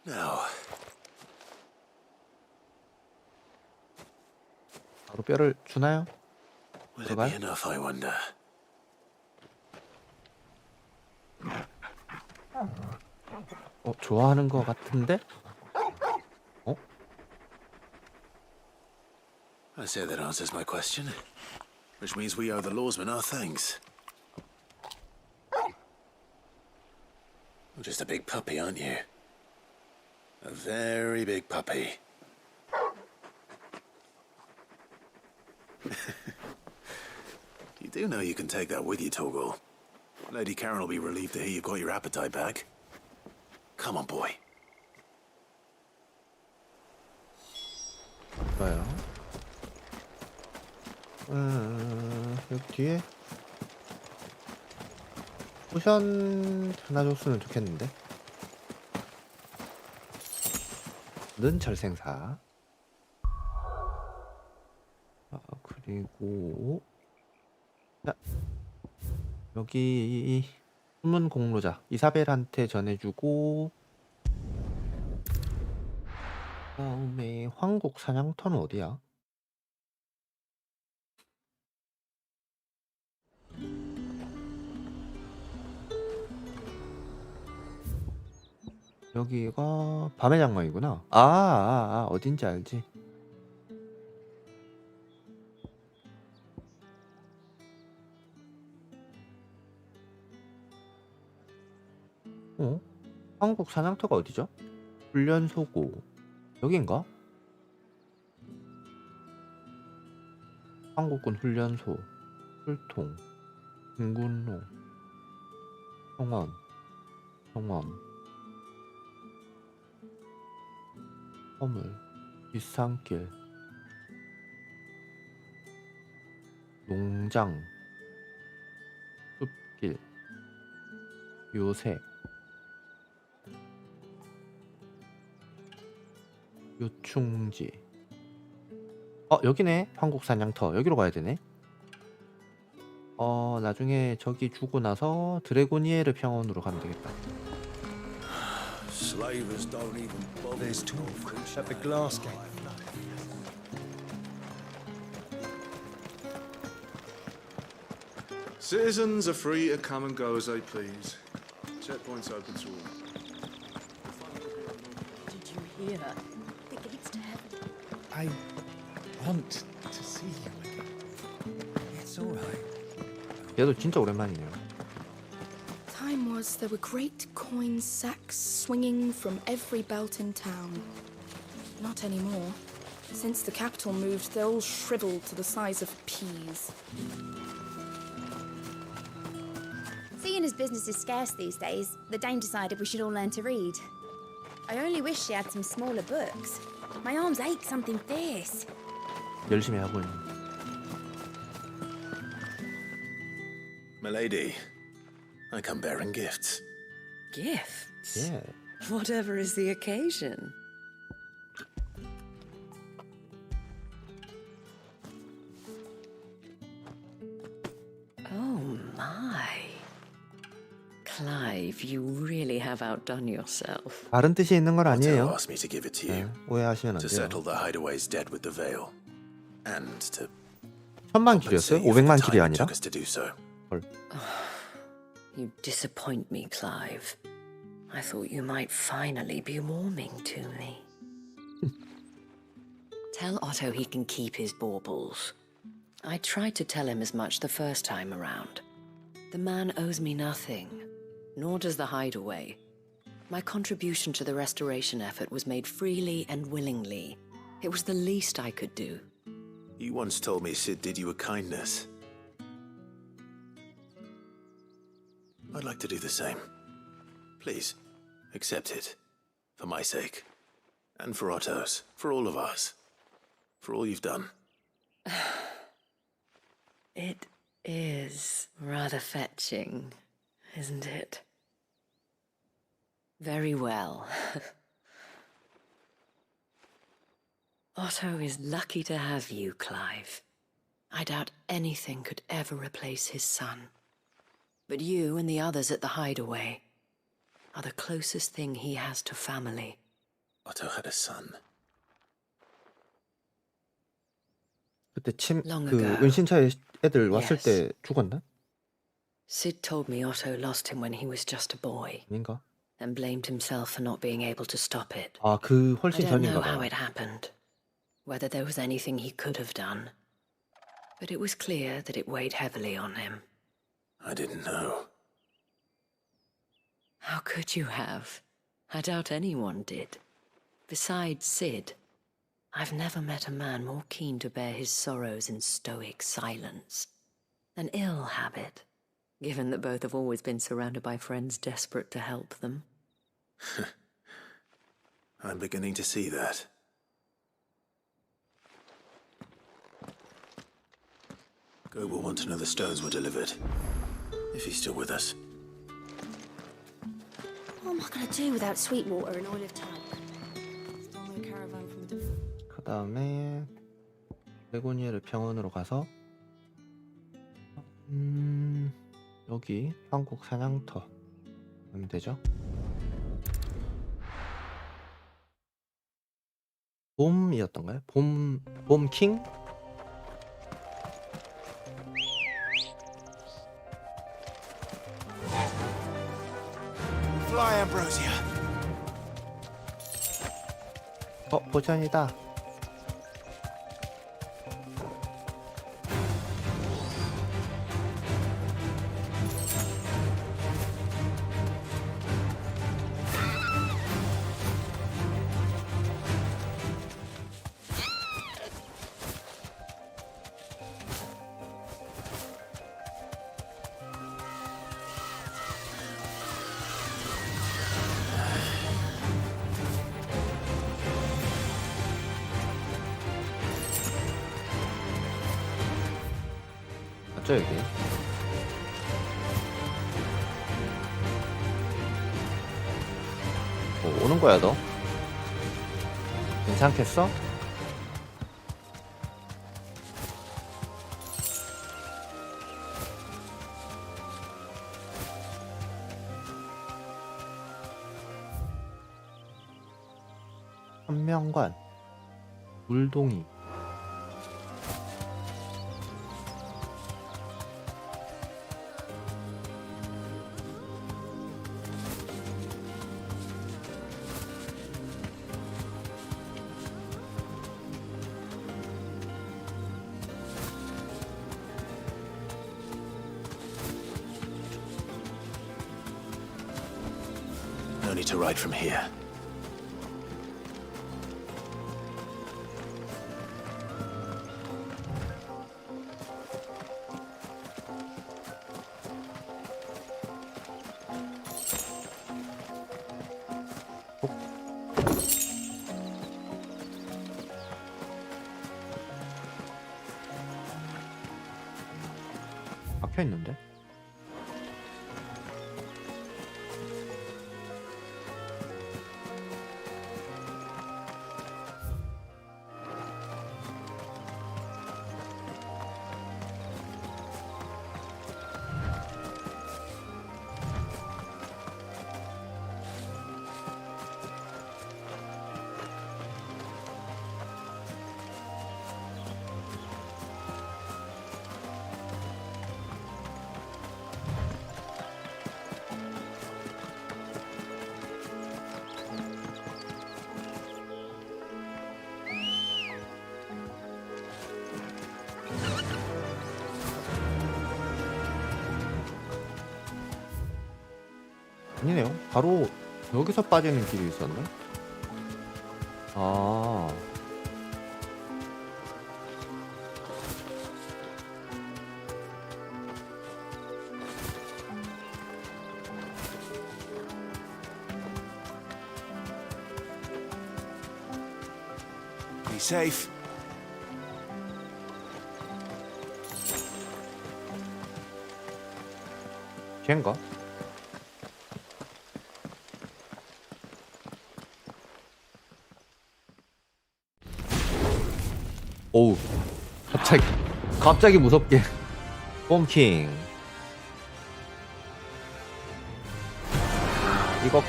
Now, 바로 뼈를 주나요? will it be enough, I wonder? 좋아하는 거 같은데? I say that answers my question. Which means we owe the lawsman our thanks. You're just a big puppy, aren't you? A very big puppy. You do know you can take that with you, Torgal. Lady Karen will be relieved to hear you've got your appetite back. Come on, boy. 좋아요. 여기 뒤에 포션 하나 줬으면 좋겠는데. 는 절생사. 그리고 자, 여기 숨은 공로자 이사벨한테 전해주고, 다음에 황국 사냥터는 어디야? 여기가 밤의 장막이구나. 어딘지 알지. 한국 사냥터가 어디죠? 훈련소고 여긴가? 한국군 훈련소, 술통, 군군로, 평원, 허물, 뒷산길, 농장, 숲길, 요새, 요충지. 여기네. 한국사냥터. 여기로 가야 되네. 나중에 저기 주고 나서 드래고니에르 평원으로 가면 되겠다. Slavers don't even bother. There's talk at the glass gate. Citizens are free to come and go as they please. Checkpoint's open to all. Did you hear? The gates to heaven. I want to see you again. It's all right. 얘도 진짜 오랜만이네요. Time was there were great coin sacks swinging from every belt in town. Not anymore. Since the capital moved, they're all shriveled to the size of peas. Seeing as business is scarce these days, the Dame decided we should all learn to read. I only wish she had some smaller books. My arms ache something fierce. 열심히 하고 있는. Milady, I come bearing gifts. Gifts? Yeah. Whatever is the occasion. Oh my. Clive, you really have outdone yourself. 다른 뜻이 있는 건 Otto 아니에요. asked me to give it to you. 오해하시면 안 To 돼요. settle the hideaway's debt with the veil. And to 1000만 길이었어요? 500만 길이 아니라? took us to do so. 헐. You disappoint me, Clive. I thought you might finally be warming to me. Tell Otto he can keep his baubles. I tried to tell him as much the first time around. The man owes me nothing, nor does the hideaway. My contribution to the restoration effort was made freely and willingly. It was the least I could do. You once told me Sid did you a kindness. I'd like to do the same. Please, accept it. For my sake. And for Otto's. For all of us. For all you've done. It is rather fetching, isn't it? Very well. Otto is lucky to have you, Clive. I doubt anything could ever replace his son. But you and the others at the hideaway are the closest thing he has to family. Otto had a son. 그때 Long 그 ago. 은신처에 애들 왔을 Yes. 때 죽었나? Sid told me Otto lost him when he was just a boy 아닌가? and blamed himself for not being able to stop it. 아, 그 I 훨씬 don't 전인가 know 봐. how it happened, whether there was anything he could have done, but it was clear that it weighed heavily on him. I didn't know. How could you have? I doubt anyone did. Besides Sid, I've never met a man more keen to bear his sorrows in stoic silence. An ill habit, given that both have always been surrounded by friends desperate to help them. I'm beginning to see that. Go will want to know the stones were delivered. If he's still with us. What am I going to do without Sweetwater and Olive Town? Still no caravan from the... 그 다음에 레고니에르 병원으로 가서 여기 한국 사냥터 하면 되죠. 봄이었던가요? 봄킹? Fly, Ambrosia. 포션이다. 없죠 여기? 오는 거야 너? 괜찮겠어? 현명관 물동이 No need to ride from here. 막혀 있는데? 아니네요. 바로 여기서 빠지는 길이 있었네. 아. Be safe. 걘가? 오우, 갑자기 무섭게. 뽐킹. 이거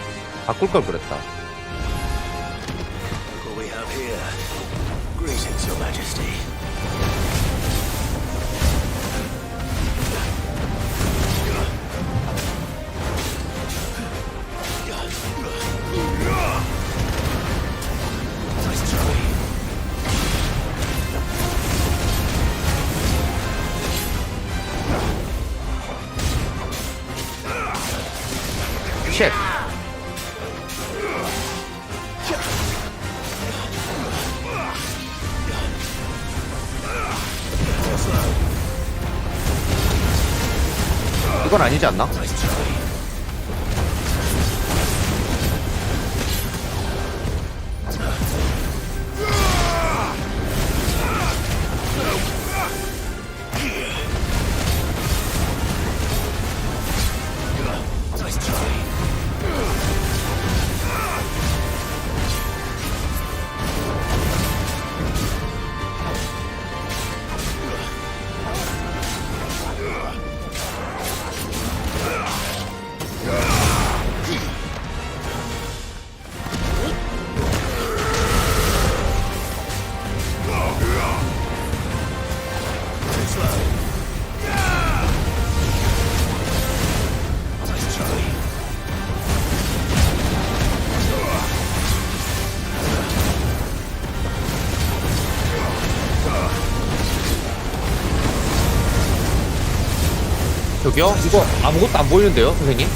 바꿀 걸 그랬다. Look what we have here. Greetings, Your Majesty. Nice try. 쉣. 이건 아니지 않나? 저기요? 이거 아무것도 안 보이는데요, 선생님?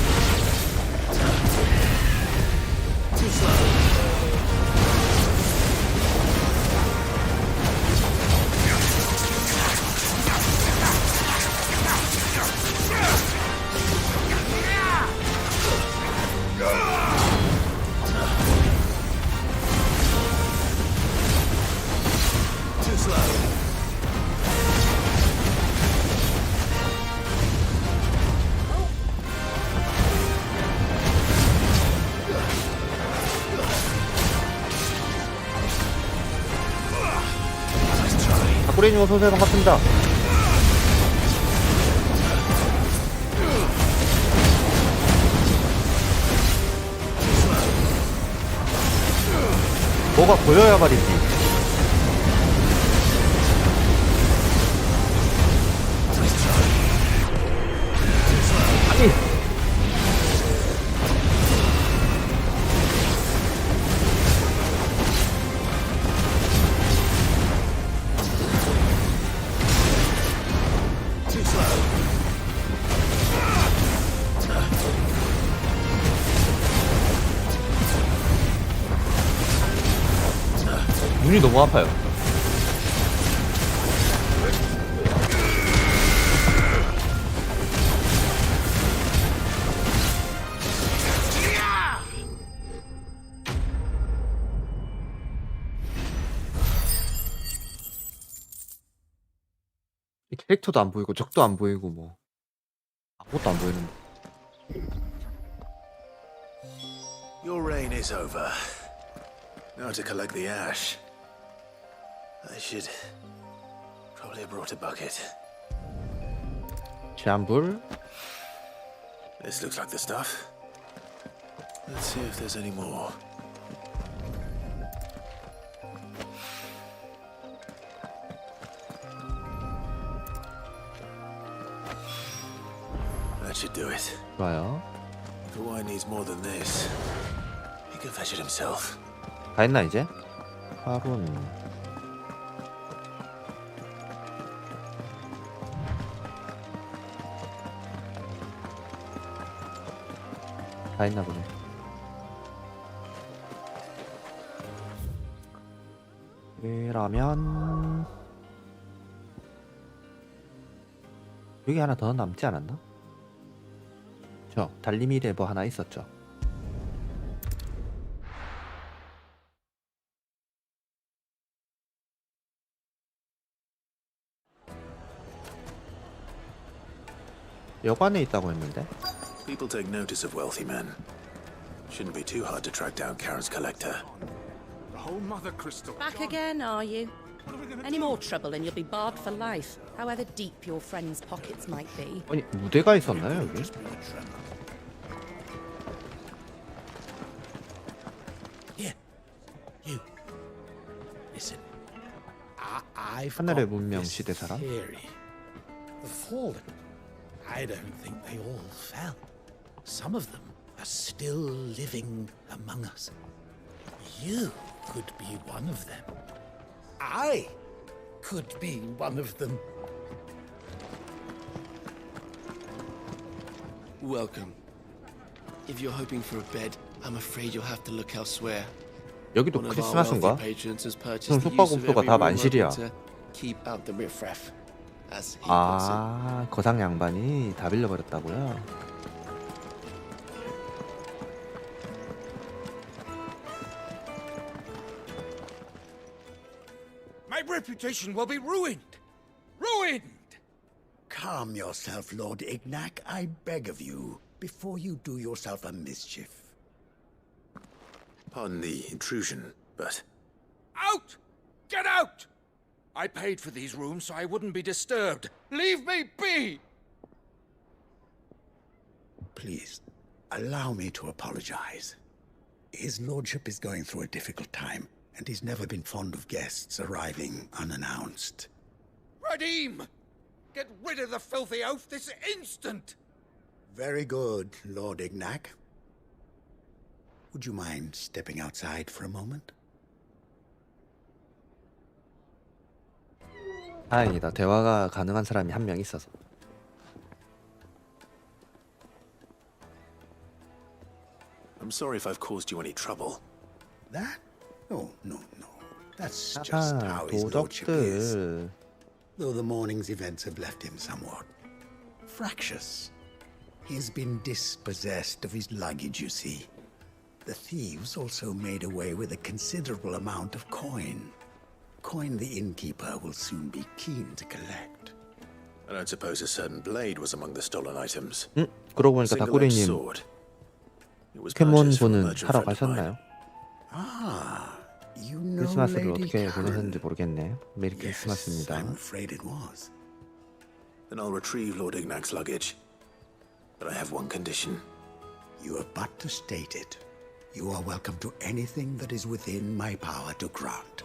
꾸레니 어서오세요. 반갑습니다. 뭐가 보여야 말이지. 아니. 눈이 너무 아파요. 이 캐릭터도 안 보이고 적도 안 보이고 뭐 아무것도 안 보이는데. Your reign is over. Now to collect the ash. I should probably have brought a bucket. 잠불. This looks like the stuff. Let's see if there's any more. That should do it. 좋아요. If the wine needs more than this, he can fetch it himself. 다 했나 이제? 화분. 다 했나 보네. 그러면 여기 하나 더 남지 않았나? 저 달리미 레버 하나 있었죠. 여관에 있다고 했는데. People take notice of wealthy men. Shouldn't be too hard to track down Karen's collector. The whole mother crystal. Back again, are you? Any more trouble and you'll be barred for life, however deep your friend's pockets might be. 아니 무대가 있었나요 여기? Here, you. Listen. I've 하늘의 got 문명 this 시대 사람. theory. The fallen. I don't think they all fell. Some of them are still living among us. You could be one of them. I could be one of them. Welcome. If you're hoping for a bed, I'm afraid you'll have to look elsewhere. 여기도 One of our 크리스마스인가? wealthy patrons has purchased 그럼 the use of 숙박업소가 every 다 room 만실이야. open to keep out the riffraff, as he puts it. 아 거상 양반이 다 빌려버렸다고요? My reputation will be ruined! Ruined! Calm yourself, Lord Ignac, I beg of you, before you do yourself a mischief. Pardon the intrusion, but Out! Get out! I paid for these rooms so I wouldn't be disturbed. Leave me be! Please, allow me to apologize. His lordship is going through a difficult time, and he's never been fond of guests arriving unannounced. Radim! Get rid of the filthy oaf this instant! Very good, Lord Ignac. Would you mind stepping outside for a moment? 다행이다. 대화가 가능한 사람이 한 명 있어서. I'm sorry if I've caused you any trouble. That? Oh, no. That's just how his lordship is. 도적들. Though the morning's events have left him somewhat fractious. He's been dispossessed of his luggage, you see. The thieves also made away with a considerable amount of coin. Coin the innkeeper will soon be keen to collect. I don't suppose a certain blade was among the stolen items. 그러고 보니까 Single-edged 다꾸리님 sword. It was 포켓몬 purchased from a 보는 merchant 하러 friend of mine. 가셨나요? Ah, you know 크리스마스를 Lady 어떻게 Karen? 보내셨는지 모르겠네. 메리 Yes, 크리스마스입니다. I'm afraid it was. Then I'll retrieve Lord Ignac's luggage. But I have one condition. You have but to state it. You are welcome to anything that is within my power to grant.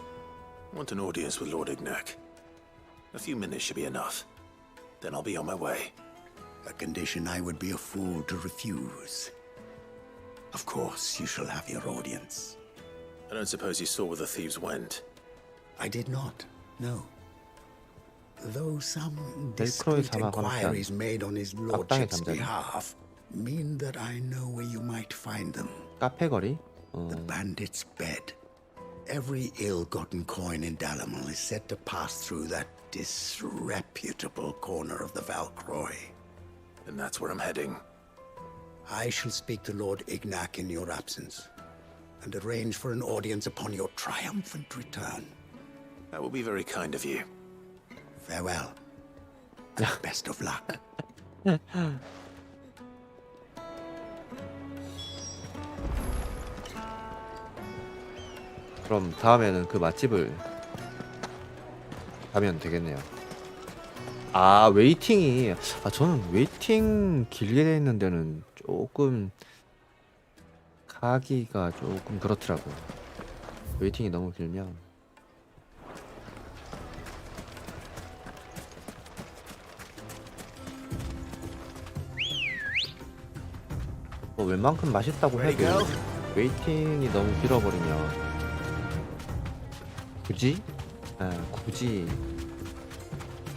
I want an audience with Lord Ignac. A few minutes should be enough. Then I'll be on my way. A condition I would be a fool to refuse. Of course, you shall have your audience. I don't suppose you saw where the thieves went. I did not, no. Though some 벨크로의 discreet 사막 inquiries 한편 made on his 악당의 lordship's 잠자리 behalf mean that I know where you might find them. 카페 거리? The bandit's bed. Every ill-gotten coin in Dalamil is said to pass through that disreputable corner of the Valcroy. And that's where I'm heading. I shall speak to Lord Ignac in your absence, and arrange for an audience upon your triumphant return. That will be very kind of you. Farewell. And best of luck. 그럼 다음에는 그 맛집을 가면 되겠네요. 아, 웨이팅이 저는 웨이팅 길게 돼 있는 데는 조금 가기가 조금 그렇더라고요. 웨이팅이 너무 길면 뭐 웬만큼 맛있다고 해도 웨이팅이 너무 길어버리면 굳이? 굳이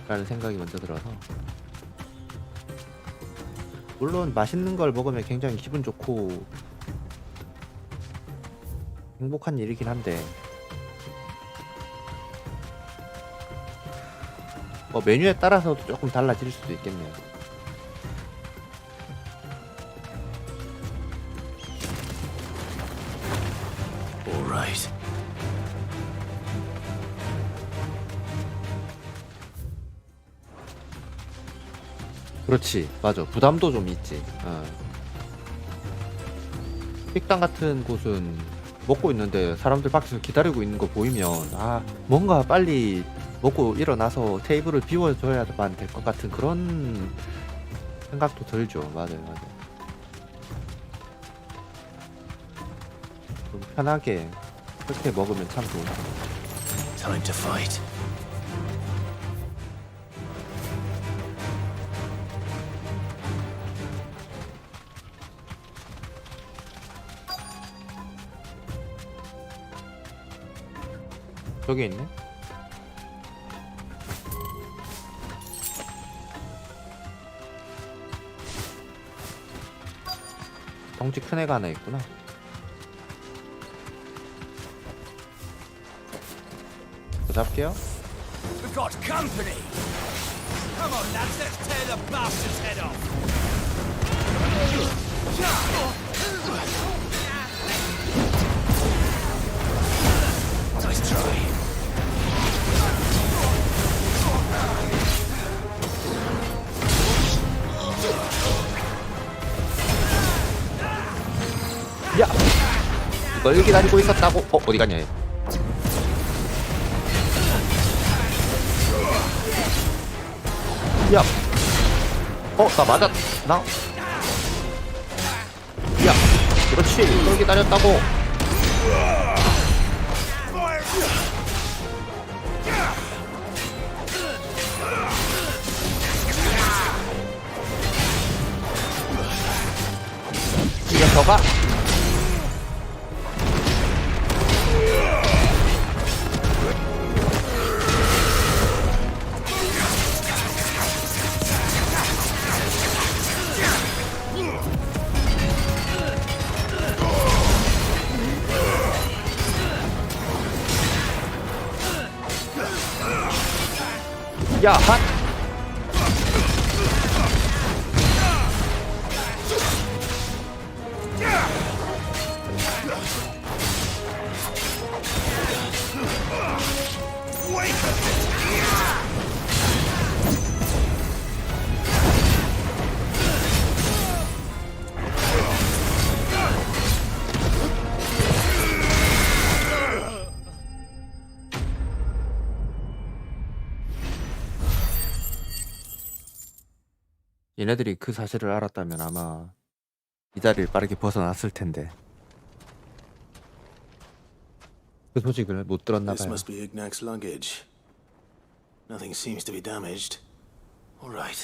라는 생각이 먼저 들어서 물론 맛있는 걸 먹으면 굉장히 기분 좋고 행복한 일이긴 한데 뭐 메뉴에 따라서도 조금 달라질 수도 있겠네요. Alright. 그렇지, 맞아. 부담도 좀 있지. 식당 같은 곳은 먹고 있는데 사람들 밖에서 기다리고 있는 거 보이면 뭔가 빨리 먹고 일어나서 테이블을 비워줘야만 될 것 같은 그런 생각도 들죠. 맞아요. 좀 편하게 그렇게 먹으면 참 좋은 것 같아요. Time to fight. 저기 있네? 덩치 큰 애가 하나 있구나. 저 잡게요. We've got company! Come on, lads, let's tear the bastard's head off! Nice try. 야! 이걸 기다리고 있었다고? 어디 갔냐 얘. 야! 나 맞았나? 야! 그렇지! 이걸 기다렸다고! 이 녀석아! 야, 핫! 얘네들이 그 사실을 알았다면 아마 이 자리를 빠르게 벗어났을 텐데 그 소식을 못 들었나 This 봐요. must be Ignac's luggage. Nothing seems to be damaged. All right.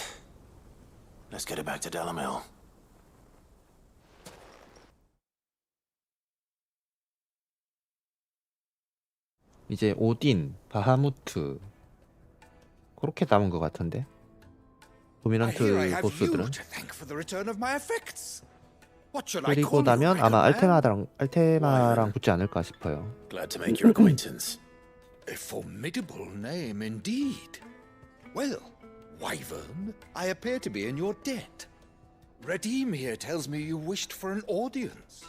Let's get it back to Dalamel. 이제 오딘, 바하무트 그렇게 남은 것 같은데 도미넌트 보스들은 그리고 나면 아마 알테마랑 붙지 않을까 싶어요. Glad to make your acquaintance. A formidable name indeed. Well, Wyvern, I appear to be in your debt. Redeem here tells me you wished for an audience.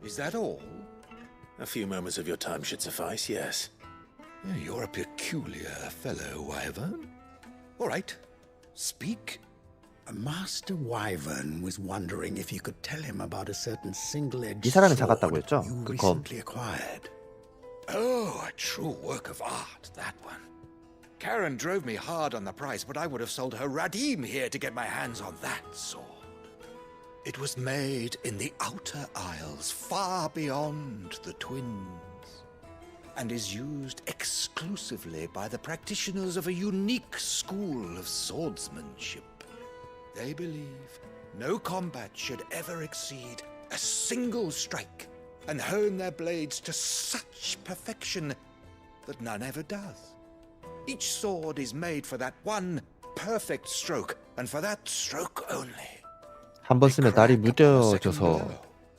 Is that all? A few moments of your time should suffice, yes. You're a peculiar fellow, Wyvern. All right, speak. Master Wyvern was wondering if you could tell him about a certain single-edged 이 사람이 sword 작았다고 했죠? you 그 검. recently acquired. Oh, a true work of art, that one. Karen drove me hard on the price, but I would have sold her Radim here to get my hands on that sword. It was made in the Outer Isles, far beyond the Twins, and is used exclusively by the practitioners of a unique school of swordsmanship. They believe no combat should ever exceed a single strike, and hone their blades to such perfection that none ever does. Each sword is made for that one perfect stroke, and for that stroke only. 한 번 쓰면 날이 무뎌져서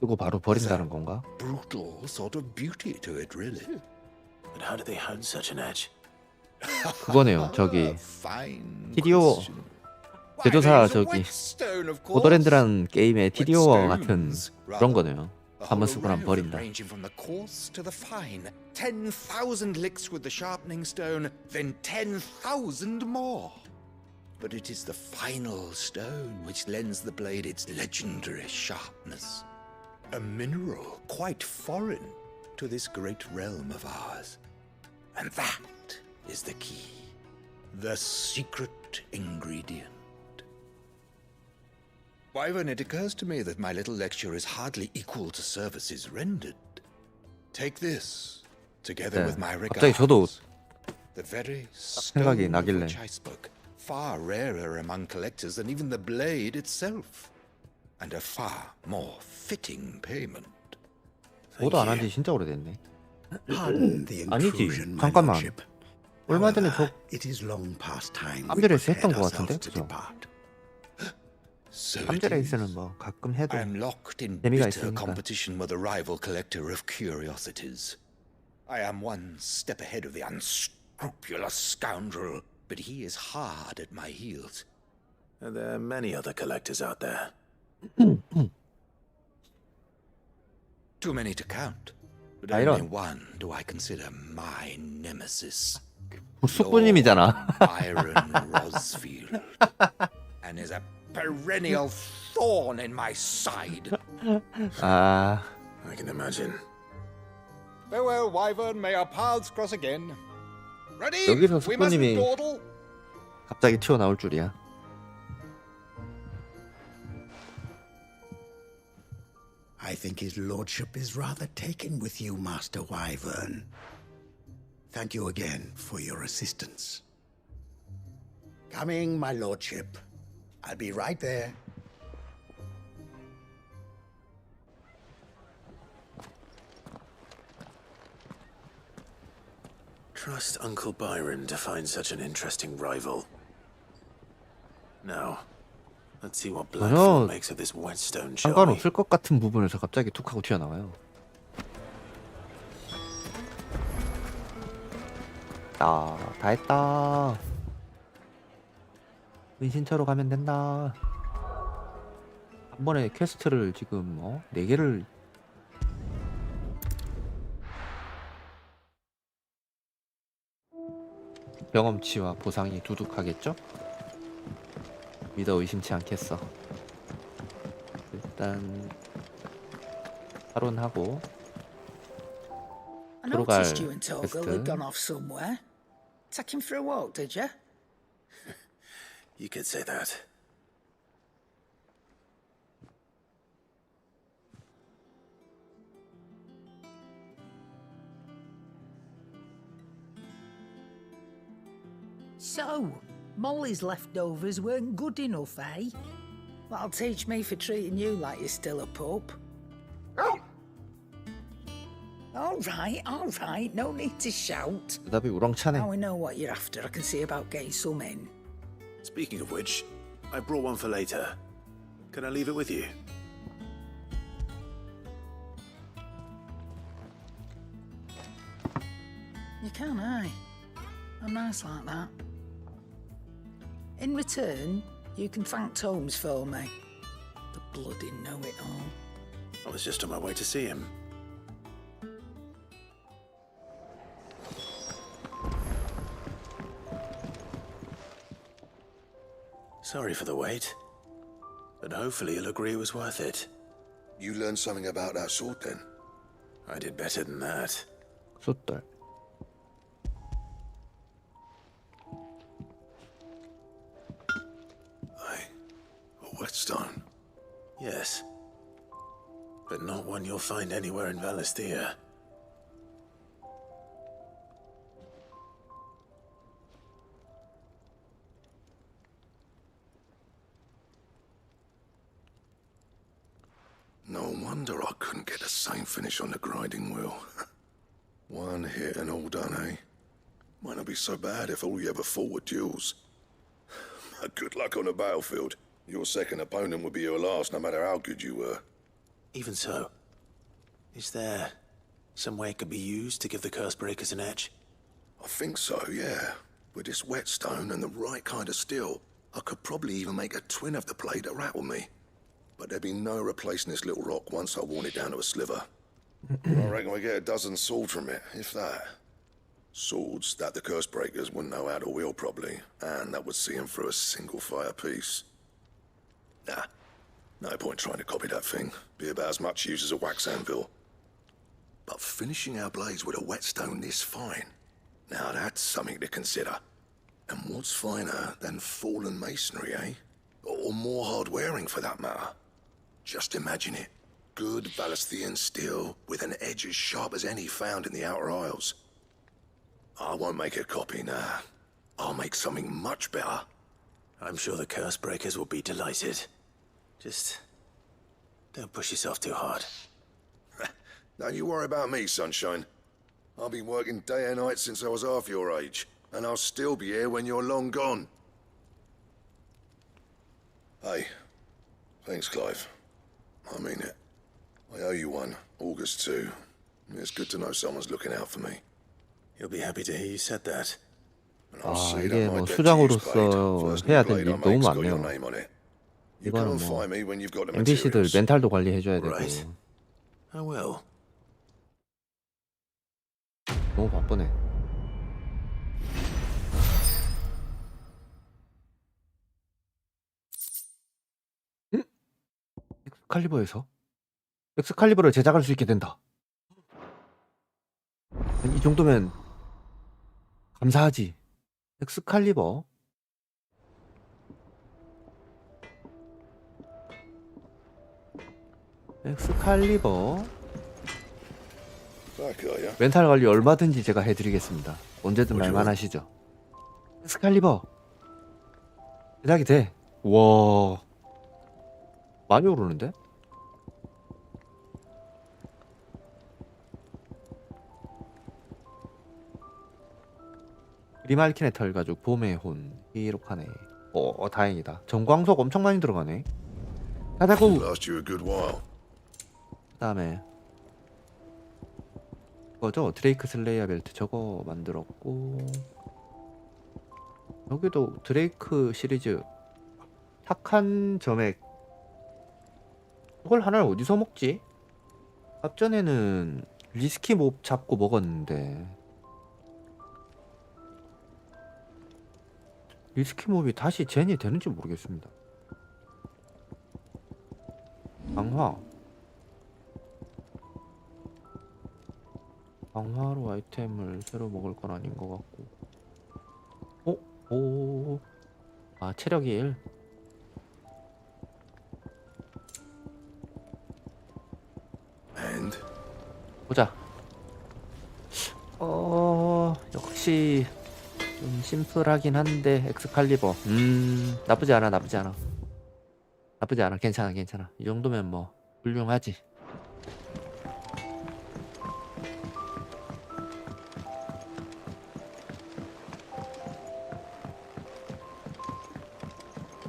쓰고 바로 버린다는 건가? Brutal sort of beauty to it, really. But how do they hone such an edge? 그거네요. 저기 TDO 제조사 저기 보더랜드라는 게임의 TDO와 같은 그런 거네요. 한 번 쓰고 나면 버린다. Ranging from the coarse to the fine. 10,000 licks with the sharpening stone, then 10,000 more. But it is the final stone which lends the blade its legendary sharpness. A mineral quite foreign to this great realm of ours. And that is the key. The secret ingredient. Wyvern, it occurs to me that my little lecture is hardly equal to services rendered. Take this, together with my 갑자기 저도 regards. The very 생각이 stone of 나길래 which I spoke, far rarer among collectors than even the blade itself, and a far more fitting payment. 오도 안 한 지 진짜 오래됐네. Pardon the 아니지, intrusion, my 잠깐만. lordship. 얼마 전에 저 It is long past time we 암드레이스 했던 prepared 것 같은데, ourselves to 그죠? depart. So it 암드레이스는 뭐 가끔 해도 I am locked in 재미가 bitter 있으니까. competition with a rival collector of curiosities. I am one step ahead of the unscrupulous scoundrel, but he is hard at my heels. Are there many other collectors out there? Too many to count, but 이런. only one do I consider my nemesis. 숙부님이잖아. Byron Rosfield, and is a perennial thorn in my side. 아, I can imagine. Farewell, Wyvern. May our paths cross again. Ready? 여기서 We mustn't 숙부님이 dawdle. 갑자기 튀어나올 줄이야. I think his lordship is rather taken with you, Master Wyvern. Thank you again for your assistance. Coming, my lordship. I'll be right there. Trust Uncle Byron to find such an interesting rival. Now, let's see what 전혀 Blackthorn makes of this whetstone showing. 상관없을 것 같은 부분에서 갑자기 툭 하고 튀어나와요. 다 했다. 은신처로 가면 된다. 한 번에 퀘스트를 지금 4개를 경험치와 보상이 두둑하겠죠? 믿어 의심치 않겠어. 일단 탈론하고 I 들어갈 noticed you and Torgal had 퀘스트. gone off somewhere. Take him for a walk, did you? You could say that. So, Molly's leftovers weren't good enough, eh? That'll teach me for treating you like you're still a pup. All right, no need to shout. 대답이 우렁차네. Now we know what you're after. I can see about getting some in. Speaking of which, I brought one for later. Can I leave it with you? You can, eh? I'm nice like that. In return, you can thank Tomes for me. The bloody know-it-all. I was just on my way to see him. Sorry for the wait, but hopefully you'll agree it was worth it. You learned something about that sword then? I did better than that. 숫돌. A whetstone? Yes, but not one you'll find anywhere in Valisthea. No wonder I couldn't get the same finish on the grinding wheel. One hit and all done, eh? Might not be so bad if all you ever fought were duels. Good luck on the battlefield. Your second opponent would be your last, no matter how good you were. Even so, is there some way it could be used to give the curse breakers an edge? I think so, yeah. With this whetstone and the right kind of steel, I could probably even make a twin of the blade that rattled me. But there'd be no replacing this little rock once I worn it down to a sliver. I reckon we get a dozen swords from it, if that. Swords that the curse breakers wouldn't know how to wield properly, and that would see them through a single fire piece. Nah, no point trying to copy that thing. Be about as much use as a wax anvil. But finishing our blades with a whetstone this fine, now that's something to consider. And what's finer than fallen masonry, eh? Or more hard-wearing, for that matter. Just imagine it. Good Valisthian steel with an edge as sharp as any found in the Outer Isles. I won't make a copy, nah. I'll make something much better. I'm sure the curse breakers will be delighted. Just don't push yourself too hard. Don't you worry about me, sunshine. I've been working day and night since I was half your age, and I'll still be here when you're long gone. Hey, thanks, Clive. I mean it. I owe you one, August too. It's good to know someone's looking out for me. You'll be happy to hear you said that. And I'll 아, see 이게 that my 뭐 debt to you's paid. 수장으로서 First 해야 new 될 blade I 일이 너무 make's got your 많네요. name on it. You 이거는 come and 뭐 find me when you've got the NPC들 materials. 멘탈도 관리해줘야 되고 Right. I will. 너무 바쁘네. 응? 엑스칼리버를 제작할 수 있게 된다. 이 정도면 감사하지. 엑스칼리버. 멘탈 관리 얼마든지 제가 해드리겠습니다. 언제든 말만 하시죠. 엑스칼리버 제작이 돼. 우와, 많이 오르는데? 리말킨의 털 가죽, 봄의 혼, 히로카네. 다행이다. 전광석 엄청 많이 들어가네. 가자고. Last you a good while. 그다음에 이거죠. 드레이크 슬레이어 벨트 저거 만들었고, 여기도 드레이크 시리즈 착한 점액. 이걸 하나를 어디서 먹지? 앞전에는 리스키 몹 잡고 먹었는데 리스키 몹이 다시 젠이 되는지 모르겠습니다. 강화로 아이템을 새로 먹을 건 아닌 것 같고. 체력이 1. 보자. 역시 좀 심플하긴 한데 엑스칼리버. 나쁘지 않아, 나쁘지 않아. 나쁘지 않아. 괜찮아, 괜찮아. 이 정도면 뭐 훌륭하지.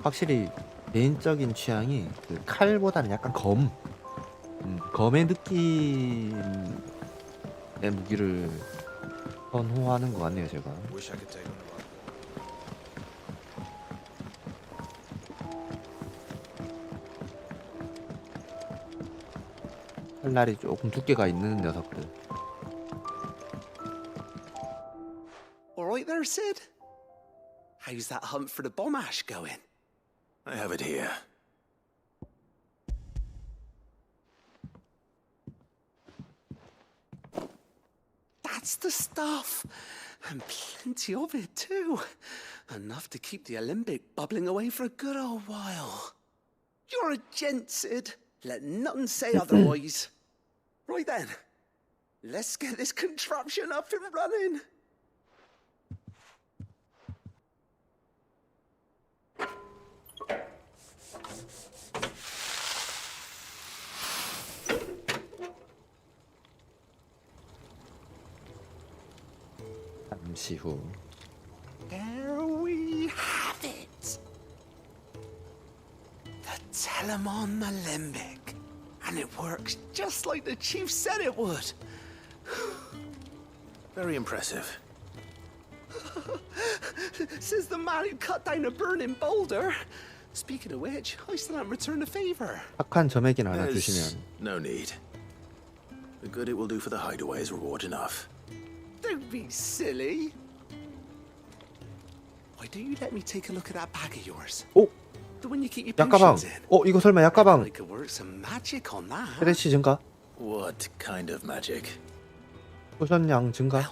확실히 개인적인 취향이 그 칼보다는 약간 검의 느낌의 무기를 선호하는 것 같네요, 제가. Wish I could take one of our 칼날이 조금 두께가 있는 녀석들. All right there, Sid? How's that hunt for the bomb ash going? I have it here. That's the stuff. And plenty of it, too. Enough to keep the Olympic bubbling away for a good old while. You're a gent, Sid. Let nothing say otherwise. Right then. Let's get this contraption up and running. 잠시 후. There we have it. The Telemon Alembic. And it works just like the chief said it would. Very impressive. Says the man who cut down a burning boulder. Speaking of which, I still haven't returned the favor. 착한 점액인 하나 There's 주시면. no need. The good it will do for the hideaway is reward enough. Don't be silly. Why don't you let me take a look at that bag of yours? 오! The one you keep your 약가방. potions in. 이거 설마 약가방. I could work some magic on that. 최대치 증가? What kind of magic? 포션량 증가?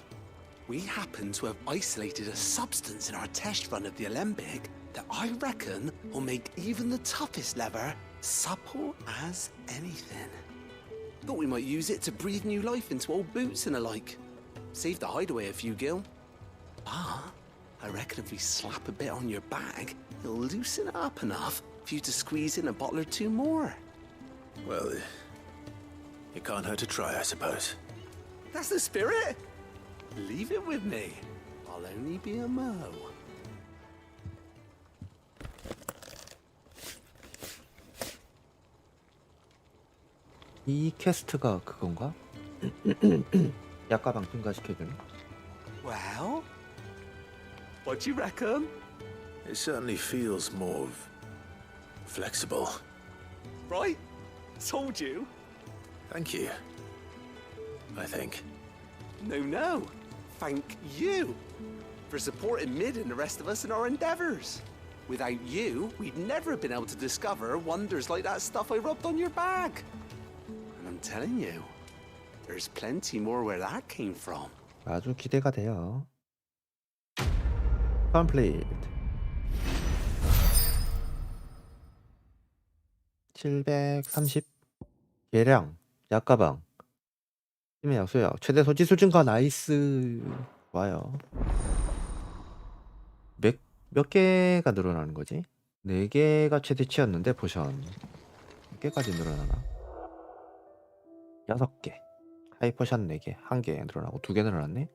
We happen to have isolated a substance in our test run of the Alembic that I reckon will make even the toughest lever supple as anything. Thought we might use it to breathe new life into old boots and the like. Save the hideaway a few gil. But I reckon if we slap a bit on your bag, it'll loosen it up enough for you to squeeze in a bottle or two more. Well, it can't hurt to try, I suppose. That's the spirit. Leave it with me. I'll only be a mo. 이 퀘스트가 그건가? 약가방 증가시켜주는. Well, what do you reckon? It certainly feels more flexible. Right? Told you. Thank you. I think. No. Thank you for supporting Mid and the rest of us in our endeavors. Without you, we'd never have been able to discover wonders like that stuff I rubbed on your bag. And I'm telling you, there's plenty more where that came from. 아주 기대가 돼요. Complete. 730 계량 약가방 힘의 약소약 최대 소지술 증가 나이스. 좋아요. 몇 개가 늘어나는 거지? 4개가 최대치였는데 포션 몇 개까지 늘어나나? 6개 하이 포션 4개 1개 늘어나고 2개 늘어났네.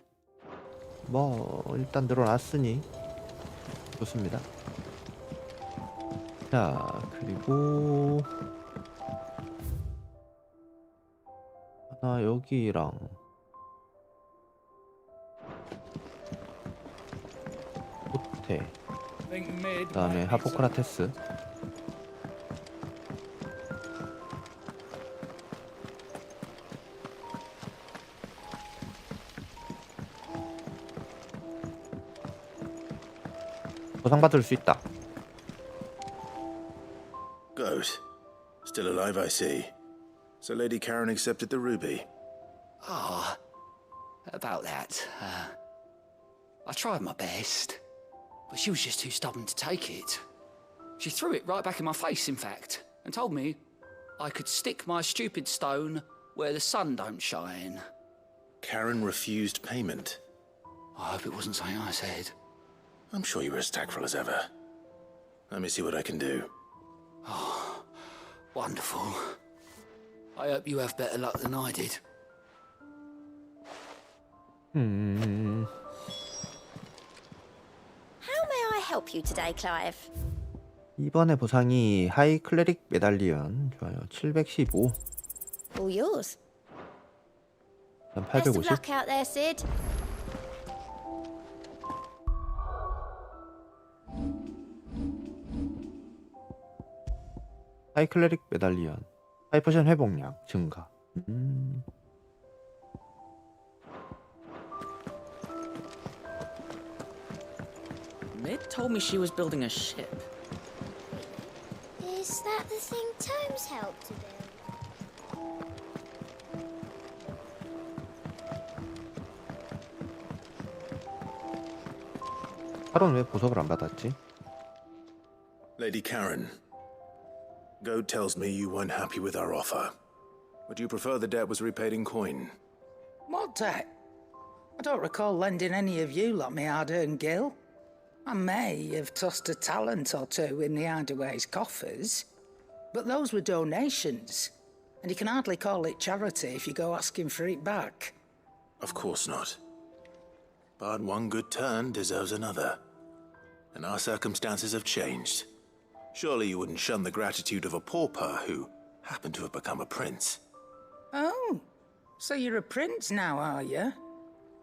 뭐 일단 늘어났으니 좋습니다. 자 그리고 하나 여기랑 호텔 그 다음에 하포크라테스 보상받을 수 있다. Good. Still alive, I see. So Lady Karen accepted the ruby. Ah, about that. I tried my best, but she was just too stubborn to take it. She threw it right back in my face, in fact, and told me I could stick my stupid stone where the sun don't shine. Karen refused payment. I hope it wasn't something I said. I'm sure you were as tactful as ever. Let me see what I can do. Oh, wonderful. I hope you have better luck than I did. How may I help you today, Clive? 이번에 보상이 하이 클레릭 메달리언. 좋아요. 715. All yours. 그다음 Best of 850. luck out there, Sid. 하이 클레릭 메달리언. 하이 포션 회복량 증가. Mid told me she was building a ship. Is that the thing Tomes helped to build? 하론 왜 보석을 안 받았지? Lady Karen, Goad tells me you weren't happy with our offer. Would you prefer the debt was repaid in coin? What debt? I don't recall lending any of you like me hard-earned gil. I may have tossed a talent or two in the Hideaway's coffers, but those were donations, and you can hardly call it charity if you go asking for it back. Of course not. But one good turn deserves another. And our circumstances have changed. Surely you wouldn't shun the gratitude of a pauper who happened to have become a prince. Oh, so you're a prince now, are you?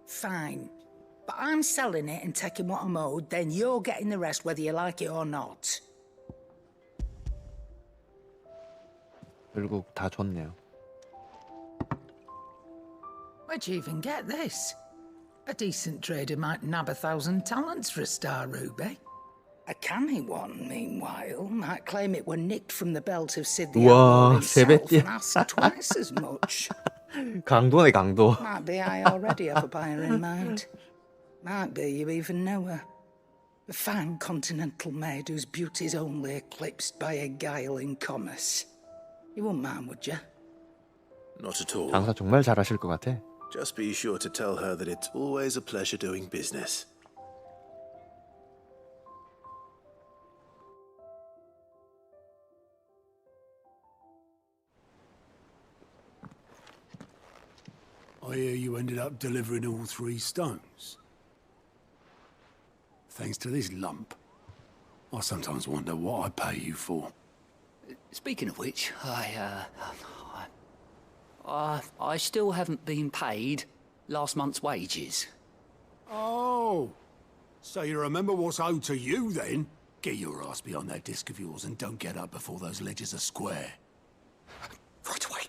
Fine. But I'm selling it and taking what I'm owed, then you're getting the rest whether you like it or not. 결국 다 줬네요. Where'd you even get this? A decent trader might nab 1,000 talents for a star ruby. A canny one, meanwhile, might claim it were nicked from the belt of Sid the 우와, Outlaw himself 세뱃띠. and ask twice as much. 강도네 강도. Might be I already have a buyer in mind. Might be you even know her. A fine continental maid whose beauty's only eclipsed by a guile in commerce. You wouldn't mind, would you? Not at all. 장사 정말 잘하실 것 같아. Just be sure to tell her that it's always a pleasure doing business. I hear you ended up delivering all 3 stones. Thanks to this lump. I sometimes wonder what I pay you for. Speaking of which, I still haven't been paid last month's wages. Oh, so you remember what's owed to you then? Get your ass behind that disc of yours and don't get up before those ledgers are square. Right away.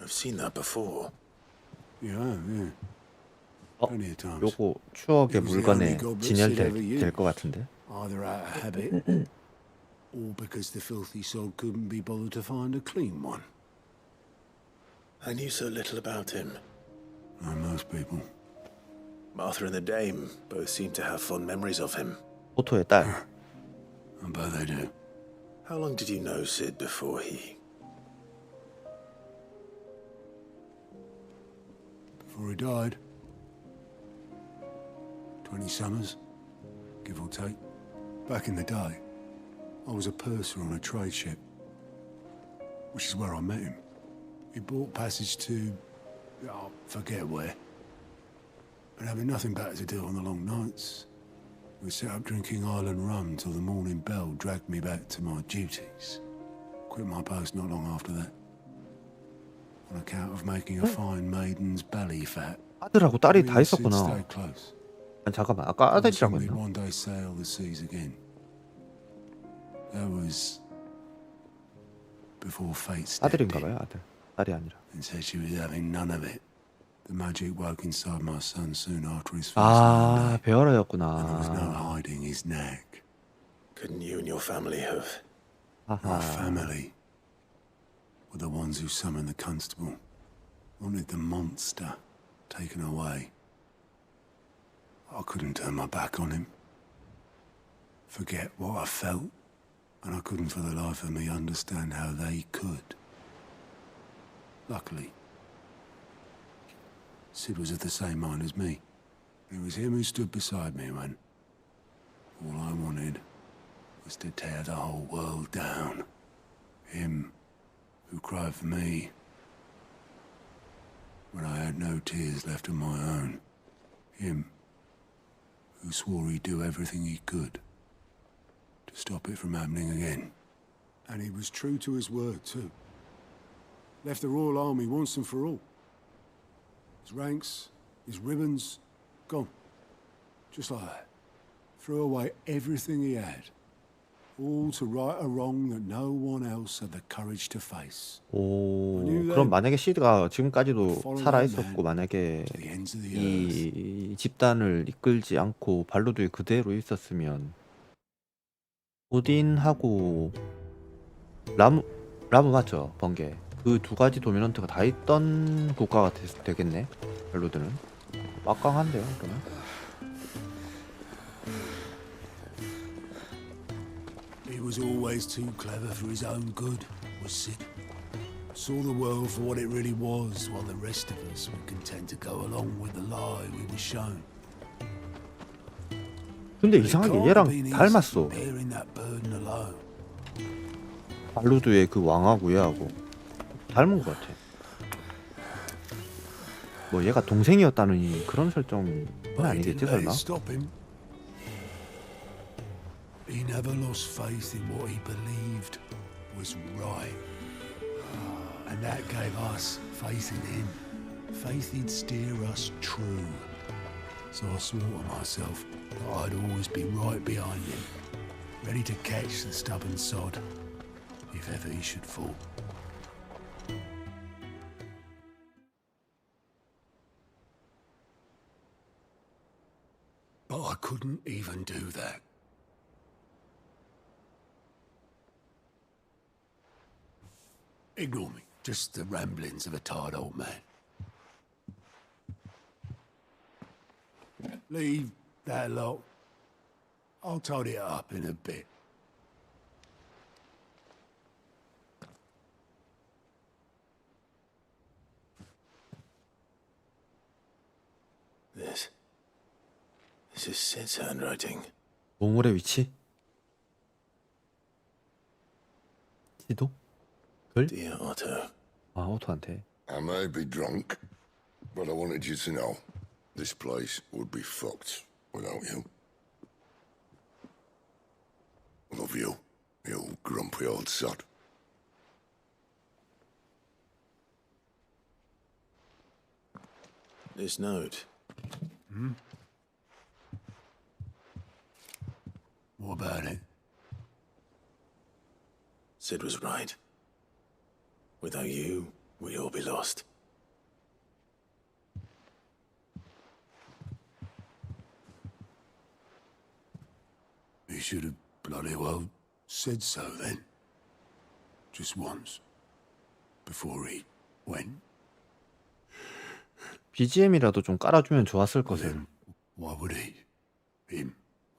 I've seen that before. Yeah. Plenty of times. 요거 추억의 It was the 물건에 only gob that Sid ever 진열될 used. 것 같은데. Either out of habit, or because the filthy soul couldn't be bothered to find a clean one. I knew so little about him. Like most people. Martha and the Dame both seem to have fond memories of him. 오토의 딸. I bet they do. How long did you know Sid before he... Before he died. 20 summers, give or take. Back in the day, I was a purser on a trade ship, which is where I met him. He bought passage to, I forget where. And having nothing better to do on the long nights, we sat up drinking island rum till the morning bell dragged me back to my duties. Quit my post not long after that. On account of making a fine maiden's belly fat. 아들하고 딸이 Me 다 and Sid 있었구나. stayed close. 아니, 잠깐만, 아까 아들이라고 We'd 했나? one day sail the seas again. That was before fate stepped 아들인가봐요, in 아들. 딸이 아니라. and said she was having none of it. The magic woke inside my son soon after his first 아, night. There was no 배열아였구나. hiding his knack. Couldn't you and your family have... My family were the ones who summoned the constable, wanted the monster taken away. I couldn't turn my back on him. Forget what I felt, and I couldn't for the life of me understand how they could. Luckily, Sid was of the same mind as me. It was him who stood beside me when all I wanted was to tear the whole world down. Him who cried for me when I had no tears left of my own. Him who swore he'd do everything he could to stop it from happening again. And he was true to his word, too. Left the Royal Army once and for all. His ranks, his ribbons, gone. Just like that. Threw away everything he had. All to right a wrong that no one else had the courage to face. 오, 그럼 만약에 시드가 지금까지도 살아 있었고 만약에 이 집단을 이끌지 않고 발로드에 그대로 있었으면 오딘하고 라무 맞죠? 번개. 그 두 가지 도미넌트가 다 있던 국가가 되겠네. 발로드는 막강한데요, 그러면. He was always too clever for his own good, was Sid. Saw the world for what it really was, while the rest of us were content to go along with the lie we were shown. 근데 이상하게 얘랑 닮았어. Bearing that burden alone. 발로드의 그 왕하고 얘하고 닮은 것 같아. 뭐 얘가 동생이었다는 그런 설정은 아니겠지 설마? He never lost faith in what he believed was right. And that gave us faith in him. Faith he'd steer us true. So I swore to myself that I'd always be right behind him, ready to catch the stubborn sod, if ever he should fall. But I couldn't even do that. Ignore me. Just the ramblings of a tired old man. Leave that lot. I'll tidy it up in a bit. This is Sid's handwriting. 보물의 위치? 시도? 글? Dear Otto. 아, 오토한테. I may be drunk, but I wanted you to know this place would be fucked without you. Love you, you grumpy old sod. This note. What about it? Sid was right. Without you, we'd all be lost. He should have bloody well said so then. Just once. Before he went. BGM이라도 좀 깔아주면 좋았을 것을. Why would he? Him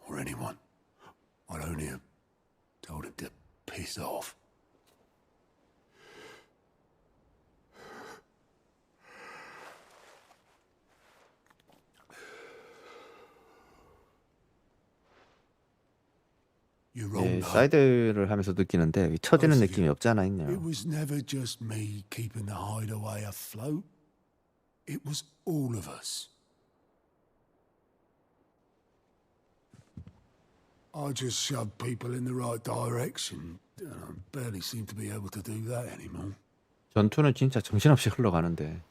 or anyone? I'd only have told him to piss off. 네, 사이드를 하면서 느끼는데 처지는 느낌이 없지 않아 있네요. It was never just me keeping the hideaway afloat. It was all of us. I just shoved people in the right direction. I barely seem to be able to do that anymore. 전투는 진짜 정신없이 흘러가는데.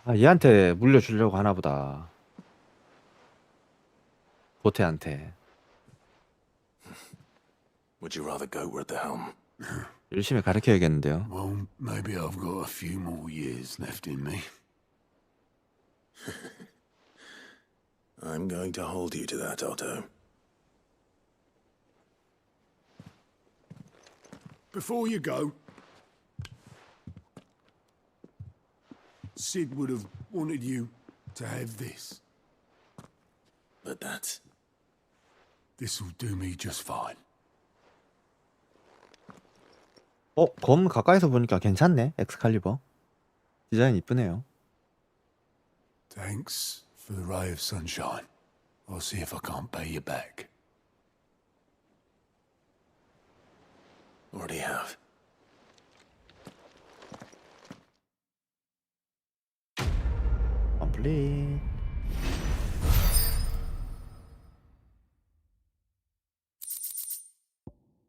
아, 얘한테 물려주려고 하나 보다. 고태한테. Would you rather go at the helm? 열심히 가르쳐야겠는데요. Well, maybe I've got a few more years left in me. I'm going to hold you to that, Otto. Before you go, Sid would have wanted you to have this. But that's... This'll do me just fine. 검 가까이서 보니까 괜찮네. 엑스칼리버. 디자인 이쁘네요. Thanks for the ray of sunshine. I'll see if I can't pay you back. Already have. 컴플릿.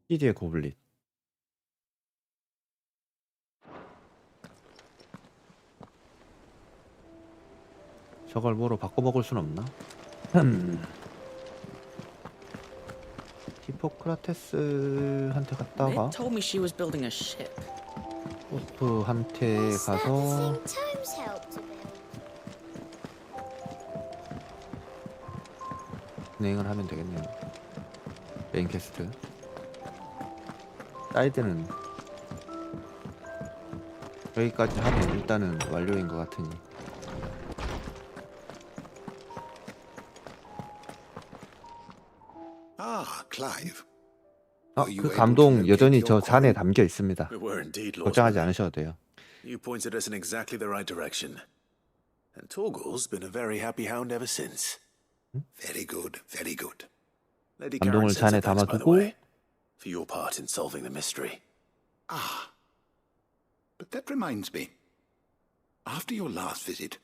시디의 고블릿. 저걸 뭐로 바꿔먹을 순 없나? 히포크라테스한테 갔다가 Ned told me she was building a ship. 호프한테 가서 Times help to build. 진행을 하면 되겠네요. 메인 퀘스트. 사이드는 여기까지 하면 일단은 완료인 것 같으니. Ah, Clive. 그 감동 여전히 저 잔에 담겨 있습니다. We were indeed lost. 걱정하지 않으셔도 돼요. You pointed us in exactly the right direction. And Torgal's been a very happy hound ever since. Very good, very good. Lady 감동을 Karen sends 잔에 her thanks, by the 담아두고 way, for your part in solving the mystery. Ah. But that reminds me. After your last visit,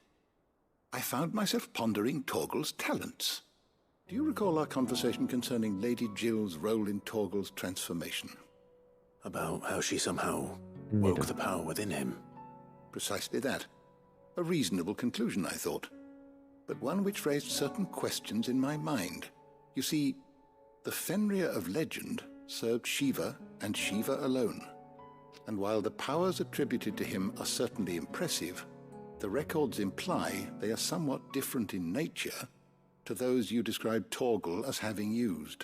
I found myself pondering Torgal's talents. Do you recall our conversation concerning Lady Jill's role in Torgal's transformation? About how she somehow woke the power within him. Precisely that. A reasonable conclusion, I thought. But one which raised certain questions in my mind. You see, the Fenrir of legend served Shiva and Shiva alone. And while the powers attributed to him are certainly impressive, the records imply they are somewhat different in nature to those you described Torgal as having used.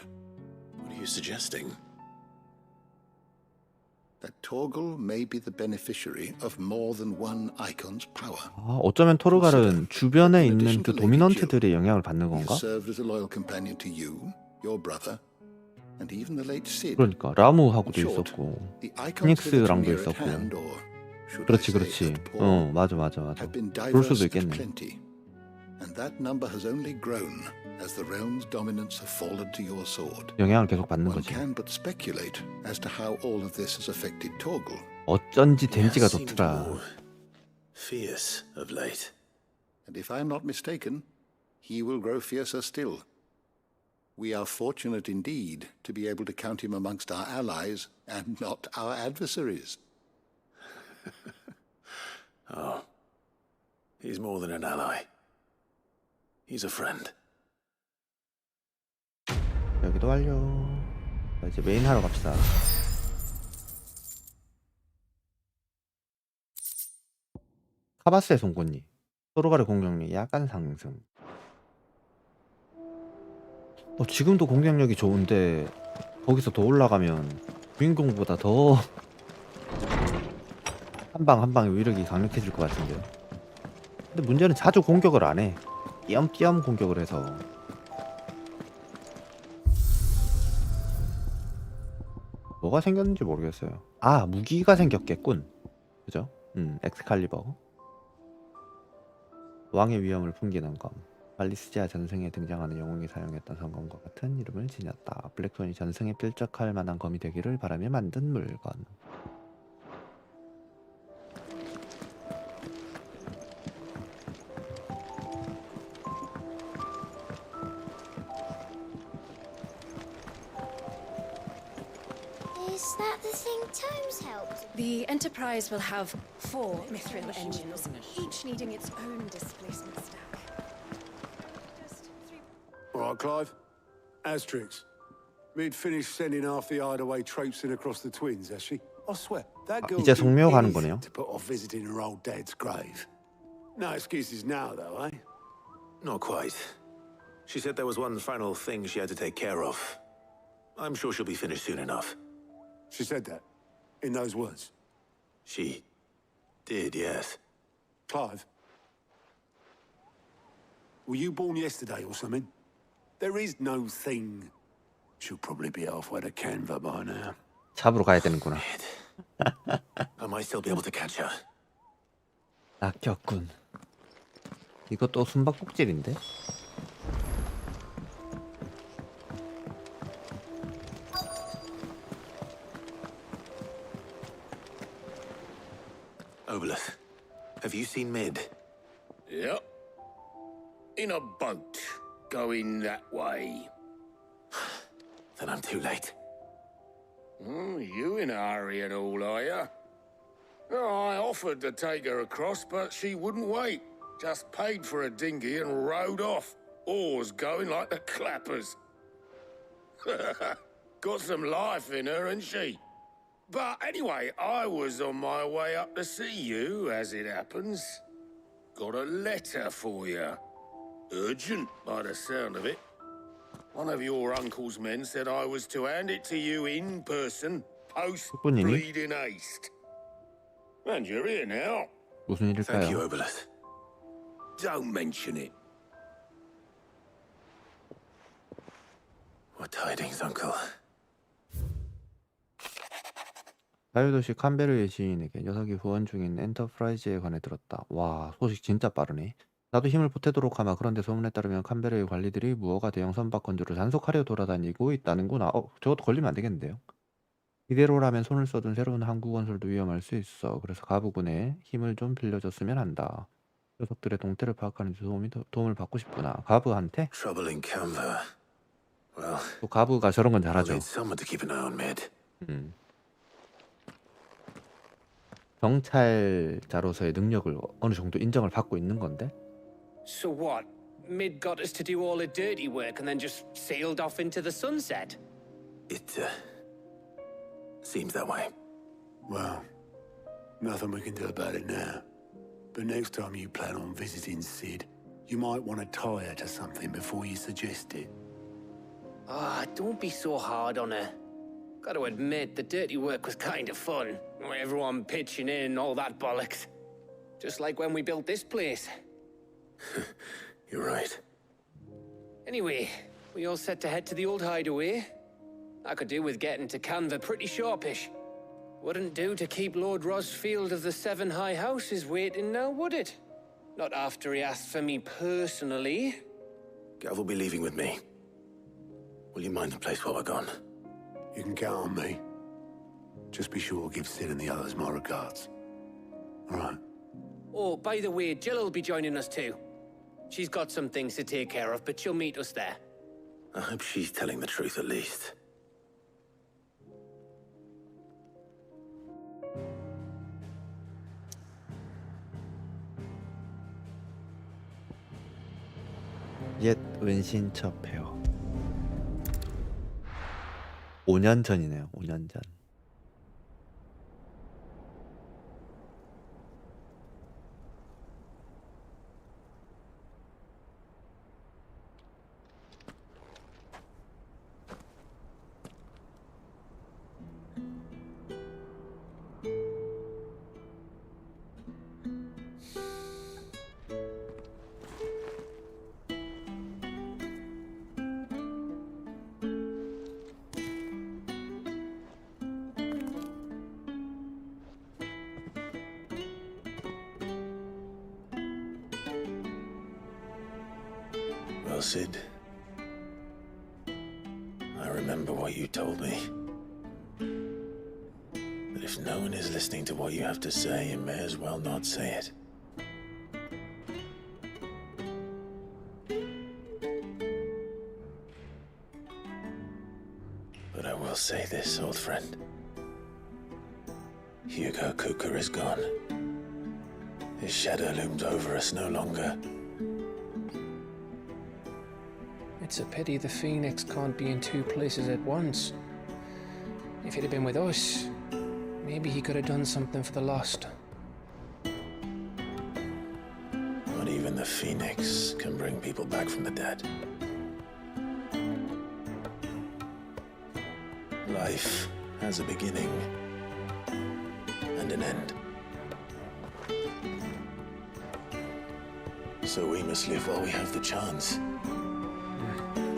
What are you suggesting? That Torgal may be the beneficiary of more than one icon's power. 어쩌면 토르갈은 주변에 있는 그 도미넌트들의 영향을 받는 He 건가? served as a loyal companion to you, your brother, and even the late Sid. 그러니까 라무하고도 In short, 있었고 the icons 피닉스랑도 near at 있었고. hand, or should I 그렇지 say, 그렇지. at paw, 맞아. have been 그럴 수도 diverse and 있겠네. plenty, and that number has only grown as the realm's dominance have fallen to your sword. 영향을 계속 받는 One 거지. can but speculate as to how all of this has affected Torgal. 어쩐지 덴지가 Seemed 좋더라. more fierce of late. And if I am not mistaken, he will grow fiercer still. We are fortunate indeed to be able to count him amongst our allies and not our adversaries. Oh, he's more than an ally. He's a friend. 여기도 완료. 자, 이제 메인 하러 갑시다. 카바스의 송곳니. 토르갈의 공격력이 약간 상승. 지금도 공격력이 좋은데 거기서 더 올라가면 주인공보다 더 한 방 한 방의 위력이 강력해질 것 같은데요. 근데 문제는 자주 공격을 안 해. 띄엄띄엄 공격을 해서. 뭐가 생겼는지 모르겠어요. 아, 무기가 생겼겠군. 그죠? 엑스칼리버. 왕의 위엄을 풍기는 검. 발리스지아 전승에 등장하는 영웅이 사용했던 성검과 같은 이름을 지녔다. 블랙톤이 전승에 필적할 만한 검이 되기를 바라며 만든 물건. Is that the thing Tomes helped? The Enterprise will have 4 mithril engines, each needing its own displacement stack. All right, Clive. Asterix. Mid finished sending half the hideaway traipsing across the twins, has she? I swear, that girl 이제 성묘 가는 거네요. to put off visiting her old dad's grave. No excuses now, though, eh? Not quite. She said there was one final thing she had to take care of. I'm sure she'll be finished soon enough. She said that, in those words. She did, yes. Clive, were you born yesterday or something? There is no thing. She'll probably be halfway to Canva by now. 잡으러 가야 되는구나. I might still be able to catch her. 낚였군. 이것도 숨바꼭질인데? Obelith, have you seen Mid? Yep. In a boat, going that way. Then I'm too late. You in a hurry and all, are you? Oh, I offered to take her across, but she wouldn't wait. Just paid for a dinghy and rowed off. Oars going like the clappers. Got some life in her, ain't she? But anyway, I was on my way up to see you, as it happens. Got a letter for you. Urgent, by the sound of it. One of your uncle's men said I was to hand it to you in person, post-bleeding haste. And you're here now. 무슨 일일까요? Thank you, Obelith. Don't mention it. What tidings, Uncle? 자유도시 칸베르의 지인에게 녀석이 후원 중인 엔터프라이즈에 관해 들었다. 와, 소식 진짜 빠르네. 나도 힘을 보태도록 하마. 그런데 소문에 따르면 칸베르의 관리들이 무어가 대형 선박 건조를 단속하려 돌아다니고 있다는구나. 저것도 걸리면 안 되겠는데요? 이대로라면 손을 써둔 새로운 항구 건설도 위험할 수 있어. 그래서 가부군의 힘을 좀 빌려줬으면 한다. 녀석들의 동태를 파악하는 데 도움을 받고 싶구나. 가부한테? Trouble in Canva. Well, 또 가부가 저런 건 I'll 잘하죠. need someone to keep an eye on Mid. 경찰자로서의 능력을 어느 정도 인정을 받고 있는 건데? So what? Mid got us to do all the dirty work and then just sailed off into the sunset? It seems that way. Well, nothing we can do about it now. But next time you plan on visiting Sid, you might want to tie her to something before you suggest it. Ah, don't be so hard on her. Got to admit, the dirty work was kind of fun. Everyone pitching in and all that bollocks. Just like when we built this place. You're right. Anyway, we all set to head to the old hideaway. I could do with getting to Canva pretty sharpish. Wouldn't do to keep Lord Rosfield of the Seven High Houses waiting now, would it? Not after he asked for me personally. Gav will be leaving with me. Will you mind the place while we're gone? You can count on me. Just be sure to give Sid and the others my regards. All right. Oh, by the way, Jill will be joining us too. She's got some things to take care of, but she'll meet us there. I hope she's telling the truth at least. 옛 은신처 페어. 5년 전이네요. 5년 전. Well, Sid, I remember what you told me. That if no one is listening to what you have to say, you may as well not say it. But I will say this, old friend. Hugo Kuka is gone. His shadow looms over us no longer. It's a pity the Phoenix can't be in two places at once. If he'd have been with us, maybe he could have done something for the lost. Not even the Phoenix can bring people back from the dead. Life has a beginning and an end. So we must live while we have the chance.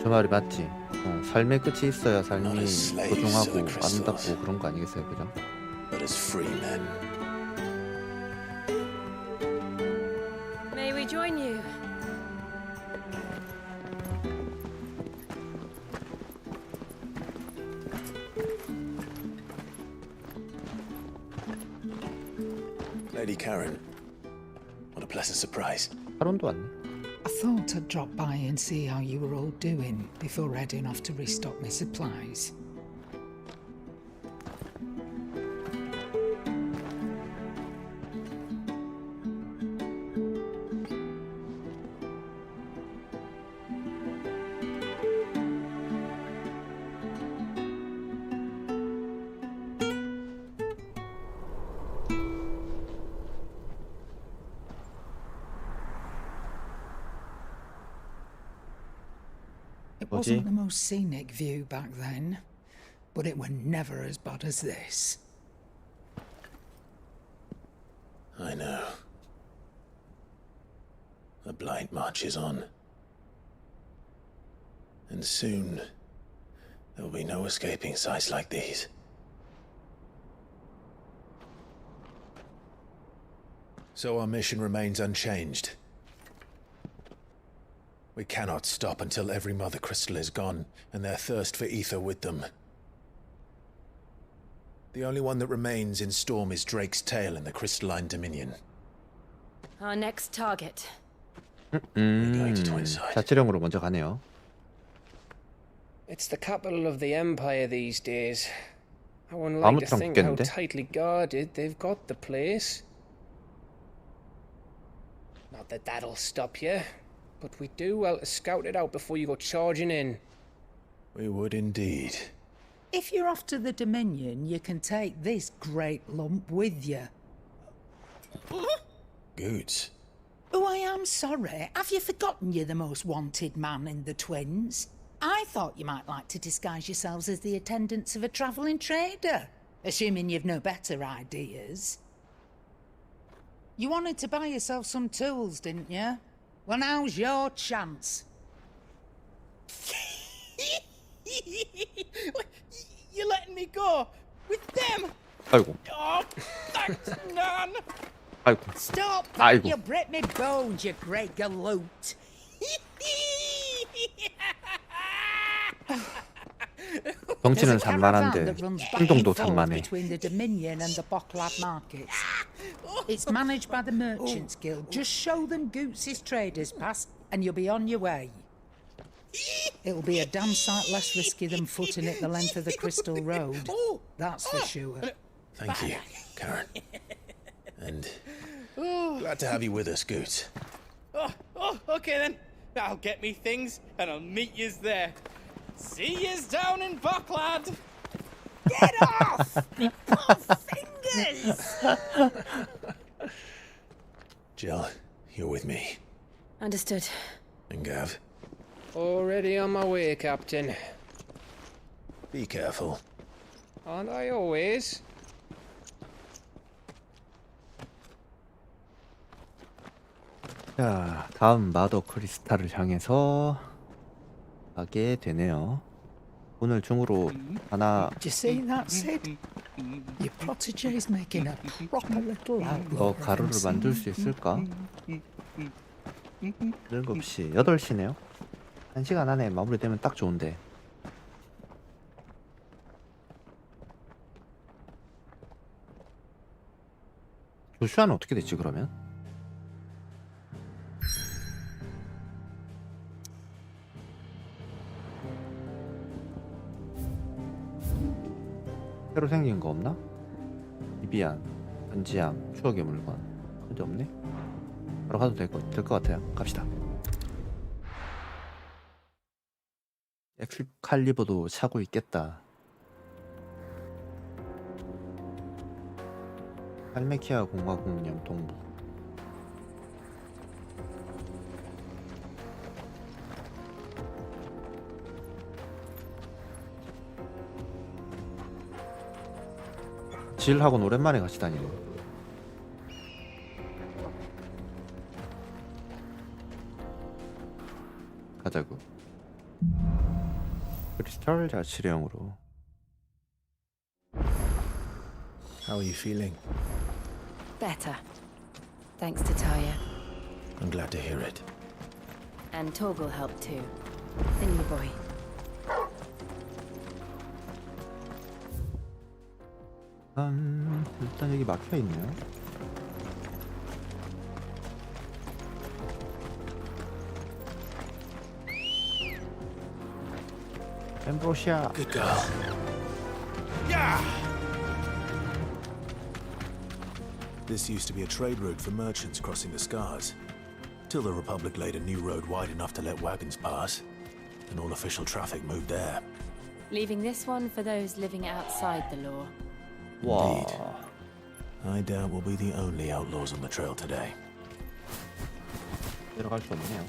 저 말이 맞지. 삶의 끝이 있어야 삶이 소중하고 아름답고 그런 거 아니겠어요, 그죠? But as free men. Lady Karen. What a pleasant surprise. 하론도 왔네. I thought I'd drop by and see how you were all doing before heading off to restock my supplies. It wasn't the most scenic view back then, but it were never as bad as this. I know. The blight marches on. And soon, there'll be no escaping sights like these. So our mission remains unchanged. We cannot stop until every Mother Crystal is gone, and their thirst for ether with them. The only one that remains in Storm is Drake's Tail in the Crystalline Dominion. Our next target. 자치령으로 먼저 가네요. It's the capital of the Empire these days. I wouldn't like to think how tightly guarded they've got the place. Not that that'll stop you. But we do well to scout it out before you go charging in. We would indeed. If you're off to the Dominion, you can take this great lump with you. Goods. Oh, I am sorry. Have you forgotten you're the most wanted man in the Twins? I thought you might like to disguise yourselves as the attendants of a travelling trader, assuming you've no better ideas. You wanted to buy yourself some tools, didn't you? Well, now's your chance. You're letting me go with them? 아이고. Oh, thanks, Nan. 아이고. Stop! 아이고. You break me bones, you great galoot. 덩치는 산만한데 행동도 산만해. Between the Dominion and the Bocklad markets. It's managed by the Merchants Guild. Just show them Goots' traders pass and you'll be on your way. It'll be a damn sight less risky than footing it the length of the Crystal Road. That's for sure. Thank you, Karen. And glad to have you with us, Goots. Okay then. I'll get me things and I'll meet yous there. See yous down in Bocklad. Get off! Me poor fingers! Jill, you're with me. Understood. And Gav, Already on my way, Captain. be careful. Aren't I always? 자, 다음 마더 크리스탈을 향해서 가게 되네요. 오늘 중으로 하나 Do you see that, Sid? Your protege's making a proper little outlaw. 가루를 만들 수 있을까? 늙없이 8시네요. 1시간 안에 마무리되면 딱 좋은데. 조슈아는 어떻게 됐지 그러면? 새로 생긴 거 없나? 비비안, 반지함, 추억의 물건. 근데 없네? 바로 가도 될 것 같아요. 갑시다. 엑스칼리버도 차고 있겠다. 할메키아 공화국령 동부. 질하고는 오랜만에 같이 다니네. 가자고. 크리스탈 자치령으로. How are you feeling? Better. Thanks to Taya. I'm glad to hear it. And Torgal helped too. The new boy. 일단 여기 막혀 있네요. 엠브로시아. Good girl. This used to be a trade route for merchants crossing the Scars. Till the Republic laid a new road wide enough to let wagons pass, and all official traffic moved there. Leaving this one for those living outside the law. Indeed. I doubt we'll be the only outlaws on the trail today. 내려갈 수 없네요.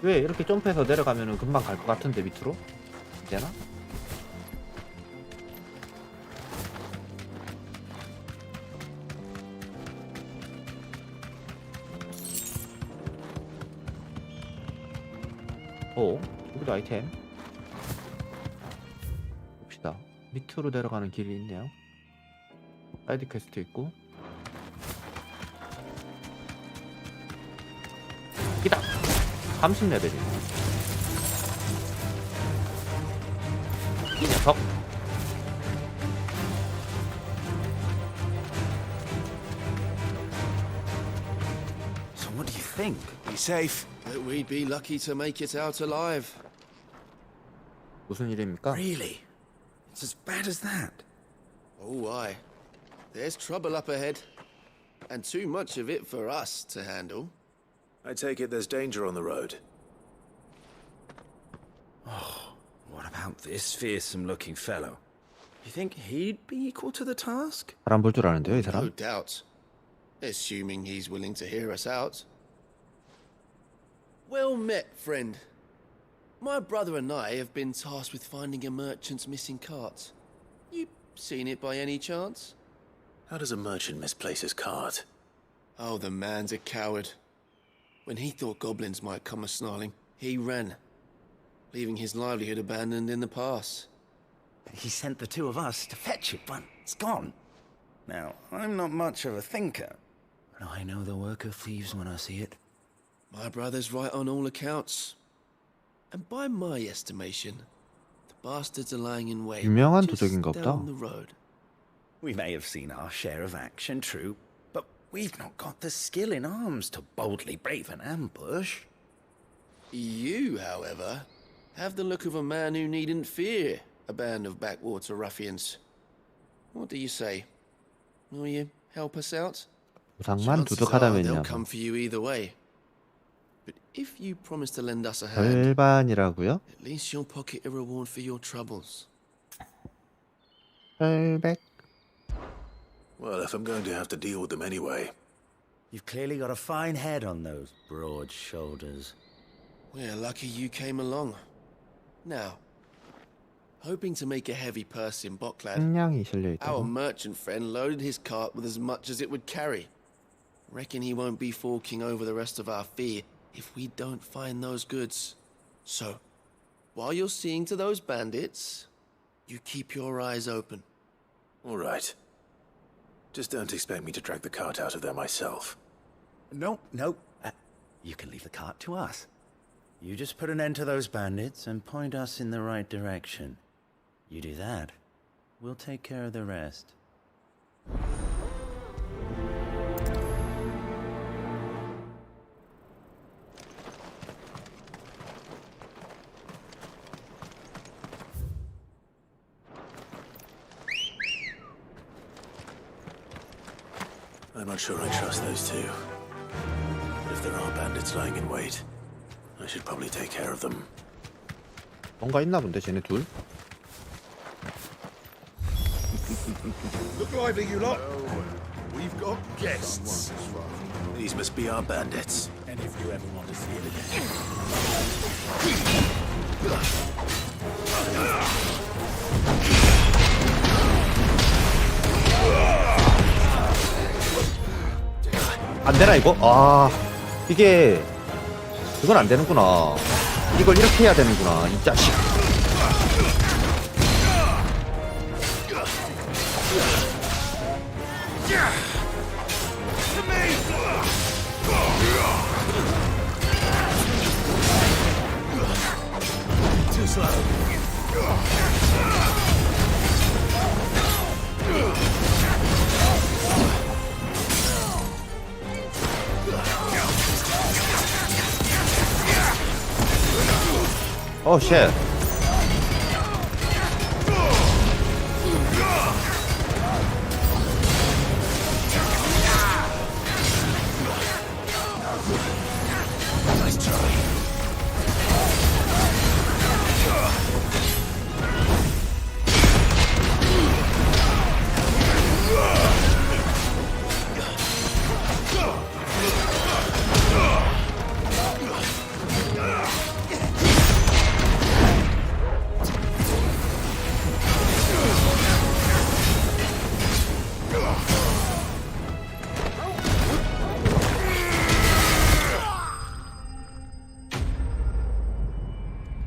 왜 이렇게 점프해서 내려가면은 금방 갈 것 같은데 밑으로? 되나? 오, 여기도 아이템. 봅시다. 밑으로 내려가는 길이 있네요. 사이드 퀘스트 있고. 여기다. 30레벨이네. 이 녀석. So what do you think? Be safe. That we'd be lucky to make it out alive. 무슨 일입니까? Really? It's as bad as that? Oh, aye. There's trouble up ahead. And too much of it for us to handle. I take it there's danger on the road. Oh, what about this fearsome-looking fellow? You think he'd be equal to the task? 바람 불 줄 아는데요, 이 No 사람? doubt. Assuming he's willing to hear us out. Well met, friend. My brother and I have been tasked with finding a merchant's missing cart. You seen it by any chance? How does a merchant misplace his cart? Oh, the man's a coward. When he thought goblins might come a-snarling, he ran, leaving his livelihood abandoned in the pass. He sent the two of us to fetch it, but it's gone. Now, I'm not much of a thinker, but I know the work of thieves when I see it. My brother's right on all accounts. And by my estimation, the bastards are lying in wait 유명한 just 도적인가 보다. down the road. We may have seen our share of action, true, but we've not got the skill in arms to boldly brave an ambush. You, however, have the look of a man who needn't fear a band of backwater ruffians. What do you say? Will you help us out? 보상만 Chances are they'll 두둑하다면요. come for you either way. But if you promise to lend us a hand, 절반이라고요? at least you'll pocket a reward for your troubles. 800. Well, if I'm going to have to deal with them anyway. You've clearly got a fine head on those broad shoulders. We're lucky you came along. Now, hoping to make a heavy purse in Boklad, 식량이 실려 our 있다고. merchant friend loaded his cart with as much as it would carry. Reckon he won't be forking over the rest of our fee if we don't find those goods. So, while you're seeing to those bandits, you keep your eyes open. All right. Just don't expect me to drag the cart out of there myself. No. You can leave the cart to us. You just put an end to those bandits and point us in the right direction. You do that, we'll take care of the rest. I'm not sure I trust those two. But if there are bandits lying in wait, I should probably take care of them. 뭔가 있나 본데 쟤네 둘. Look lively, you lot. We've got guests. These must be our bandits. And if you ever want to see it again. 안 되나 이거? 아, 이게 이건 안 되는구나. 이걸 이렇게 해야 되는구나. 이 자식. Too slow. 오 쉣.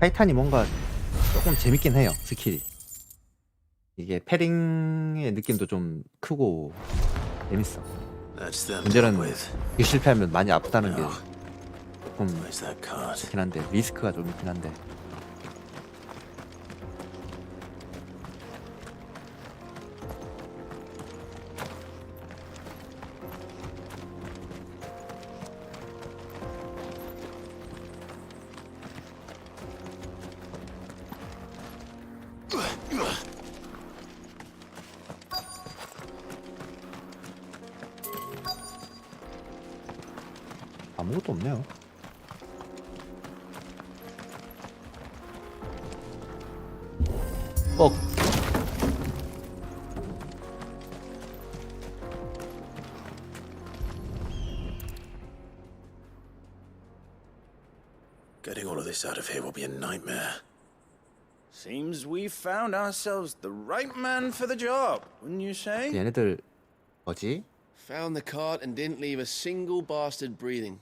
타이탄이 뭔가 조금 재밌긴 해요. 스킬이. 이게 패링의 느낌도 좀 크고 재밌어. That's them 문제는 dealt with. 이게 실패하면 많이 아프다는 게 Now, 조금 where's that card? 좋긴 한데 리스크가 좀 있긴 한데. 아무것도 없네요. Getting all of this out of here will be a nightmare. Seems we've found ourselves the right man for the job, wouldn't you say? 얘네들 뭐지? Found the cart and didn't leave a single bastard breathing.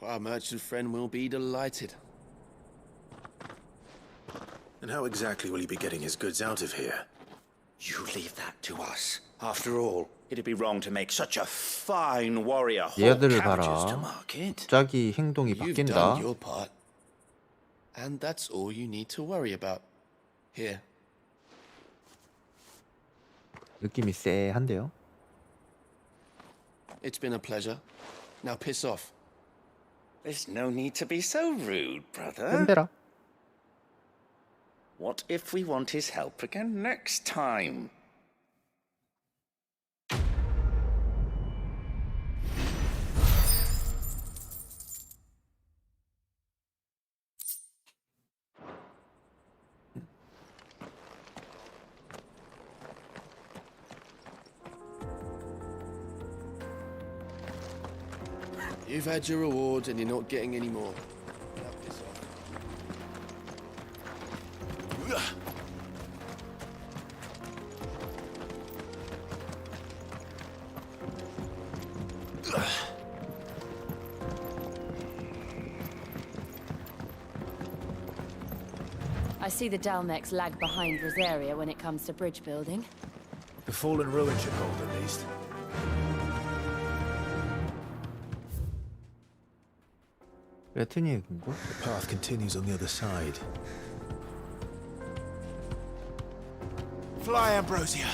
Our merchant friend will be delighted. And how exactly will he be getting his goods out of here? You leave that to us. After all, it'd be wrong to make such a fine warrior haul 얘들을 cabbages to 봐라. market. 갑자기 행동이 You've 바뀐다. done your part. And that's all you need to worry about. Here. 느낌이 쎄한데요. It's been a pleasure. Now piss off. There's no need to be so rude, brother. 꼰대라. What if we want his help again next time? You've had your rewards and you're not getting any more. Now piss off. I see the Dalmex lag behind Rosaria when it comes to bridge building. The fallen ruin should hold at least. 레트니의 금고? The path continues on the other side. Fly, Ambrosia!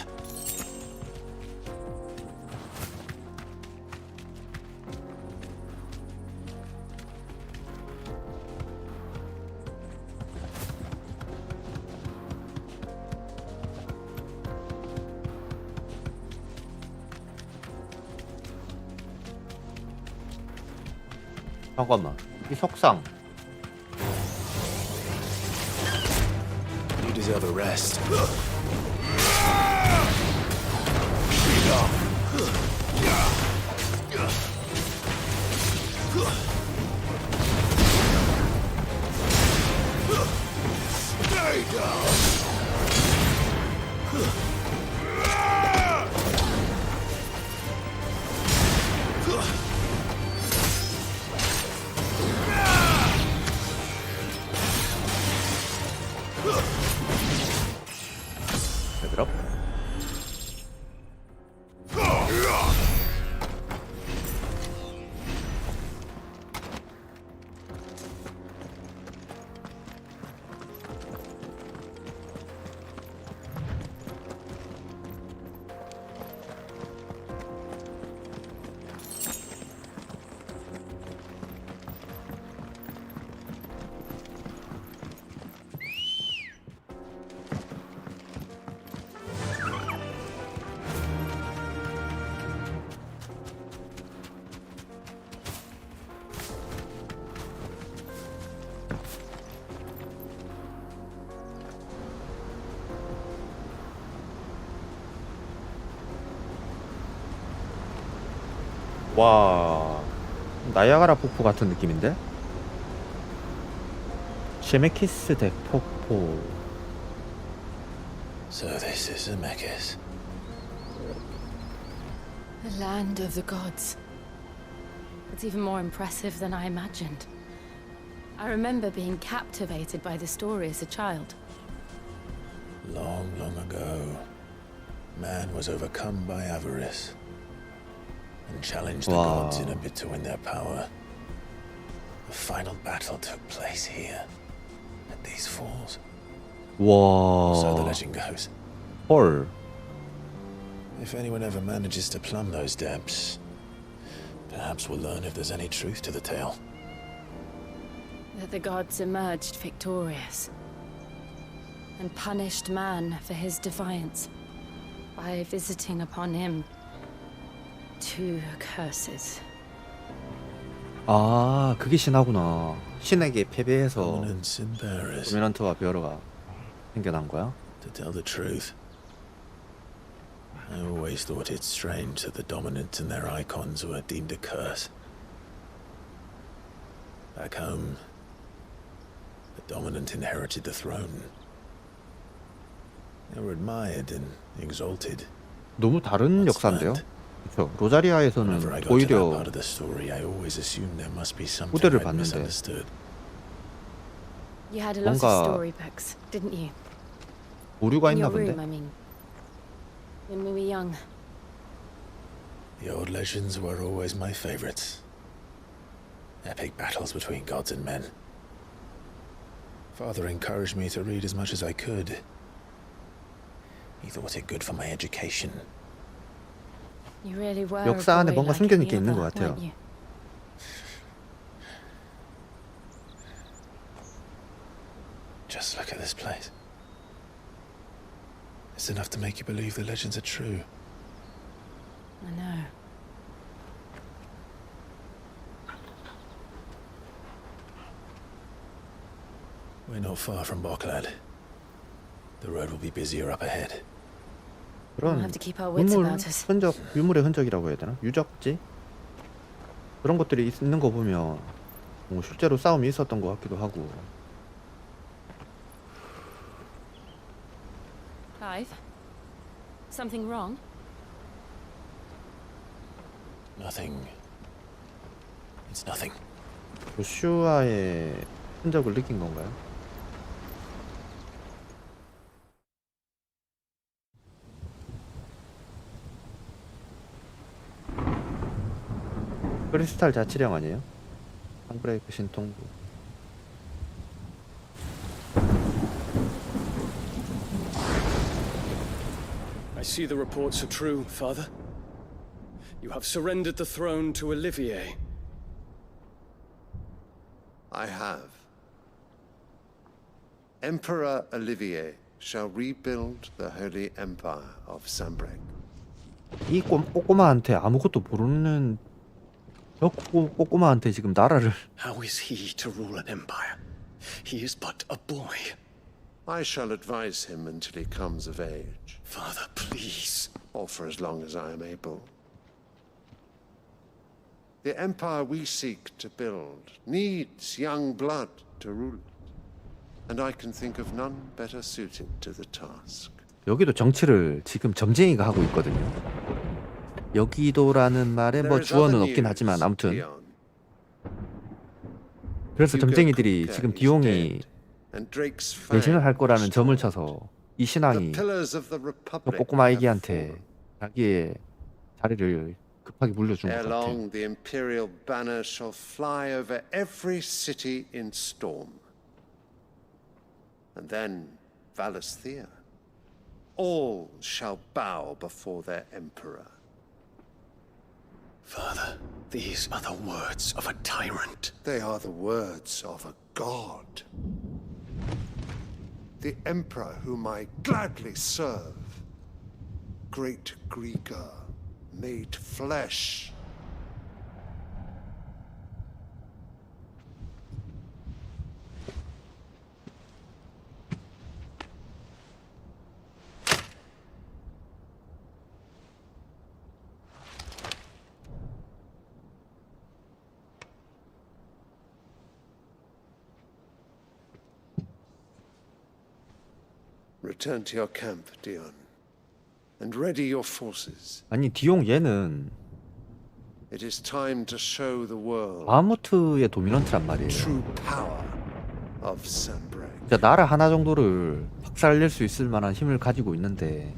잠깐만. 이 석상. You deserve a rest. Stay down. 얘들아. 와, 나야가라 폭포 같은 느낌인데? 쉐메키스 덱 폭포. So this is Zemeckis. The land of the gods. It's even more impressive than I imagined. I remember being captivated by the story as a child. Long, long ago, man was overcome by avarice and challenged the gods in a bid to win their power. The final battle took place here, at these falls. So the 와. legend goes. 헐. If anyone ever manages to plumb those depths, perhaps we'll learn if there's any truth to the tale. That the gods emerged victorious and punished man for his defiance by visiting upon him 2 curses. 아, 그게 신화구나. 신에게 패배해서 Dominance and bearers. 도미넌트와 베어러가 생겨난 거야? To tell the truth, I always thought it strange that the dominant and their icons were deemed a curse. Back home, the dominant inherited the throne. They were admired and exalted. 너무 다른 역사인데요? 그렇죠. 로자리아에서는 Whenever I got to that 오히려 part of the story, I always assumed there must be something 후대를 I'd 봤는데 misunderstood. You had a lot of 뭔가 storybooks, didn't you? 오류가 In 있나 your 본데? room, I mean. When we were young. The old legends were always my favorites. Epic battles between gods and men. Father encouraged me to read as much as I could. He thought it good for my education. You really were 역사 a 안에 boy 뭔가 like 숨겨진 any 게 있는 other, 것 같아요. weren't you? Just look at this place. It's enough to make you believe the legends are true. I know. We're not far from Boklad. The road will be busier up ahead. 그런 have to keep our wits 유물 about us. 흔적, 유물의 흔적이라고 해야 되나? 유적지? 그런 것들이 있는 거 보면 뭐 실제로 싸움이 있었던 것 같기도 하고. Clive? Something wrong? Nothing. It's nothing. 조슈아의 흔적을 느낀 건가요? 크리스탈 자치령 아니에요? 한브레이크 신통부. I see the reports are true, Father. You have surrendered the throne to Olivier. I have. Emperor Olivier shall rebuild the Holy Empire of Sambrec. 이 꼬꼬마한테 아무것도 모르는 저 꼬꼬마한테 지금 나라를 How is he to rule an empire? He is but a boy. I shall advise him until he comes of age. Father, please. Or for as long as I am able. The empire we seek to build needs young blood to rule it. And I can think of none better suited to the task. 여기도 정치를 지금 점쟁이가 하고 있거든요. 여기도라는 말에 뭐 주어는 없긴 하지만 아무튼 그래서 점쟁이들이 지금 디옹이 대신을 할 거라는 점을 쳐서 이 신앙이 저 꼬꼬마 애기한테 자기의 자리를 급하게 물려준 것 Ere 같아. long, the imperial banner shall fly over every city in Storm. And then Valisthea. All shall bow before their emperor. Father, these are the words of a tyrant. They are the words of a god. The emperor whom I gladly serve. Great Greeker, made flesh. Return to your camp, Dion, and ready your forces. 아니 디옹 얘는 It is time to show the world 바하무트의 도미넌트란 말이에요. true power of Sanbreak. 진짜 나라 하나 정도를 박살낼 수 있을 만한 힘을 가지고 있는데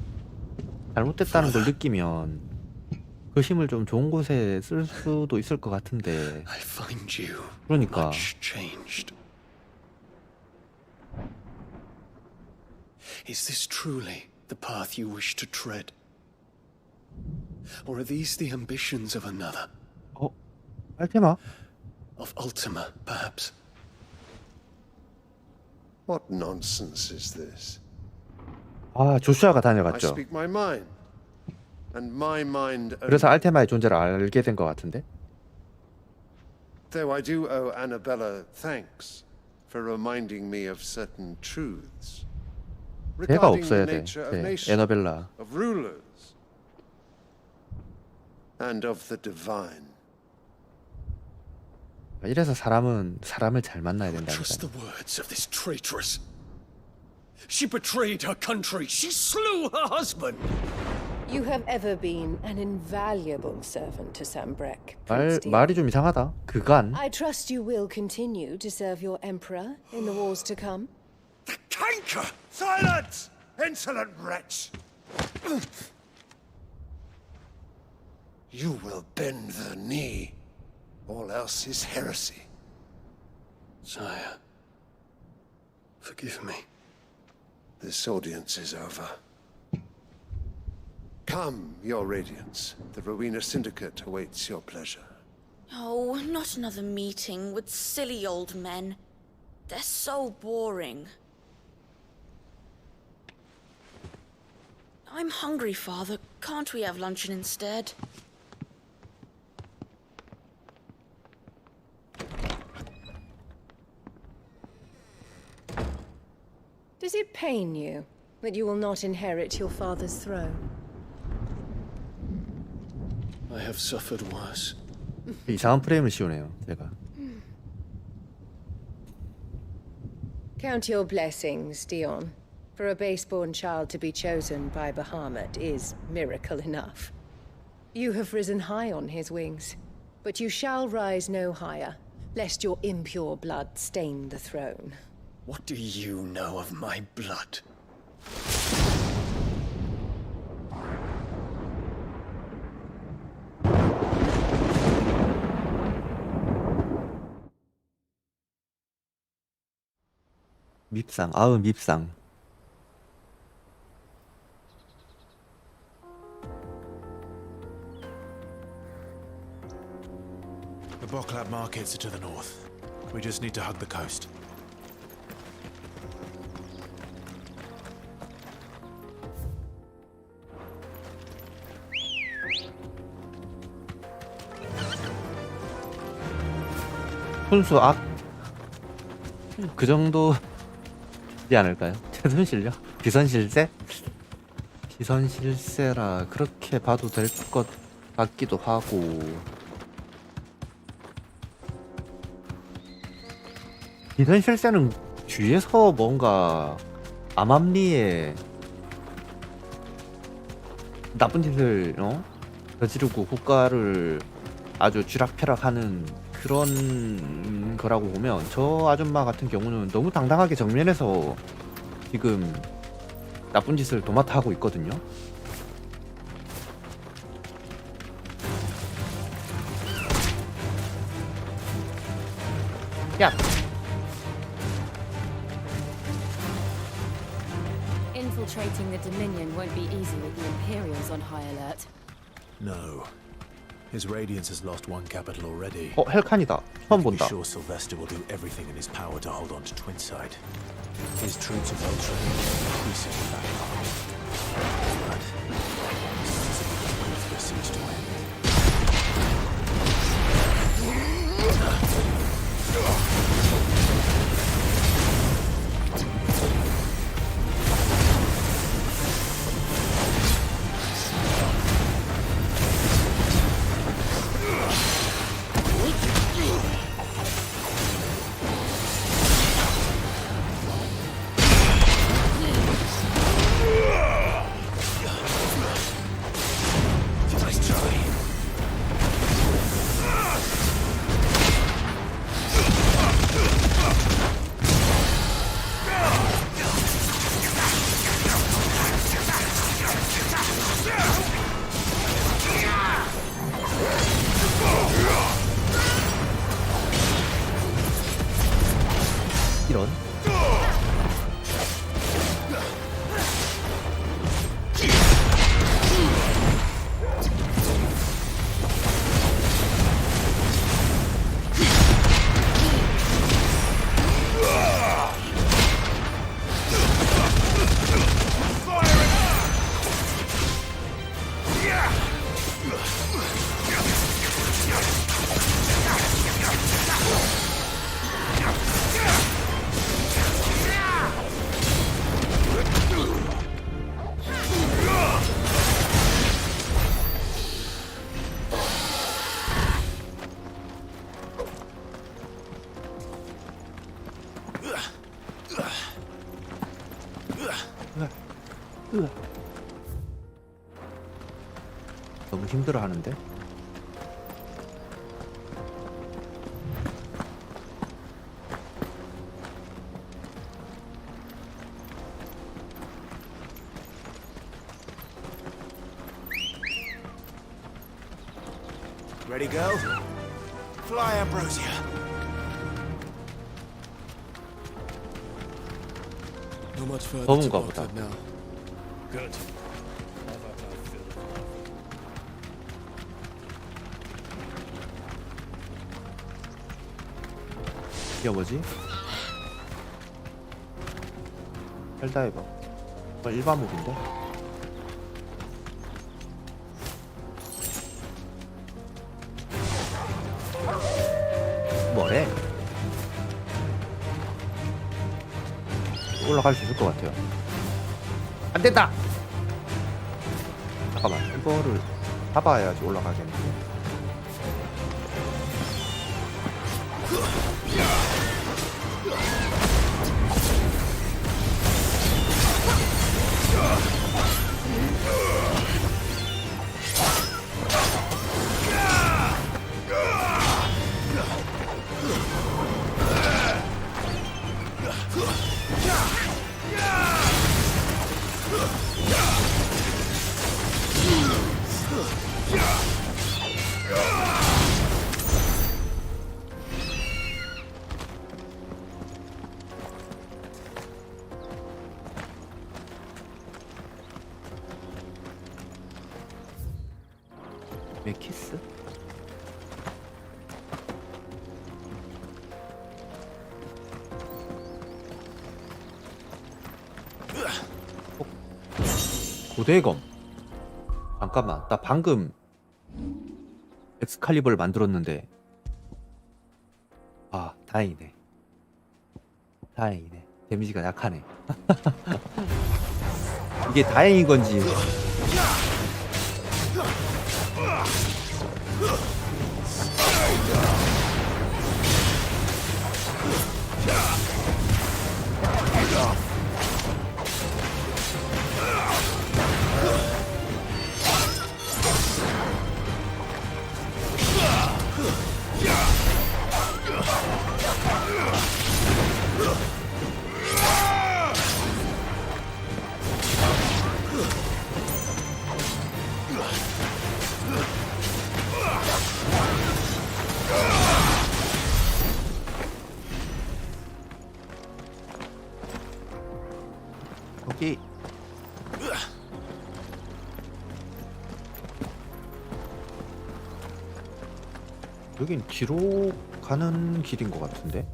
잘못됐다는 걸 느끼면 그 힘을 좀 좋은 곳에 쓸 수도 있을 것 같은데. I find you 그러니까 much changed. Is this truly the path you wish to tread? Or are these the ambitions of another? 알테마? Of Ultima, perhaps? What nonsense is this? 아, 조슈아가 I 다녀갔죠. speak my mind, and my mind only. 그래서 알테마의 존재를 알게 된 것 같은데. Though I do owe Annabella thanks for reminding me of certain truths 배가 regarding 없어야 the 돼. nature of 네, nations, 에너벨라. of rulers, and of the divine. 이래서 사람은 사람을 잘 만나야 Trust 된다니까. the words of this traitress. She betrayed her country. She slew her husband. You have ever been an invaluable servant to Sanbreck. 말이 좀 이상하다. 그간 I trust you will continue to serve your emperor in the wars to come. Canker! Silence! Insolent wretch! You will bend the knee. All else is heresy. Sire, forgive me. This audience is over. Come, your radiance. The Rowena Syndicate awaits your pleasure. Oh, not another meeting with silly old men. They're so boring. I'm hungry, Father. Can't we have luncheon instead? Does it pain you that you will not inherit your father's throne? I have suffered worse. 이상한 프레임을 씌우네요. 제가. Count your blessings, Dion. For a base-born child to be chosen by Bahamut is miracle enough. You have risen high on his wings, but you shall rise no higher, lest your impure blood stain the throne. What do you know of my blood? 밉상. 아우 밉상. The Boklab markets are to the north. We just need to hug the coast. 훈수 악? 그 정도지 않을까요? 최선실력? 비선실세? 비선실세라 그렇게 봐도 될 것 같기도 하고. 비선실세는 뒤에서 뭔가 암암리에 나쁜 짓을 저지르고 국가를 아주 쥐락펴락하는 그런 거라고 보면 저 아줌마 같은 경우는 너무 당당하게 정면에서 지금 나쁜 짓을 도맡아 하고 있거든요. 야! Infiltrating the Dominion won't be easy with the Imperials on high alert. No. His Radiance has lost one capital already. 헬칸이다. 처음 Be 본다. sure Sylvester will do everything in his power to hold on to Twinside. His troops of Ultra are increasingly back. But this is a good for a siege to end. 너무 힘들어 하는데? Ready, girl? Fly, Ambrosia. Not much further to 더운가 보다. Baghdad now. Good. 이게 뭐지? 헬다이버. 일반 무기인데? 뭐래? 올라갈 수 있을 것 같아요. 안 된다! 잠깐만, 이거를 잡아야지 올라가겠는데. 왜 키스? 고대검. 잠깐만, 나 방금 엑스칼리버를 만들었는데. 아, 다행이네. 다행이네. 데미지가 약하네. 이게 다행인 건지. 여기 여긴 뒤로 가는 길인 것 같은데?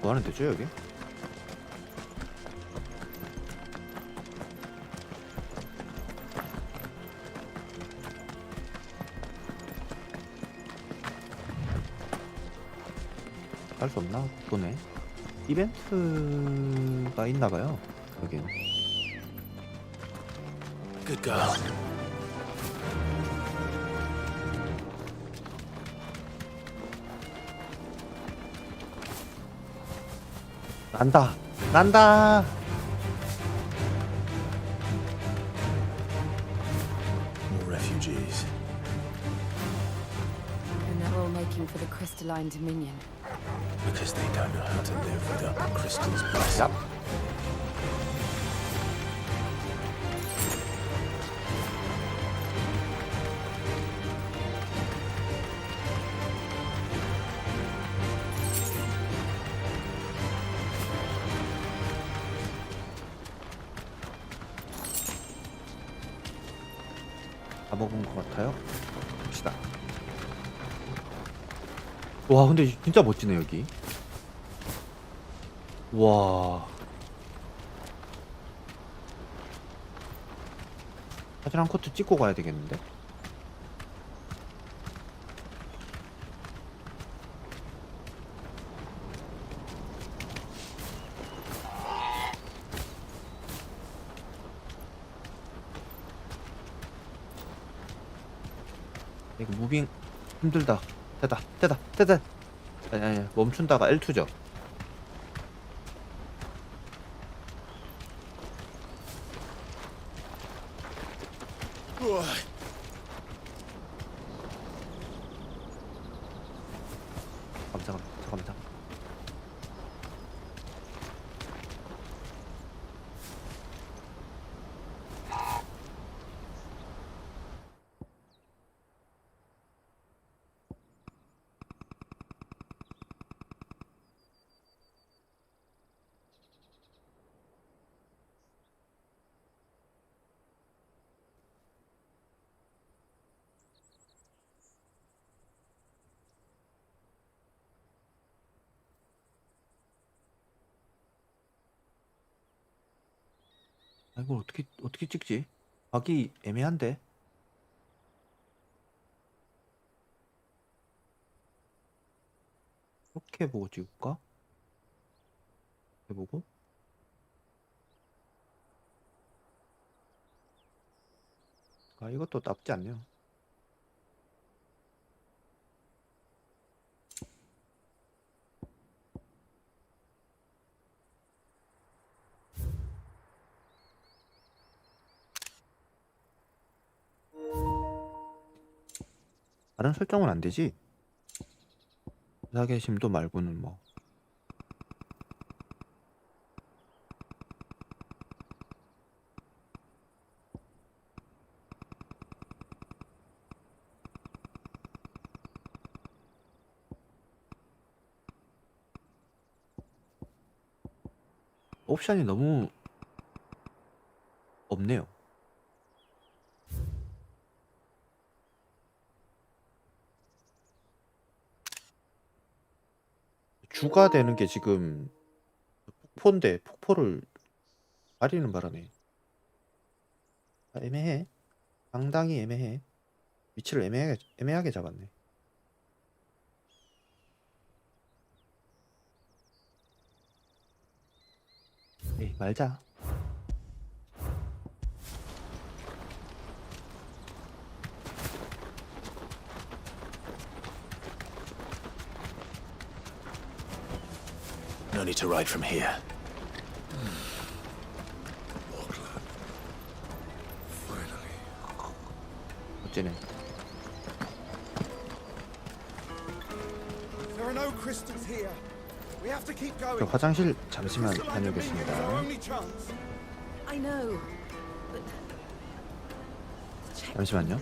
뭐 하는 데죠 여기? 할 수 없나? 보네. 이벤트가 있나봐요. 여긴. Good girl. 난다. 난다. More refugees. And they're all making for the crystalline dominion. Because they don't know how to live without the crystal's blessing. Yep. 다 먹은 것 같아요. 봅시다. 와, 근데 진짜 멋지네 여기. 와. 사진 한 코트 찍고 가야 되겠는데? 이거 무빙 힘들다. 됐다. 아니, 멈춘다가 L2죠. 우와. 잠깐만. 아, 이걸 어떻게 찍지? 각이 애매한데. 이렇게 보고 찍을까? 이렇게 보고. 아, 이것도 나쁘지 않네요. 다른 설정은 안 되지? 의사계심도 말고는 뭐. 옵션이 너무 없네요. 주가 되는 게 지금 폭포인데 폭포를 가리는 바람에 애매해. 상당히 애매해. 위치를 애매하게 잡았네. 에이, 말자. No need to ride from here. 어째네. There are no crystals here. We have to keep 저 going. 화장실 잠시만 다녀오겠습니다. Only chance. I know. 잠시만요.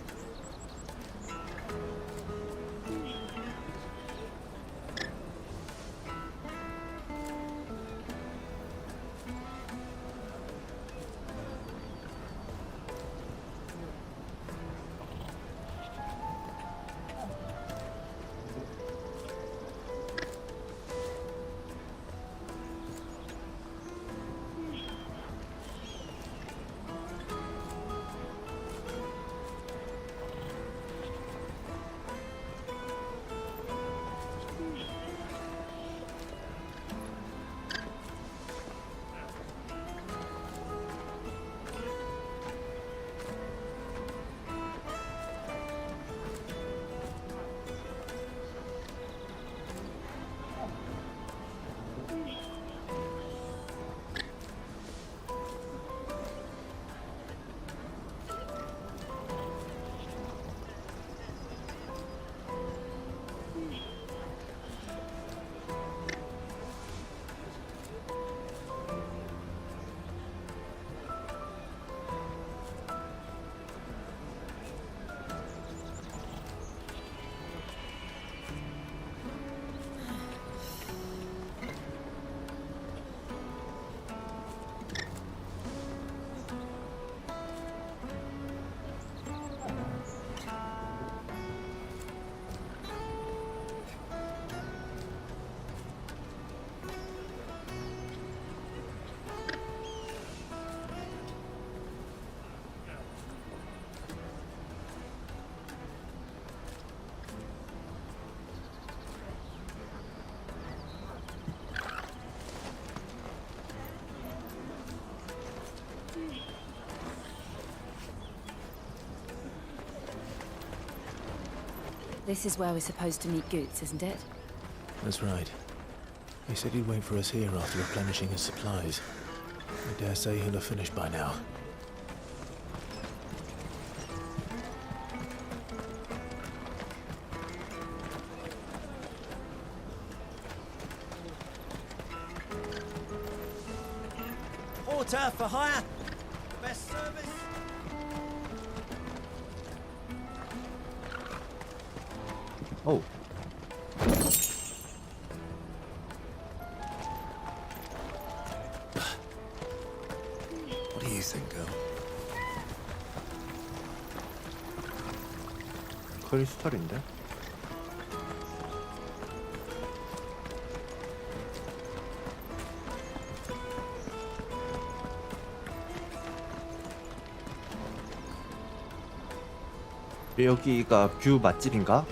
This is where we're supposed to meet Goots, isn't it? That's right. He said he'd wait for us here after replenishing his supplies. I dare say he'll have finished by now. Porter for hire. Best service. Oh. What do you think, girl? 크리스탈인데? 여기가 뷰 맛집인가?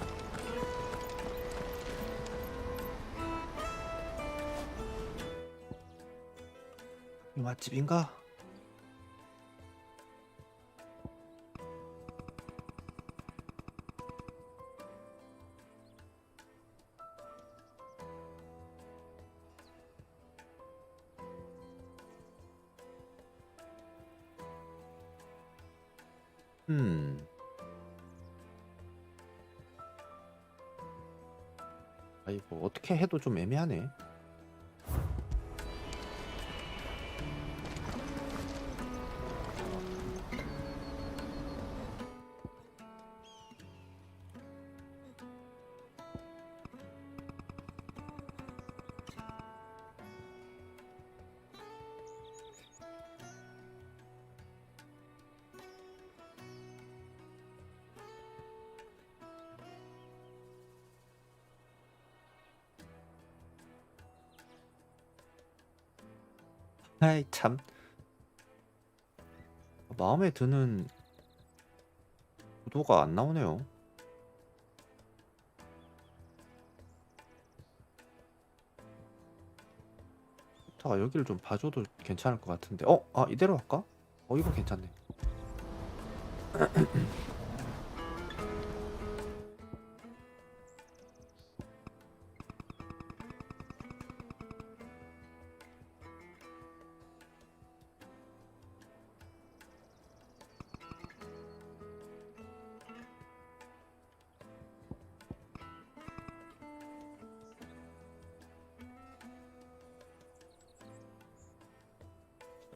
뷰 맛집인가? 아 이거 어떻게 해도 좀 애매하네. 아이 참 마음에 드는 구도가 안 나오네요. 자 여기를 좀 봐줘도 괜찮을 것 같은데 아 이대로 할까? 이거 괜찮네.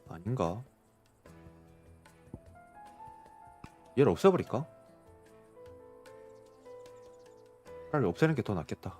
아닌가? 얘를 없애버릴까? 차라리 없애는 게 더 낫겠다.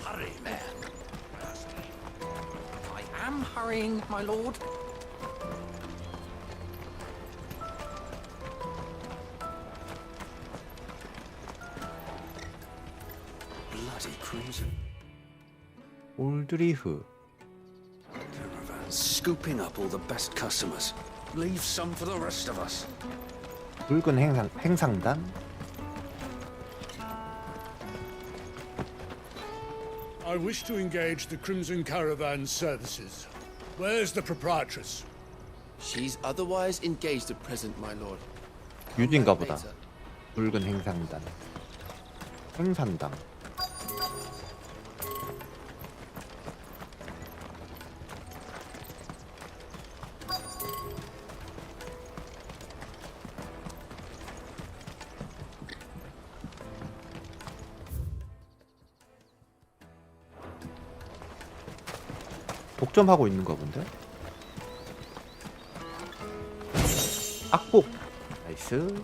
Hurry, man. I am hurrying, my lord. Bloody crimson. 올드리흐. Scooping up all the best customers. Leave some for the rest of us. 붉은 행상단. I wish to engage the Crimson Caravan services. Where's the proprietress? She's otherwise engaged at present, my lord. 유진가 보다. 붉은 행상단. 행산당. 독점하고 있는가 본데? 악복! 나이스.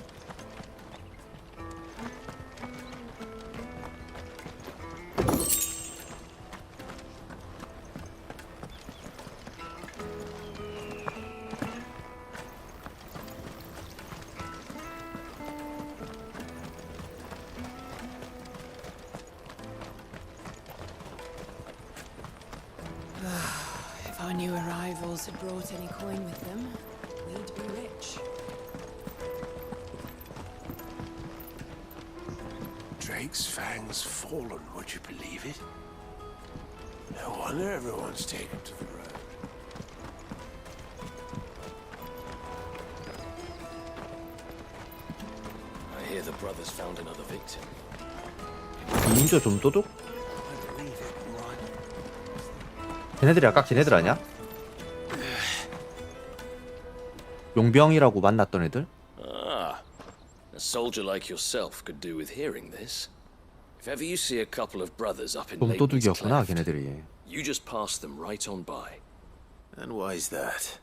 If our new arrivals had brought any coin with them, we'd be rich. Drake's fangs fallen, would you believe it? No wonder everyone's taken to the road. I hear the brothers found another victim. 인조 좀 도둑? 걔네들이 아까 걔네들 아니야? 용병이라고 만났던 애들? Ah, a soldier like yourself could do with hearing this. If ever you see a couple of brothers up in 좀 Leighton's 도둑이었구나 cleft, 걔네들이. you just pass them right on by. And why's that?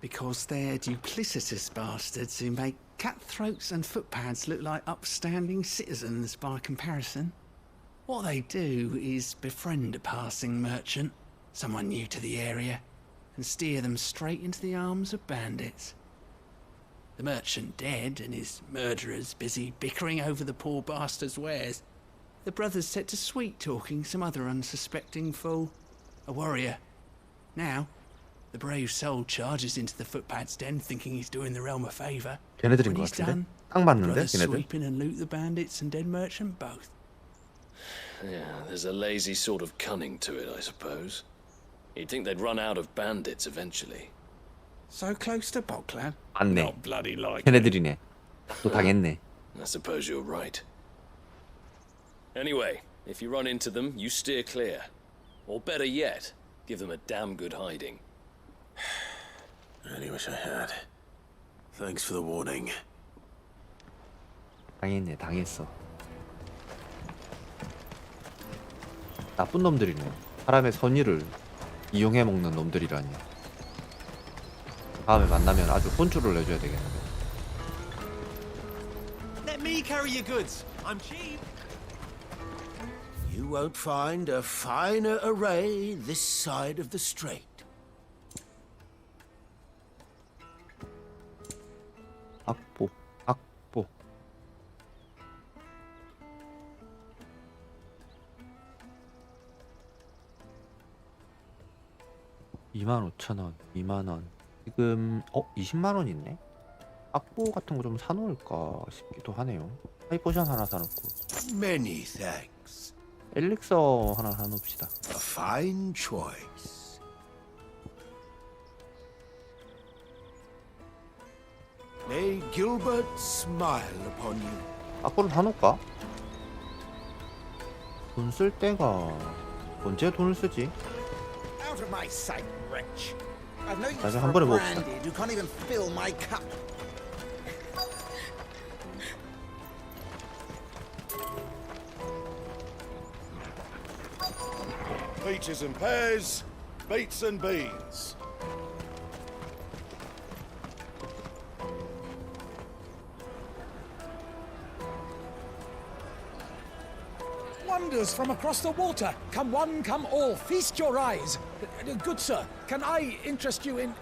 Because they're duplicitous bastards who make cutthroats and footpads look like upstanding citizens by comparison. What they do is befriend a passing merchant, someone new to the area, and steer them straight into the arms of bandits. The merchant dead and his murderers busy bickering over the poor bastard's wares. The brothers set to sweet-talking some other unsuspecting fool, a warrior. Now, the brave soul charges into the footpad's den thinking he's doing the realm a favour. 걔네들인 When 것 he's 같은데? done, 딱 맞는데 brothers 걔네들? sweep in and loot the bandits and dead merchant both. Yeah, there's a lazy sort of cunning to it, I suppose. You'd think they'd run out of bandits eventually. So close to Boklab? 맞네. Not bloody like 걔네들이네. 또 당했네. I suppose you're right. Anyway, if you run into them, you steer clear. Or better yet, give them a damn good hiding. I only wish I had. Thanks for the warning. 당했네, 당했어. 나쁜 놈들이네. 사람의 선의를 이용해 먹는 놈들이라니. 다음에 만나면 아주 혼쭐을 내줘야 되겠는데. Let me carry your goods. I'm cheap. You won't find a finer array this side of the strait. 악보, 악보. 25,000원, 2만원. 지금 20만원 있네? 악보 같은 거 좀 사놓을까 싶기도 하네요. 하이포션 하나 사놓고 Many thanks. 엘릭서 하나 사놓읍시다. A fine choice. May Gilbert smile upon you. 악보를 사놓을까? 돈 쓸 때가 언제 돈을 쓰지? Out of my sight, wretch. I've no use 나중에 for 한 a 번에 먹읍시다. branded who can't even fill my cup. Peaches and pears, beets and beans. Wonders from across the water. Come one, come all. Feast your eyes. Good sir, can I interest you in...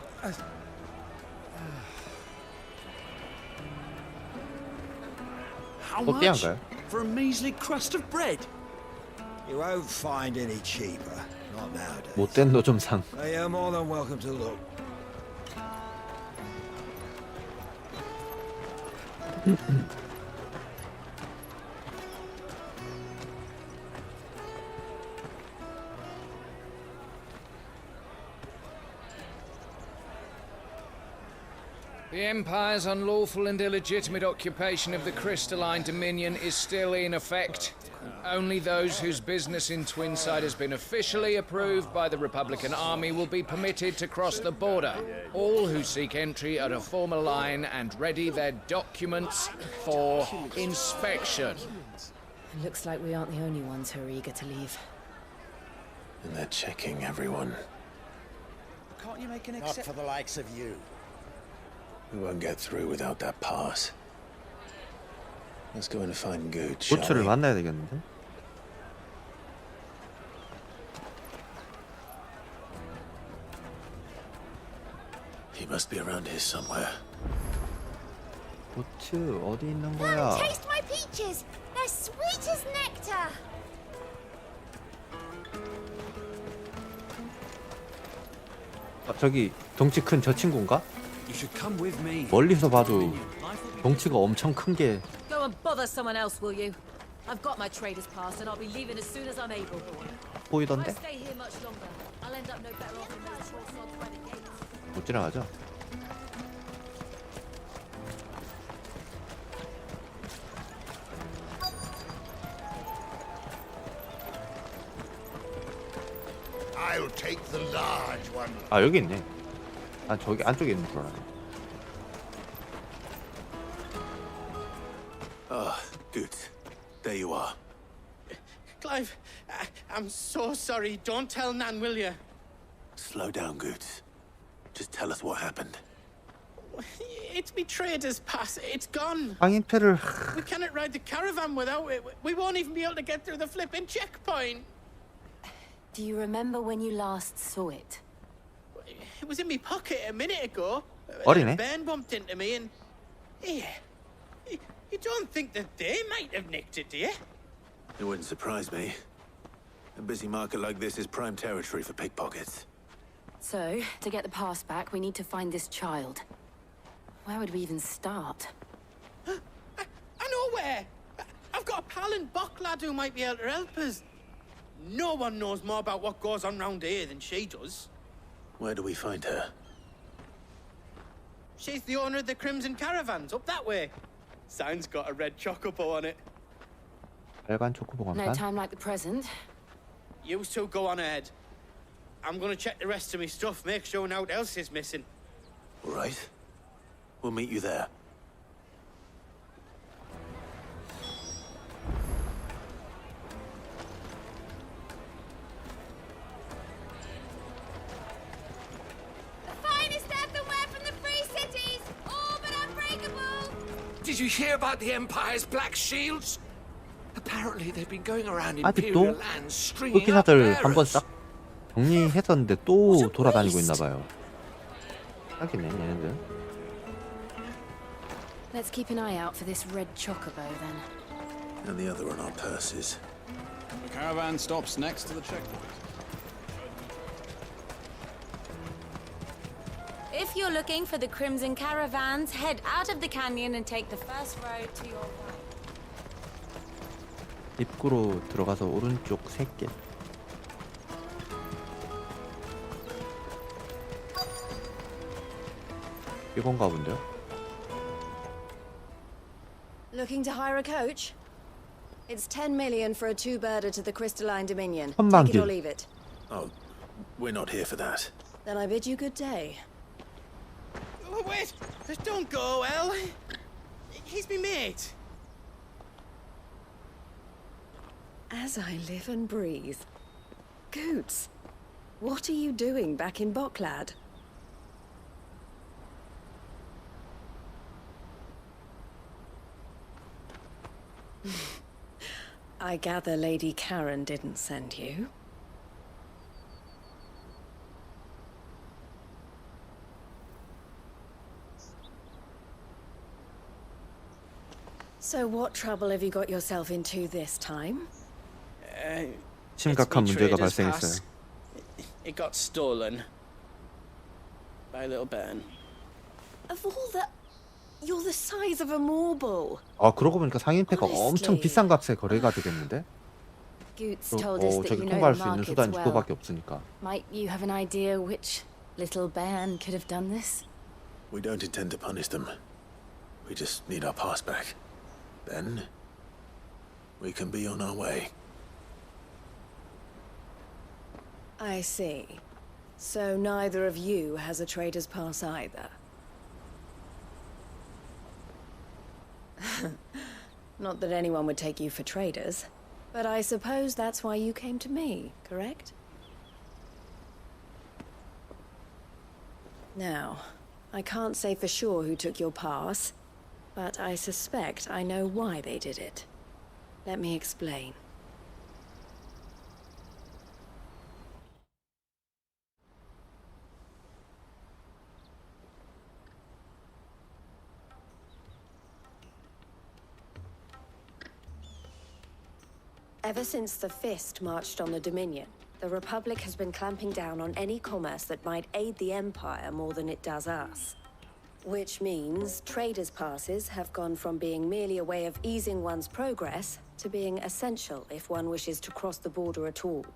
How 또 much? 떼한가요? For a measly crust of bread? You won't find any cheaper. Not nowadays. 못된 노점상. You're more than welcome to look. The Empire's unlawful and illegitimate occupation of the Crystalline Dominion is still in effect. Only those whose business in Twinside has been officially approved by the Republican Army will be permitted to cross the border. All who seek entry are to form a line and ready their documents for inspection. It looks like we aren't the only ones who are eager to leave. And they're checking everyone. Can't you make an Not for the likes of you. We won't get through without that pass. Let's go in and find good, shall 고추를 we? 만나야 되겠는데? He must be around here somewhere. 고추 어디 있는 Come, 거야? taste my peaches. They're sweet as nectar. 저기 덩치 큰 저 친구인가? You should come with me. 멀리서 봐도 덩치가 엄청 큰 게 Go and bother someone else, will you? I've got my trader's pass and I'll be leaving as soon as I'm able. If I 보이던데? stay here much longer, I'll end up no better off than those poor sods by the gates. 못 지나가죠? I'll take the large one. 아 여기 있네. 아 저기 안쪽에 있는 줄 알았네. Ah, good. There you are. Clive, I'm so sorry. Don't tell Nan, will you? Slow down, Goots. Just tell us what happened. It's me trader's pass. It's gone. 상인패를 We cannot ride the caravan without it. We won't even be able to get through the flipping checkpoint. Do you remember when you last saw it? It was in my pocket a minute ago. 어리네. Ben bumped into me and... Yeah. You don't think that they might have nicked it, do you? It wouldn't surprise me. A busy market like this is prime territory for pickpockets. So, to get the pass back, we need to find this child. Where would we even start? I know where! I've got a pal in Buck lad who might be able to help us. No one knows more about what goes on round here than she does. Where do we find her? She's the owner of the Crimson Caravans, up that way. Sign's got a red chocobo on it. 빨간 초코보 No 간판. time like the present. You two go on ahead. I'm gonna check the rest of my stuff, make sure no one else is missing. All right. We'll meet you there. Finest earthenware from the Free Cities, all but unbreakable. Did you hear about the Empire's black shields? Apparently they've been going around 아직도 Imperial lands stringing up 흑기사들 한번 bearers. 싹 정리했었는데 또 돌아다니고 있나봐요. 하겠네 얘네들. Let's keep an eye out for this red chocobo then. And the other on our purses. The caravan stops next to the checkpoint. If you're looking for the Crimson Caravans, head out of the canyon and take the first road to your right. 입구로 들어가서 오른쪽 3개. 이건가 본데요? Looking to hire a coach? It's 10 million for a two-birder to the Crystalline Dominion. 천만 Take it or 길. leave it. Oh, we're not here for that. Then I bid you good day. Oh, wait! Don't go, El. He's me mate. As I live and breathe. Goots, what are you doing back in Bocklad? I gather Lady Karen didn't send you. So what trouble have you got yourself into this time? 심각한 문제가 발생했어요. It got stolen. By little Ben. Of all the... You're the size of a marble. 아 그러고 보니까 상인패가 엄청 비싼 값에 거래가 되겠는데? Goots told us that 저기 you know 통과할 the 수 있는 markets 수단이 well. 그거밖에 없으니까. Might you have an idea which little bairn could have done this? We don't intend to punish them. We just need our pass back. Then, we can be on our way. I see. So neither of you has a trader's pass either. Not that anyone would take you for traders, but I suppose that's why you came to me, correct? Now, I can't say for sure who took your pass, but I suspect I know why they did it. Let me explain. Ever since the Fist marched on the Dominion, the Republic has been clamping down on any commerce that might aid the Empire more than it does us. Which means traders' passes have gone from being merely a way of easing one's progress to being essential if one wishes to cross the border at all.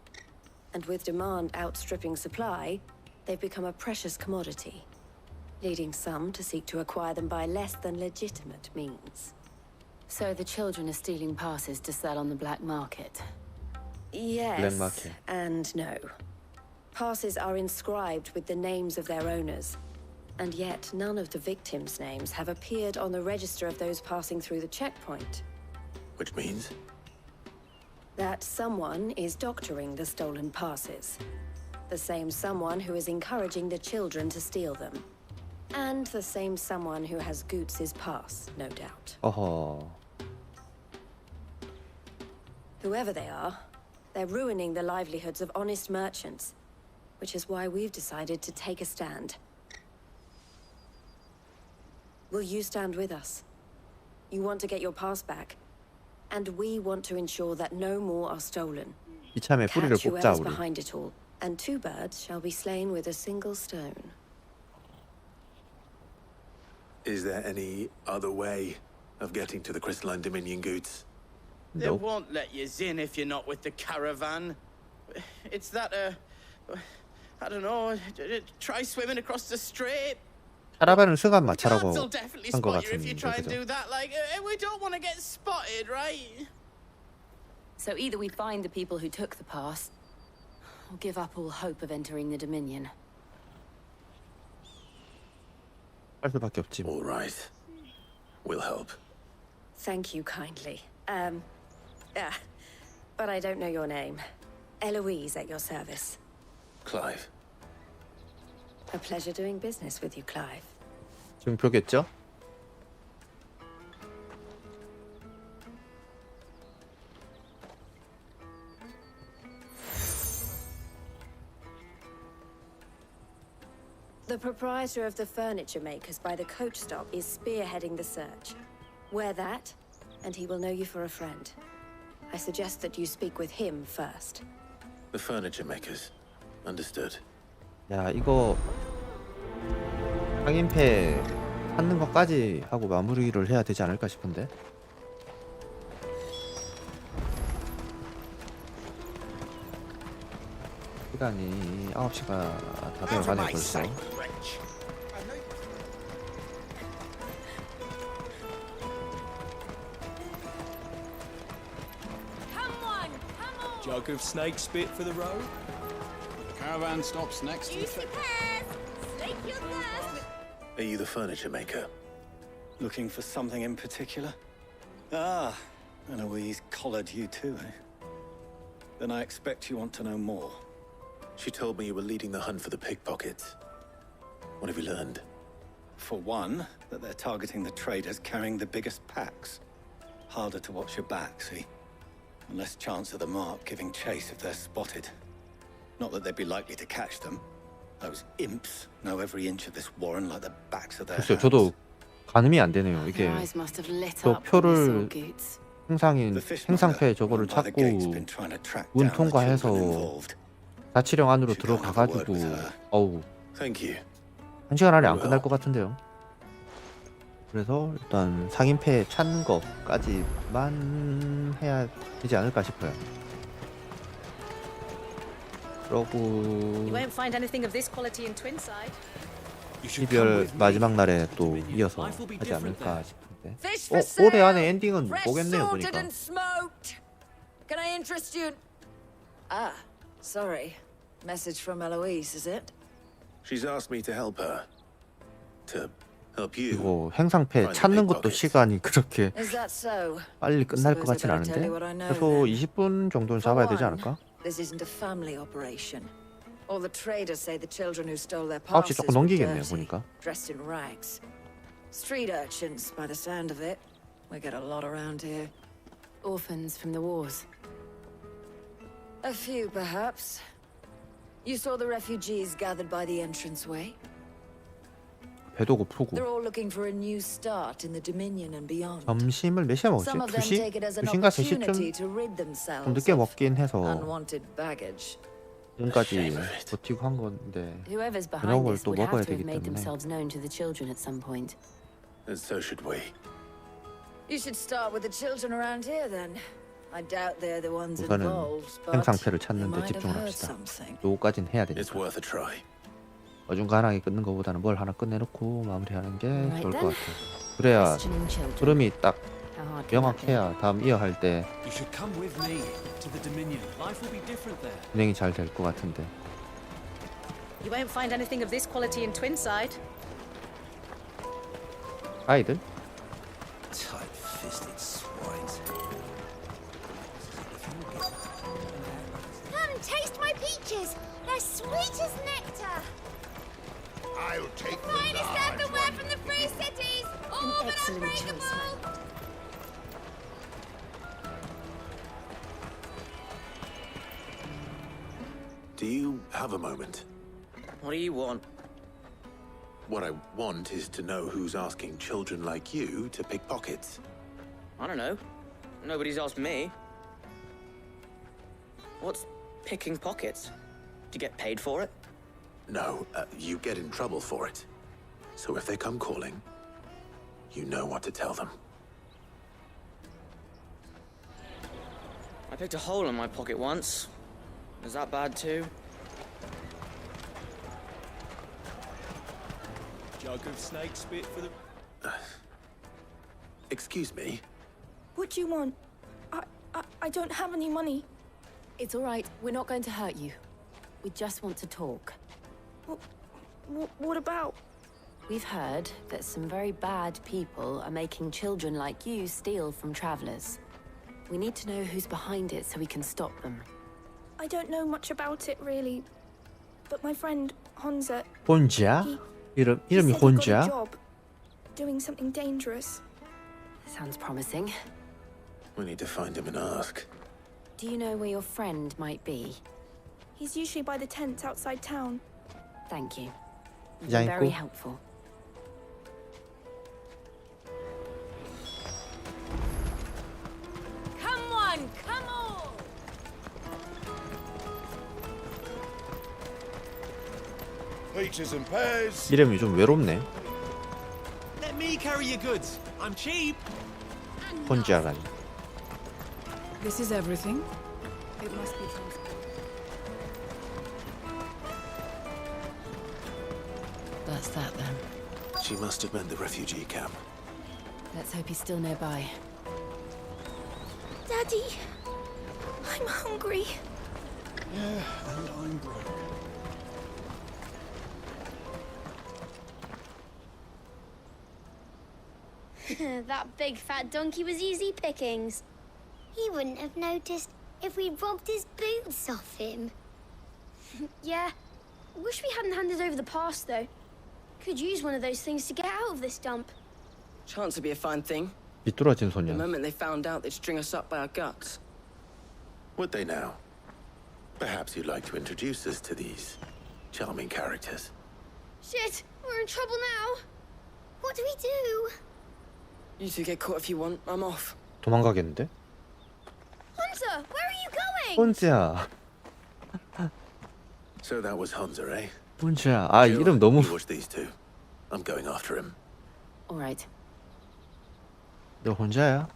And with demand outstripping supply, they've become a precious commodity, leading some to seek to acquire them by less than legitimate means. So the children are stealing passes to sell on the black market? Yes, Black market. and no. Passes are inscribed with the names of their owners, and yet none of the victims' names have appeared on the register of those passing through the checkpoint. Which means? That someone is doctoring the stolen passes. The same someone who is encouraging the children to steal them. And the same someone who has Goots's pass, no doubt. 어허. Whoever they are, they're ruining the livelihoods of honest merchants, which is why we've decided to take a stand. Will you stand with us? You want to get your pass back, and we want to ensure that no more are stolen. 이참에 뿌리를 Catch 뽑자 whoever's 우리. behind it all, and 2 birds shall be slain with a single stone. Is there any other way of getting to the Crystalline Dominion Goods? They won't let you in if you're not with the caravan. It's that, I don't know, try swimming across the strait. 카라반을 승한 마차라고 Guards will definitely 한 것 spot you if you 같은데 try and 그죠? do that. Like, we don't want to get spotted, right? So either we find the people who took the pass, or give up all hope of entering the Dominion. 할 수밖에 없지. All right. We'll help. Thank you kindly. But I don't know your name. Eloise at your service. Clive. A pleasure doing business with you, Clive. 증표겠죠? The proprietor of the furniture makers by the coach stop is spearheading the search. Wear that, and he will know you for a friend. I suggest that you speak with him first. The furniture makers. Understood. 야 이거 상인패 찾는 것까지 하고 마무리를 해야 되지 않을까 싶은데. 시간이 9시가 다 되어가네 벌써. Jug of snake spit for the road? Caravan stops next to the Juicy pears! Slake your thirst! Are you the furniture maker? Looking for something in particular? Ah, Eloise collared you too, eh? Then I expect you want to know more. She told me you were leading the hunt for the pickpockets. What have you learned? For one, that they're targeting the traders carrying the biggest packs. Harder to watch your back, see? And less chance of the mark giving chase if they're spotted. Not that they'd be likely to catch them. Those imps know every inch of this warren like the backs of their 글쎄요, hands. 저도 가늠이 안 되네요. 이게 Their eyes must have lit 저 up when they saw 표를 Goots. 행상패 저거를 찾고 문 통과해서 자치령 안으로 들어가가지고 어우 Thank you. 1시간 안에 안 끝날 것 같은데요. 그래서 일단 상인패 찾는 것까지만 해야 되지 않을까 싶어요. 그러고 You won't find anything of this quality in Twinside. 12월 마지막 날에 또 이어서 하지 않을까 싶은데. 올해 안에 엔딩은 보겠네요 보니까. and smoked. Can I interest you? Ah, sorry. Message from Eloise, is it? She's asked me to help her. To help you. 그리고 행상패 찾는 것도 시간이 그렇게 Is that so? 빨리 끝날 것 같진 않은데 최소 20분 정도는 잡아야 되지 않을까? This isn't a family operation. All the traders say the children who stole their 9시 passes 조금 were 넘기겠네요 dirty, 보니까. dressed in rags. Street urchins, by the sound of it. We get a lot around here. Orphans from the wars. A few, perhaps. You saw the refugees gathered by the entranceway? 배도 고프고. They're all looking for a new start in the Dominion and beyond. 점심을 몇 시에 먹었지? Some of them 2시? take it as an 2시인가 opportunity 3시쯤? to rid 좀 themselves 늦게 of 먹긴 해서 unwanted baggage. 지금까지 버티고 한 건데 Whoever's behind 저녁을 this 또 would have 먹어야 to have 되기 made 때문에 themselves known to the children at some point. And so should we. You should start with the children around here then. I doubt they're the ones 우선은 involved, but 생상태를 they 찾는 데 might have 집중을 heard 합시다. something. 요거까진 해야 되니까. It's worth a try. 어중간하게 끊는 것보다는 뭘 하나 끝내놓고 마무리하는 게 Right 좋을 것 then. 같아. 그래야 Questioning children. 흐름이 딱 How hard can that be? 명확해야 다음 이어할 때 You should come with me to the Dominion. Life will be different there. 진행이 잘 될 것 같은데. You won't find anything of this quality in Twinside. 아이들? Tight-fisted swines. Come, taste my peaches. They're sweet as nectar. I'll take the Finest large earthenware one. from the Free Cities. All but excellent choice, unbreakable. Do you have a moment? What do you want? What I want is to know who's asking children like you to pick pockets. I don't know. Nobody's asked me. What's picking pockets? Do you get paid for it? No, you get in trouble for it. So if they come calling, you know what to tell them. I picked a hole in my pocket once. Is that bad too? Jug of snake spit for the... Excuse me? What do you want? I don't have any money. It's all right. We're not going to hurt you. We just want to talk. What about? We've heard that some very bad people are making children like you steal from travelers. We need to know who's behind it so we can stop them. I don't know much about it, really. But my friend, Honza... 혼자? 이름이 he said he got a 혼자? job, doing something dangerous. Sounds promising. We need to find him and ask. Do you know where your friend might be? He's usually by the tents outside town. Thank you. You've 야, been very 있고. helpful. Come on, come on. Peaches and pears. 이름이 좀 외롭네. Let me carry your goods. I'm cheap. 혼자라니. This is everything. It must be That's that then. She must have meant the refugee camp. Let's hope he's still nearby. Daddy, I'm hungry. Yeah, and I'm broke. That big fat donkey was easy pickings. He wouldn't have noticed if we'd robbed his boots off him. Yeah. Wish we hadn't handed over the pass, though. Could use one of those things to get out of this dump. Chance to be a fine thing. 비뚤어진 The 소년. moment they found out, they'd string us up by our guts. Would they now? Perhaps you'd like to introduce us to these charming characters. Shit, we're in trouble now. What do we do? You two get caught if you want. I'm off. 도망가겠는데? Hunter, where are you going? 혼자. So that was Hunza, eh? 혼자. 아, Jill, 이름 너무. you watch these two. I'm going after him. All right. 너 혼자야?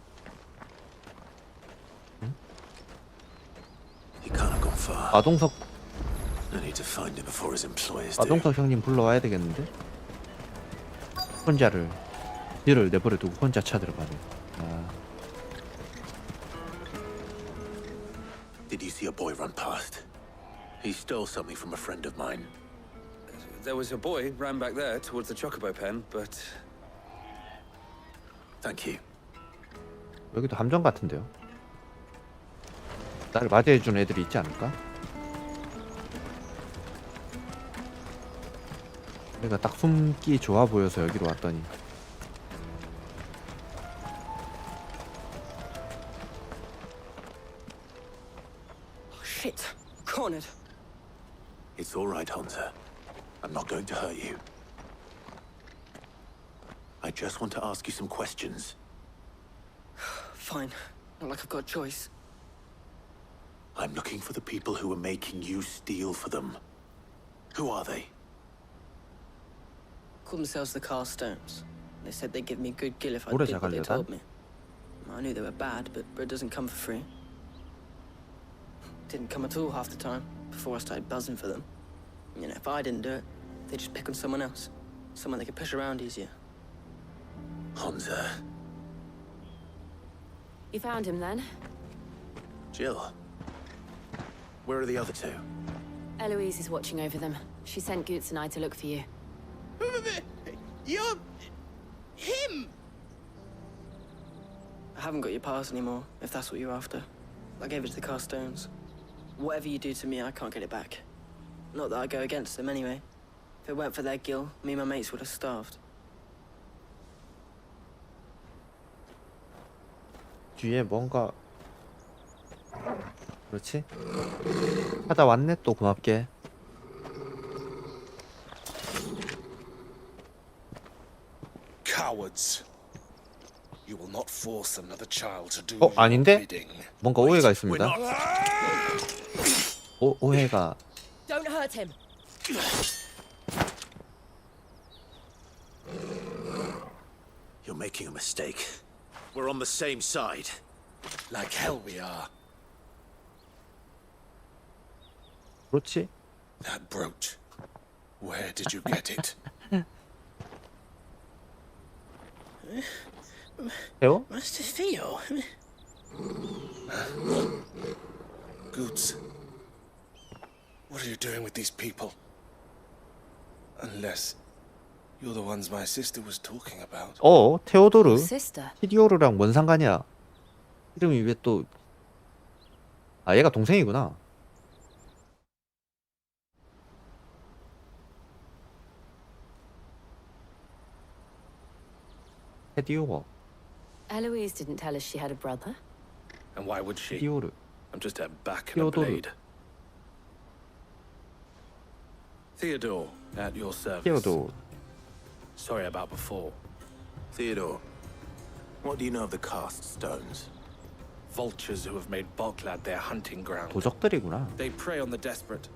He can't have gone far. 마동석. I need to find him before his employers do. 마동석 형님 불러와야 되겠는데? 혼자를 뒤를 내버려 두고 혼자 쳐들어가네. 아, Did you see a boy run past? He stole something from a friend of mine. There was a boy ran back there towards the chocobo pen, but... Thank you. 여기도 함정 같은데요? 나를 맞이해준 애들이 있지 않을까? 내가 딱 숨기 좋아 보여서 여기로 왔더니 Shit. Cornered. It's all right, Hunter. I'm not going to hurt you. I just want to ask you some questions. Fine. Not like I've got a choice. I'm looking for the people who are making you steal for them. Who are they? Called themselves the Carstones. They said they'd give me a good gill if I 오래 did what they 자갈려다? told me. I knew they were bad, but bread doesn't come for free. Didn't come at all half the time, before I started buzzing for them. You know, if I didn't do it, they'd just pick on someone else. Someone they could push around easier. Hansa. You found him then? Jill. Where are the other two? Eloise is watching over them. She sent Goots and I to look for you. You're... him! I haven't got your pass anymore, if that's what you're after. I gave it to the Carstones. Whatever you do to me, I can't get it back. Not that I go against them anyway. If it weren't for their gill, me and my mates would have starved. 뒤에 뭔가 그렇지? 하다 왔네 또 고맙게. Cowards. You will not force another child to do 아닌데? 뭔가 오해가 있습니다. 오해가. Don't hurt him. You're making a mistake. We're on the same side. Like hell we are. 그렇지? That brooch. Where did you get it? Theo? Master Theo? Goots. What are you doing with these people? Unless you're the ones my sister was talking about. 테오도르. Sister. 히디오르랑 뭔 상관이야? 이름이 왜 또... 아, 얘가 동생이구나. 헤디오어. Eloise didn't tell us she had a brother. And why would she? 히디오르. I'm just her back and a Theodore. blade. Theodore, at your service. Theodore. Sorry about before. Theodore, what do you know of the cast stones? Vultures who have made Boklad their hunting ground. 도적들이구나. They prey on the desperate,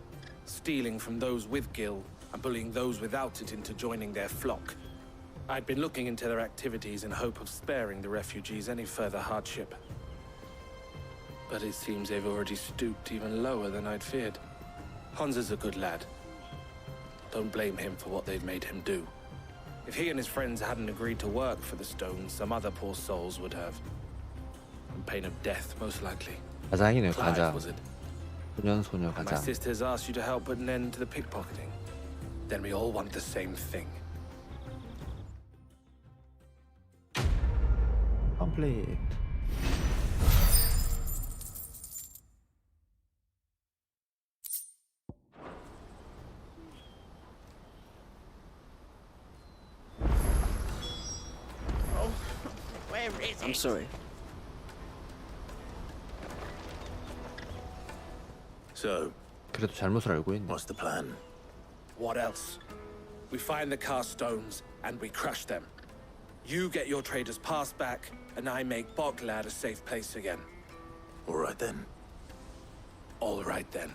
stealing from those with gil and bullying those without it into joining their flock. I'd been looking into their activities in hope of sparing the refugees any further hardship. But it seems they've already stooped even lower than I'd feared. Hansa's a good lad. Don't blame him for what they've made him do. If he and his friends hadn't agreed to work for the stones, some other poor souls would have. On pain of death, most likely. 가장이네, Clive, 가장. was it? 소년 And my 가장. sisters asked you to help put an end to the pickpocketing. Then we all want the same thing. Complete. Oh, where is I'm it? sorry. So, 그래도 잘못을 알고 있네. what's the plan? What else? We find the cast stones and we crush them. You get your trader's pass back, and I make Boklad a safe place again. All right then. All right then.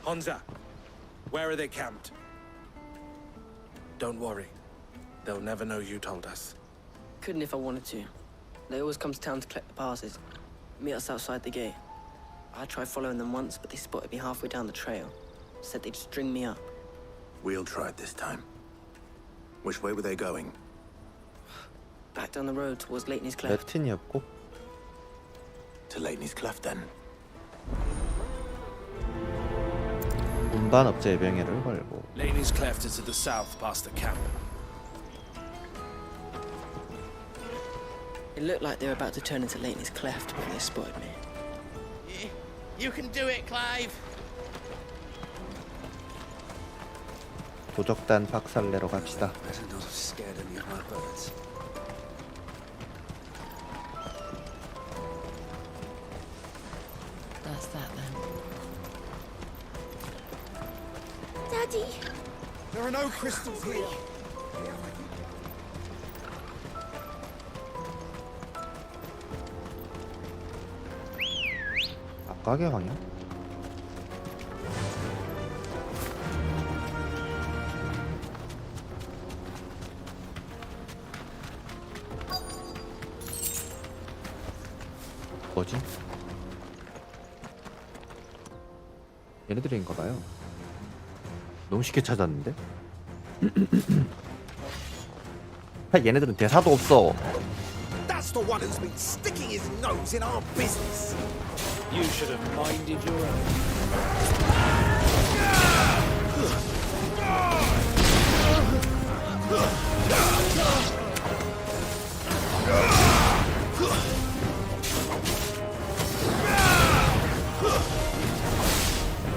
Hansa, where are they camped? Don't worry. They'll never know you told us. Couldn't if I wanted to. They always come to town to collect the passes. Meet us outside the gate. I tried following them once, but they spotted me halfway down the trail. Said they'd string me up. We'll try it this time. Which way were they going? Back down the road towards Leighton's Cleft. 레프틴이었고. To Leighton's Cleft then. 운반 업체에 명예를 걸고. Leighton's Cleft is to the south past the camp. It looked like they were about to turn into Leighton's Cleft when they spotted me. You can do it, Clive. 도적단 박살내러 갑시다. Better not have scared any of my birds. That's that then. Daddy. There are no crystals here. 가게 방향? 뭐지? 얘네들인가봐요. 너무 쉽게 찾았는데? 얘네들은 대사도 없어. That's the one who's been sticking his nose in our business. You should have minded your own.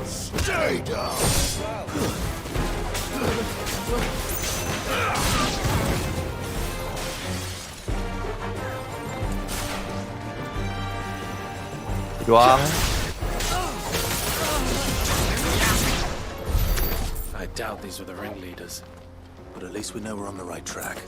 Stay down. 요왕. I doubt these were the ringleaders. But at least we know we're on the right track.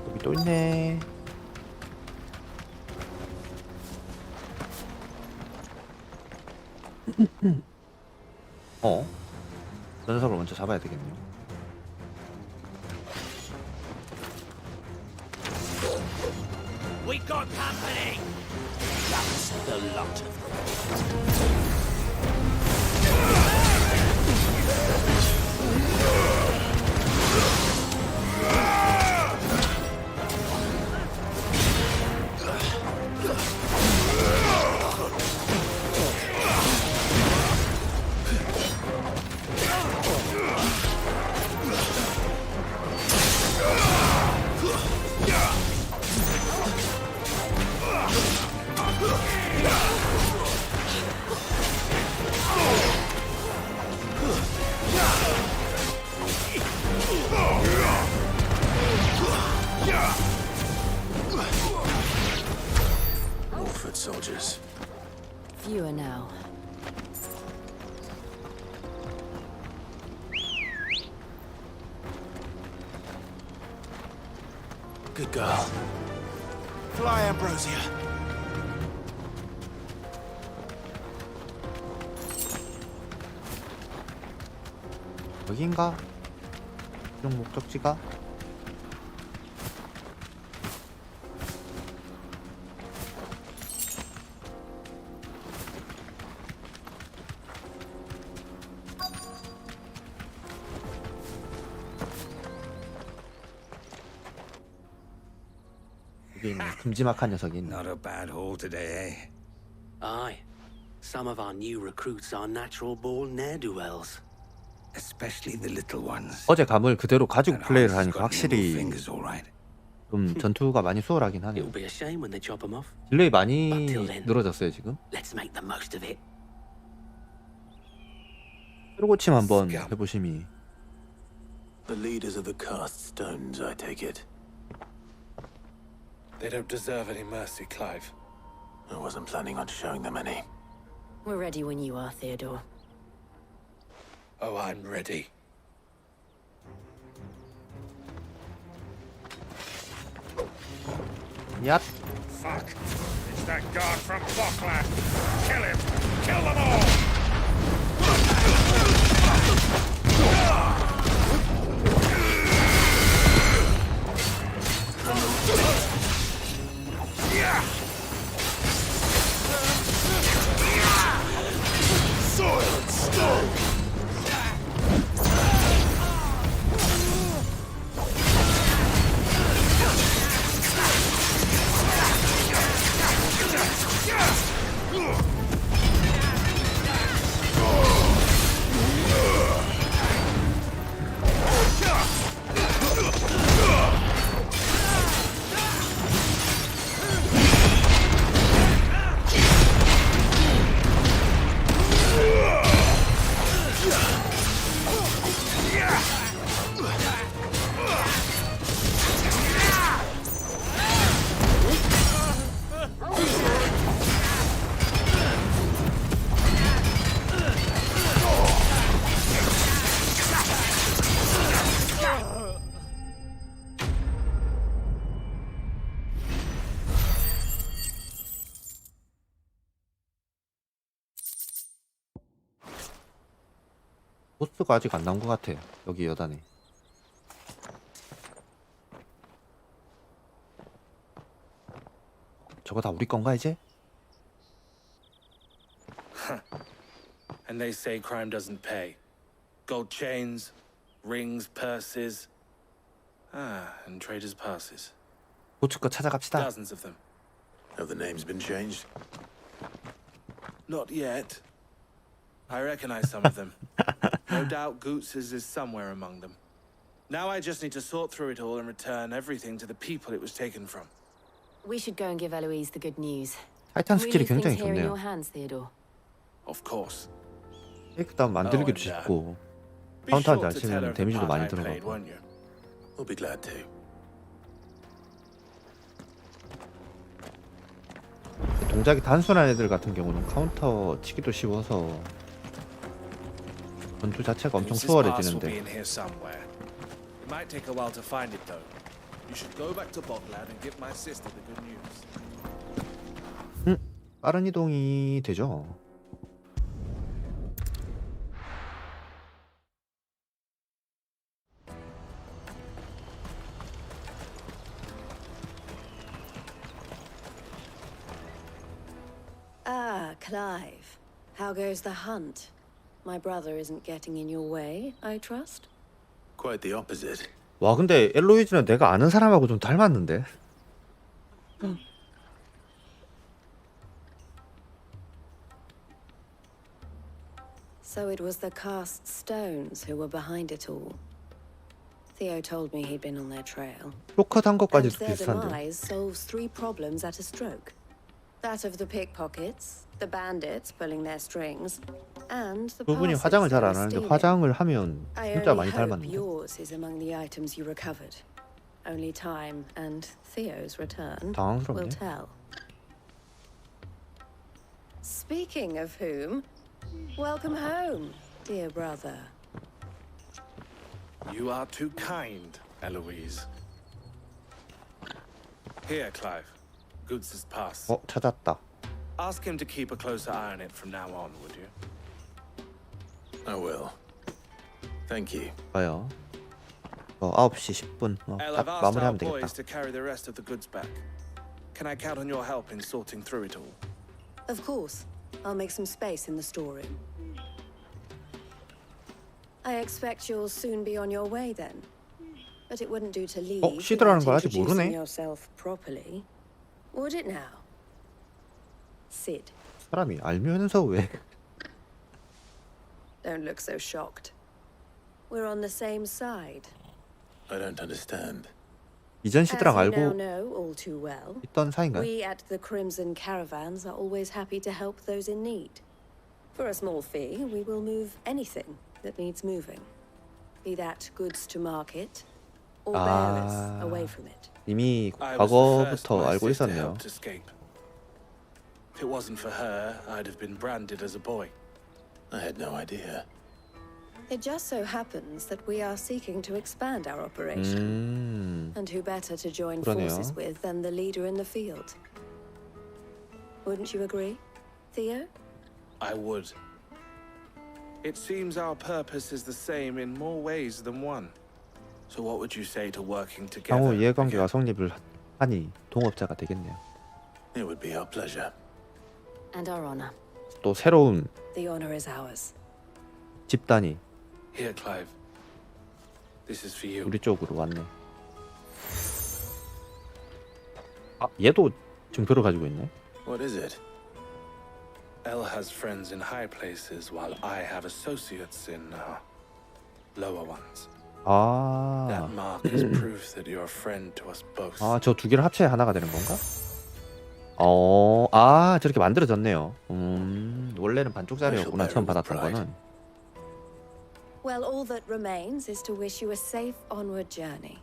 여기 또 있네. 전설을 먼저 잡아야 되겠네요. We got company. That's the lot of More foot soldiers. Fewer now. Good girl. Fly, Ambrosia. 여긴가? 최종 목적지가? 여기 있네. 큼지막한 녀석이 있네. Not a bad haul today, eh? Aye. Some of our new recruits are natural-born ne'er-do-wells. Especially the little ones. 어제 감을 그대로 가지고 플레이를 Hans 하니까 got 확실히 nimble fingers, all right. 좀 전투가 많이 수월하긴 하네요. It'll be a shame when they chop them off. 딜레이 많이 늘어졌어요 지금. Let's make the most of it. 새로 고침 한번 해보심이. The leaders of the cast stones, I take it. They don't deserve any mercy, Clive. I wasn't planning on showing them any. We're ready when you are, Theodore. Oh, I'm ready. Yep. Fuck. It's that guard from Bokla. Kill him. Kill them all. Soil and stone. 보스가 아직 안 나온 것 같아. 여기 여단에. 저거 다 우리 건가 이제? And they say crime doesn't pay. Gold chains, rings, purses. And traders' passes. 고추 거 찾아갑시다. Dozens of them. Have the names been changed? Not yet. I recognize some of them. No doubt Goots's is somewhere among them. Now I just need to sort through it all and return everything to the people it was taken from. We should go and give Eloise the good news. 타이탄 Can we 스킬이 leave things 굉장히 here in 좋네요. your hands, Theodore? Of course. 일단 만들기도 쉽고 카운터 잘 치면 데미지도 많이 played, 들어가고. won't you? We'll be glad to. 동작이 단순한 애들 같은 경우는 카운터 치기도 쉬워서 전투 자체가 엄청 Goots's pass will be 수월해지는데 in here somewhere. It might take a while to find it though. You should go back to Boglad and give my sister the good news. 빠른 이동이 되죠. Ah, Clive. How goes the hunt? My brother isn't getting in your way, I trust? Quite the opposite. 와 근데 엘로이즈는 내가 아는 사람하고 좀 닮았는데. So it was the cast stones who were behind it all. Theo told me he'd been on their trail. 로컷 한 And 것까지도 their 비슷한데. demise solves 3 problems at a stroke. That of the pickpockets, the bandits pulling their strings, and the 두 분이 parcels 화장을 잘 they 안 were 하는데 stealing. 화장을 하면 I 진짜 only 많이 hope 닮았는데. yours is among the items you recovered. Only time and Theo's return 당황스럽네. will tell. Speaking of whom, welcome home, dear brother. You are too kind, Eloise. Here, Clive. Goots's pass. 찾았다. Ask him to keep a closer eye on it from now on, would you? I will. Thank you. 봐요. 9시 10분. Elle, 딱 I've asked our 마무리하면 되겠다. boys to carry the rest of the goods back. Can I count on your help in sorting through it all? Of course. I'll make some space in the storeroom. I expect you'll soon be on your way then. But it wouldn't do to leave 시드라는 걸 without 아직 introducing 모르네. yourself properly. Would it now? Sid, 사람이 알면서 왜? don't look so shocked. We're on the same side. I don't understand. 이전 As 시드랑 you now 알고 know all too well, 있던 사이인가요? we at the Crimson Caravans are always happy to help those in need. For a small fee, we will move anything that needs moving. Be that goods to market, or bearers away from it. 이미 I was the first 과거부터 my 알고 sister 있었네요. helped escape. If it wasn't for her, I'd have been branded as a boy. I had no idea. It just so happens that we are seeking to expand our operation. And who better to join 그러네요. forces with than the leader in the field? Wouldn't you agree, Theo? I would. It seems our purpose is the same in more ways than one. So what would you say to working together? 향후 이해관계가 성립을 하니 동업자가 되겠네요. It would be our pleasure. And our honor. 또 새로운 The honor is ours. 집단이 Here, Clive. This is for you. 우리 쪽으로 왔네. 아, 얘도 증표를 가지고 있네. What is it? Elle has friends in high places, while I have associates in lower ones. That 아, mark is proof that you're a friend to us both. 저 두 개를 합쳐야 하나가 되는 건가? 저렇게 만들어졌네요. 원래는 반쪽짜리였구나 처음 받았던 거는. Well, all that remains is to wish you a safe onward journey.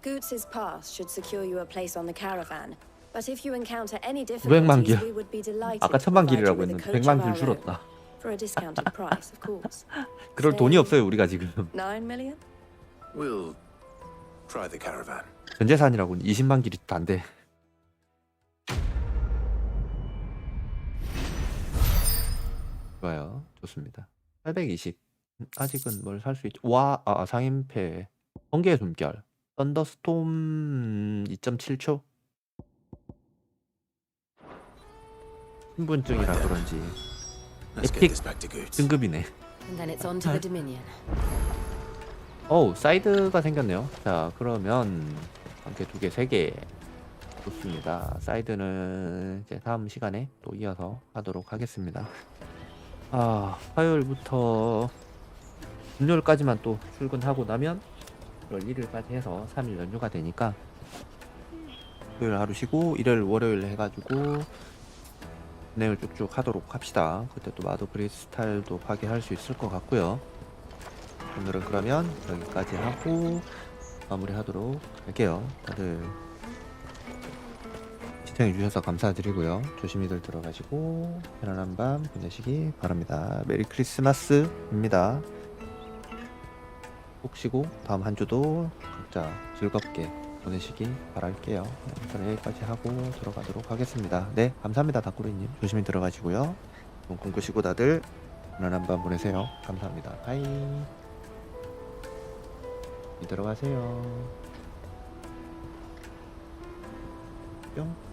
Goots's pass should secure you a place on the caravan. But if you encounter any 900만 difficulties, 길. we would be delighted 아까 to 1000만 provide you 길이라고 with a 했는데 coach 100만 of 길 our own. 줄었다. For a discounted price, of course. 그럴 돈이 없어요 우리가 지금. 9 million? We'll try the caravan. 전 재산이라고 20만 길이 안 돼. 좋아요. 좋습니다. 820. 아직은 뭘 살 수 있죠. 와, 상임패, 번개의 숨결, 썬더스톰 2.7초. 신분증이라 그런지 Let's get 에픽 this back to Goots. 등급이네. And then it's on to the Dominion. 어우, 사이드가 생겼네요. 자, 그러면 한 개, 두 개, 세 개. 좋습니다. 사이드는 이제 다음 시간에 또 이어서 하도록 하겠습니다. 화요일부터 금요일까지만 또 출근하고 나면 11일까지 해서 3일 연휴가 되니까 토요일 하루 쉬고 일요일 월요일 해가지고 진행을 쭉쭉 하도록 합시다. 그때 또 마도 크리스탈도 파괴할 수 있을 것 같고요. 오늘은 그러면 여기까지 하고 마무리하도록 할게요. 다들 시청해주셔서 감사드리고요. 조심히들 들어가시고 편안한 밤 보내시기 바랍니다. 메리 크리스마스입니다. 푹 쉬고 다음 한 주도 각자 즐겁게 보내시기 바랄게요. 저는 여기까지 하고 들어가도록 하겠습니다. 네, 감사합니다. 닭구리님. 조심히 들어가시고요. 공 끄시고 다들 편안한 밤 보내세요. 감사합니다. 바이. 들어가세요. 뿅.